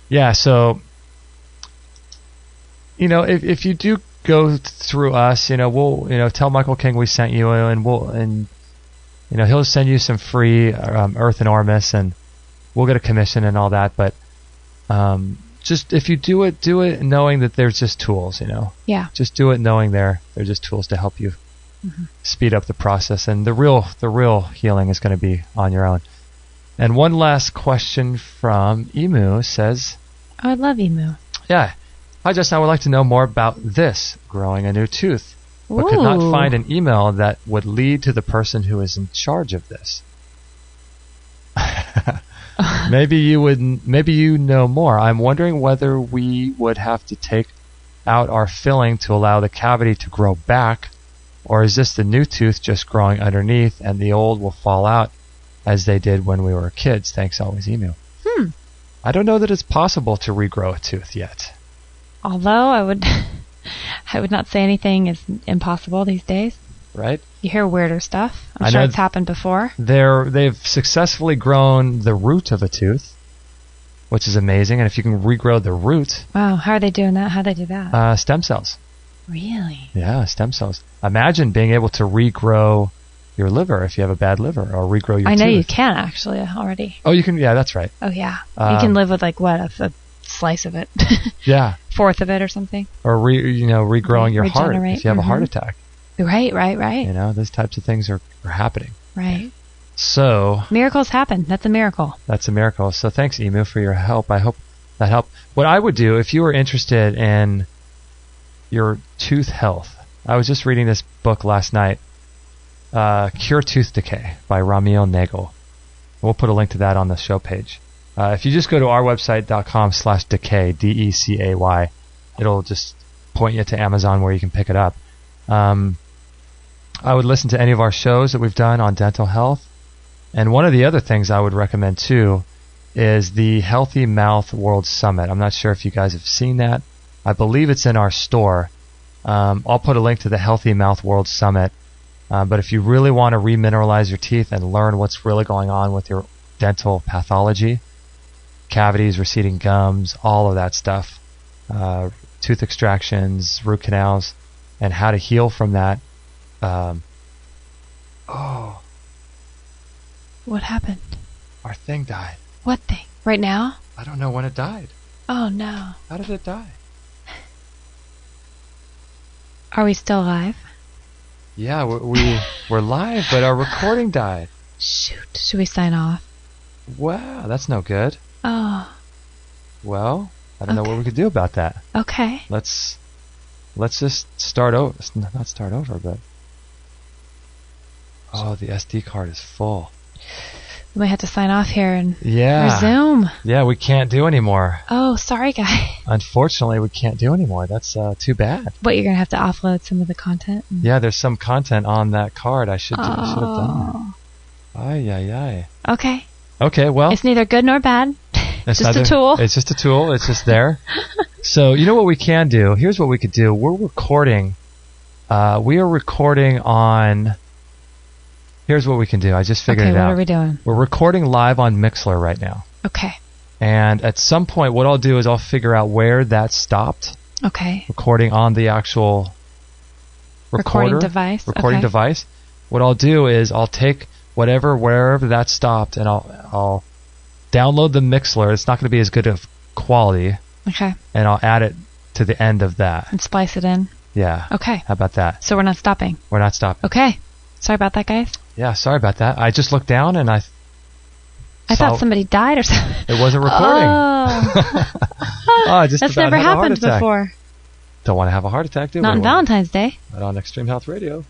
Yeah, so if you do go through us, we'll tell Michael King we sent you, and he'll send you some free Earth and Ormus, and we'll get a commission and all that. But just if you do it knowing that there's just tools, Yeah. Just do it knowing they're just tools to help you speed up the process, and the real healing is going to be on your own. And one last question from Emu says, I love Emu. Yeah. Hi, Justin. I would like to know more about this, growing a new tooth, but could not find an email that would lead to the person who is in charge of this. Maybe you know more. I'm wondering whether we would have to take out our filling to allow the cavity to grow back, or is this the new tooth just growing underneath and the old will fall out as they did when we were kids? Thanks always, Emu. I don't know that it's possible to regrow a tooth yet. Although I would not say anything is impossible these days. Right? You hear weirder stuff. I'm sure it's happened before. They've successfully grown the root of a tooth, which is amazing. And if you can regrow the root... Wow, how are they doing that? How do they do that? Stem cells. Really? Yeah, stem cells. Imagine being able to regrow your liver if you have a bad liver, or regrow your tooth. I know you can, actually, already. Oh, you can? Yeah, that's right. Oh, yeah. You can live with, a slice of it. Yeah. Fourth of it or something. Or, regrowing your heart if you have a heart attack. Right. Those types of things are happening. Right. So... miracles happen. That's a miracle. That's a miracle. So thanks, Emu, for your help. I hope that helped. What I would do, if you were interested in your tooth health, I was just reading this book last night, Cure Tooth Decay by Ramiel Nagel. We'll put a link to that on the show page. If you just go to our website.com/decay, DECAY, it'll just point you to Amazon where you can pick it up. I would listen to any of our shows that we've done on dental health. And one of the other things I would recommend too is the Healthy Mouth World Summit. I'm not sure if you guys have seen that. I believe it's in our store. I'll put a link to the Healthy Mouth World Summit. But if you really want to remineralize your teeth and learn what's really going on with your dental pathology, cavities, receding gums, all of that stuff, tooth extractions, root canals, and how to heal from that. What happened? Our thing died. What thing? Right now? I don't know when it died. Oh, no. How did it die? Are we still live? Yeah, we're live, but our recording died. Shoot. Should we sign off? Wow, that's no good. Oh. Well, I don't know what we could do about that. Okay. Let's just start over. Not start over, but... oh, the SD card is full. We might have to sign off here and Yeah. resume. Yeah, we can't do anymore. Oh, sorry, guy. Unfortunately, we can't do anymore. That's too bad. What, you're going to have to offload some of the content? Yeah, there's some content on that card. I should have done Oh. that. Ay. Okay. Okay, well. It's neither good nor bad. It's just a tool. It's just a tool. It's just there. So, you know what we can do? Here's what we could do. We're recording. We are recording on... Here's what we can do. I just figured it out. Okay, what are we doing? We're recording live on Mixlr right now. Okay. And at some point, what I'll do is I'll figure out where that stopped. Okay. Recording on the actual Recording device. Recording Okay. device. What I'll do is I'll take wherever that stopped, and I'll download the Mixlr. It's not going to be as good of quality. Okay. And I'll add it to the end of that. And splice it in. Yeah. Okay. How about that? So we're not stopping. We're not stopping. Okay. Sorry about that, guys. Yeah, sorry about that. I just looked down and I thought somebody died or something. It wasn't recording. Oh. Just That's about never had a heart happened attack. before. Don't want to have a heart attack, do we? Not on Valentine's Day. Not on Extreme Health Radio.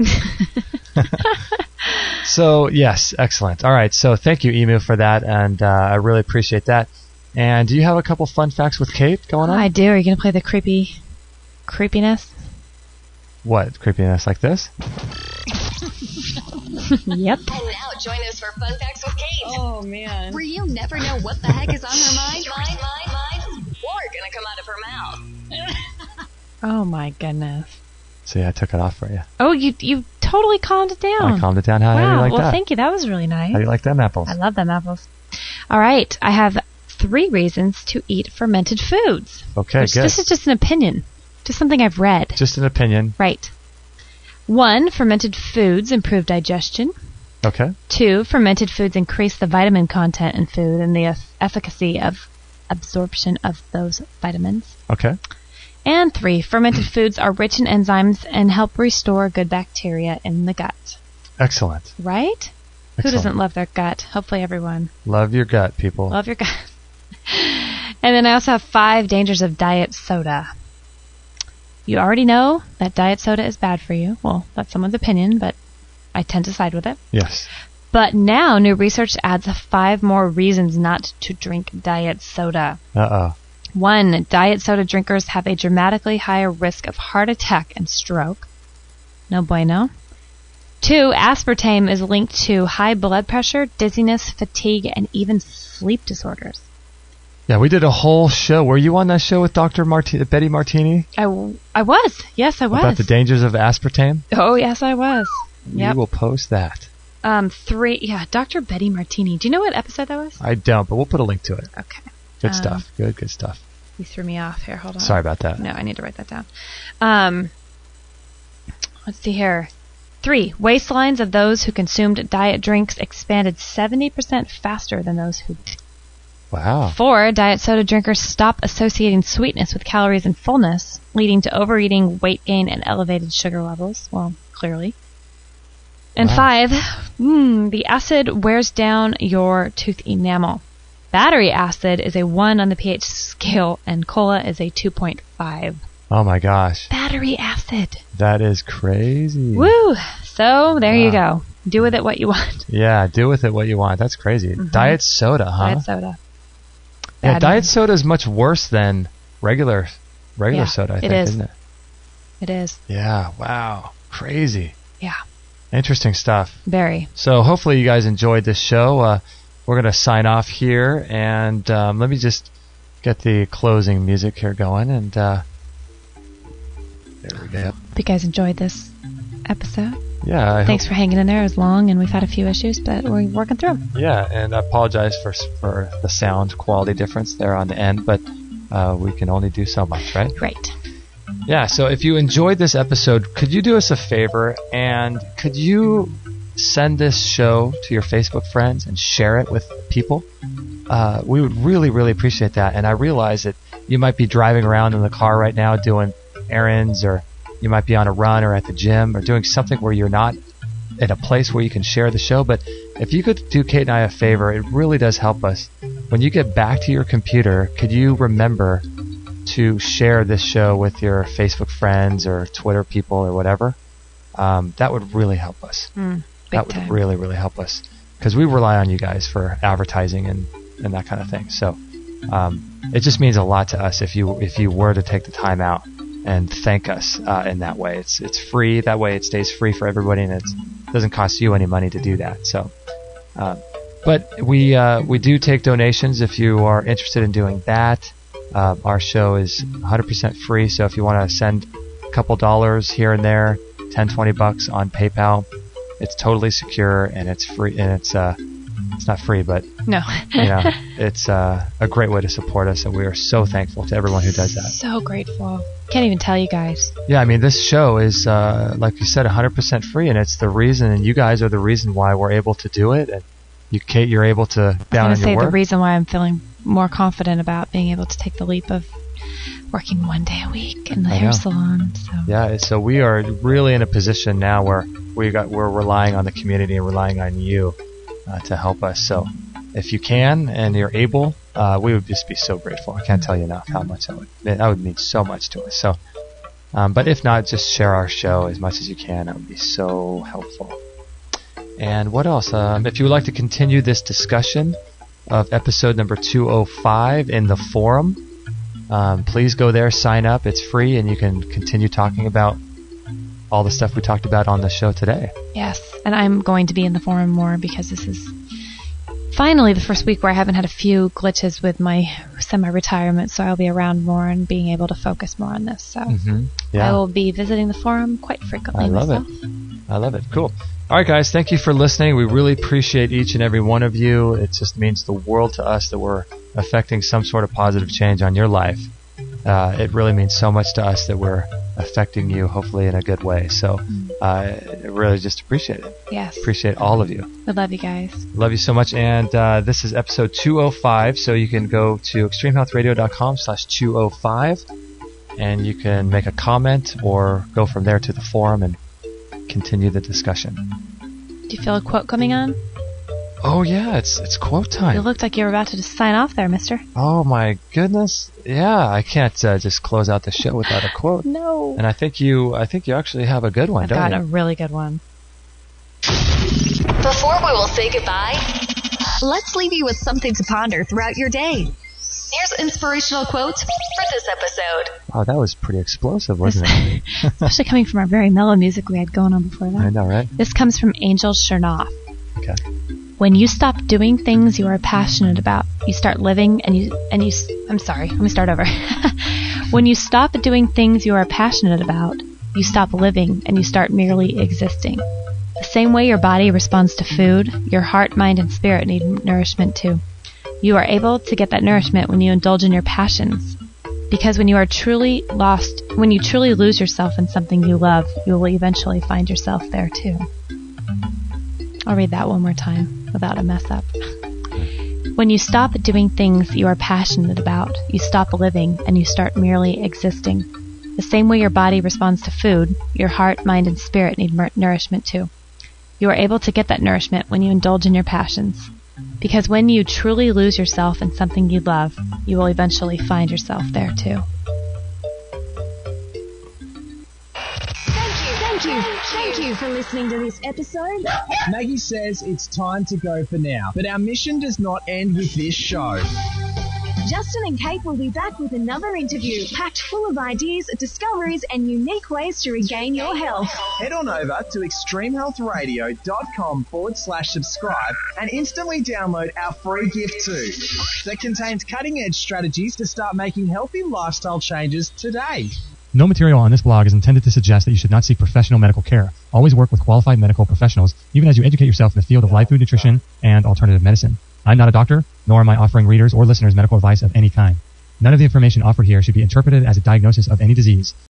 So, yes, excellent. All right, so thank you, Emu, for that, and I really appreciate that. And do you have a couple fun facts with Kate going on? I do. Are you going to play the creepiness? What, creepiness like this? Yep. And now join us for Fun Facts with Kate. Oh, man. Where you never know what the heck is on her mind, or gonna come out of her mouth. Oh, my goodness. See, I took it off for you. Oh, you totally calmed it down. I calmed it down. How do you like well, that? thank you. That was really nice. How do you like them apples? I love them apples. All right. I have 3 reasons to eat fermented foods. Okay, good. This is just an opinion. Just something I've read. Just an opinion. Right. 1, fermented foods improve digestion. Okay. 2, fermented foods increase the vitamin content in food and the efficacy of absorption of those vitamins. Okay. And 3, fermented foods are rich in enzymes and help restore good bacteria in the gut. Excellent. Right? Excellent. Who doesn't love their gut? Hopefully everyone. Love your gut, people. Love your gut. And then I also have 5 dangers of diet soda. You already know that diet soda is bad for you. Well, that's someone's opinion, but I tend to side with it. Yes. But now new research adds 5 more reasons not to drink diet soda. Uh-oh. 1, diet soda drinkers have a dramatically higher risk of heart attack and stroke. No bueno. 2, aspartame is linked to high blood pressure, dizziness, fatigue, and even sleep disorders. Yeah, we did a whole show. Were you on that show with Dr. Betty Martini? I was. Yes, I was. About the dangers of aspartame? Oh, yes, I was. Yep. We will post that. 3, yeah, Dr. Betty Martini. Do you know what episode that was? I don't, but we'll put a link to it. Okay. Good stuff. Good stuff. You threw me off here. Hold on. Sorry about that. No, I need to write that down. Let's see here. 3, waistlines of those who consumed diet drinks expanded 70% faster than those who did. Wow. 4, diet soda drinkers stop associating sweetness with calories and fullness, leading to overeating, weight gain, and elevated sugar levels. Well, clearly. And Wow. 5, the acid wears down your tooth enamel. Battery acid is a 1 on the pH scale, and cola is a 2.5. Oh my gosh. Battery acid. That is crazy. Woo! So, there you Wow. go. Do with it what you want. Yeah, do with it what you want. That's crazy. Diet soda, huh? Diet soda. Yeah, Bad diet news. soda is much worse than regular Yeah, soda, I think, is. isn't it? It is. Yeah, wow. Crazy. Yeah. Interesting stuff. Very. So hopefully you guys enjoyed this show. We're going to sign off here, and let me just get the closing music here going, and there we go. Hope you guys enjoyed this episode. Yeah, Thanks for hanging in there. It was long, and we've had a few issues, but we're working through them. Yeah, and I apologize for the sound quality difference there on the end, but we can only do so much, right? Right. Yeah, so if you enjoyed this episode, could you do us a favor, and could you send this show to your Facebook friends and share it with people? We would really, really appreciate that, and I realize that you might be driving around in the car right now doing errands, or you might be on a run or at the gym or doing something where you're not in a place where you can share the show. But if you could do Kate and I a favor, it really does help us. When you get back to your computer, could you remember to share this show with your Facebook friends or Twitter people or whatever? That would really help us. Big That would time. really, really help us. because we rely on you guys for advertising and that kind of thing. So it just means a lot to us if you were to take the time out and thank us in that way. It's free. That way it stays free for everybody, and it doesn't cost you any money to do that. So, but we do take donations if you are interested in doing that. Our show is 100% free, so if you want to send a couple dollars here and there, $10-$20 on PayPal, it's totally secure and it's free, and it's not free, but no, it's a great way to support us, and we are so thankful to everyone who does that. So grateful. Can't even tell you guys. Yeah, I mean, this show is, like you said, 100% free, and it's the reason, and you guys are the reason why we're able to do it. And you, Kate, you're able to down on your work. The reason why I'm feeling more confident about being able to take the leap of working 1 day a week in the hair salon. So. Yeah, so we are really in a position now where we're relying on the community and relying on you to help us. So if you can and you're able, we would just be so grateful. I can't tell you enough how much that would mean so much to us. So, but if not, just share our show as much as you can. That would be so helpful. And what else? If you would like to continue this discussion of episode number 205 in the forum, please go there, sign up. It's free, and you can continue talking about all the stuff we talked about on the show today. Yes, and I'm going to be in the forum more because this is finally the first week where I haven't had a few glitches with my semi-retirement, so I'll be around more and being able to focus more on this. So I will be visiting the forum quite frequently. I love it. Cool. All right, guys, thank you for listening. We really appreciate each and every one of you. It just means the world to us that we're affecting some sort of positive change on your life. It really means so much to us that we're affecting you, hopefully in a good way. So I really just appreciate it. Yes. Appreciate all of you. We love you guys. Love you so much. And this is episode 205, so you can go to extremehealthradio.com/205, and you can make a comment or go from there to the forum and continue the discussion. Do you feel a quote coming on? Oh yeah, it's quote time. You looked like you were about to just sign off there, mister. Oh my goodness. Yeah, I can't just close out the show without a quote. No. And I think you actually have a good one, don't you? I've got a really good one. Before we will say goodbye, let's leave you with something to ponder throughout your day. Here's inspirational quotes for this episode. Wow, that was pretty explosive, wasn't it? Especially coming from our very mellow music we had going on before that. I know, right? This comes from Angel Chernoff. Okay. When you stop doing things you are passionate about, you start living and you I'm sorry, let me start over. When you stop doing things you are passionate about, you stop living and you start merely existing. The same way your body responds to food, your heart, mind, and spirit need nourishment too. You are able to get that nourishment when you indulge in your passions. Because when you truly lose yourself in something you love, you will eventually find yourself there too. I'll read that one more time without a mess up. When you stop doing things you are passionate about, you stop living and you start merely existing. The same way your body responds to food, your heart, mind, and spirit need nourishment too. You are able to get that nourishment when you indulge in your passions. Because when you truly lose yourself in something you love, you will eventually find yourself there too. Thank you for listening to this episode. Maggie says it's time to go for now, but our mission does not end with this show. Justin and Kate will be back with another interview packed full of ideas, discoveries, and unique ways to regain your health. Head on over to extremehealthradio.com/subscribe and instantly download our free gift too that contains cutting-edge strategies to start making healthy lifestyle changes today. No material on this blog is intended to suggest that you should not seek professional medical care. Always work with qualified medical professionals, even as you educate yourself in the field of live food nutrition and alternative medicine. I'm not a doctor, nor am I offering readers or listeners medical advice of any kind. None of the information offered here should be interpreted as a diagnosis of any disease.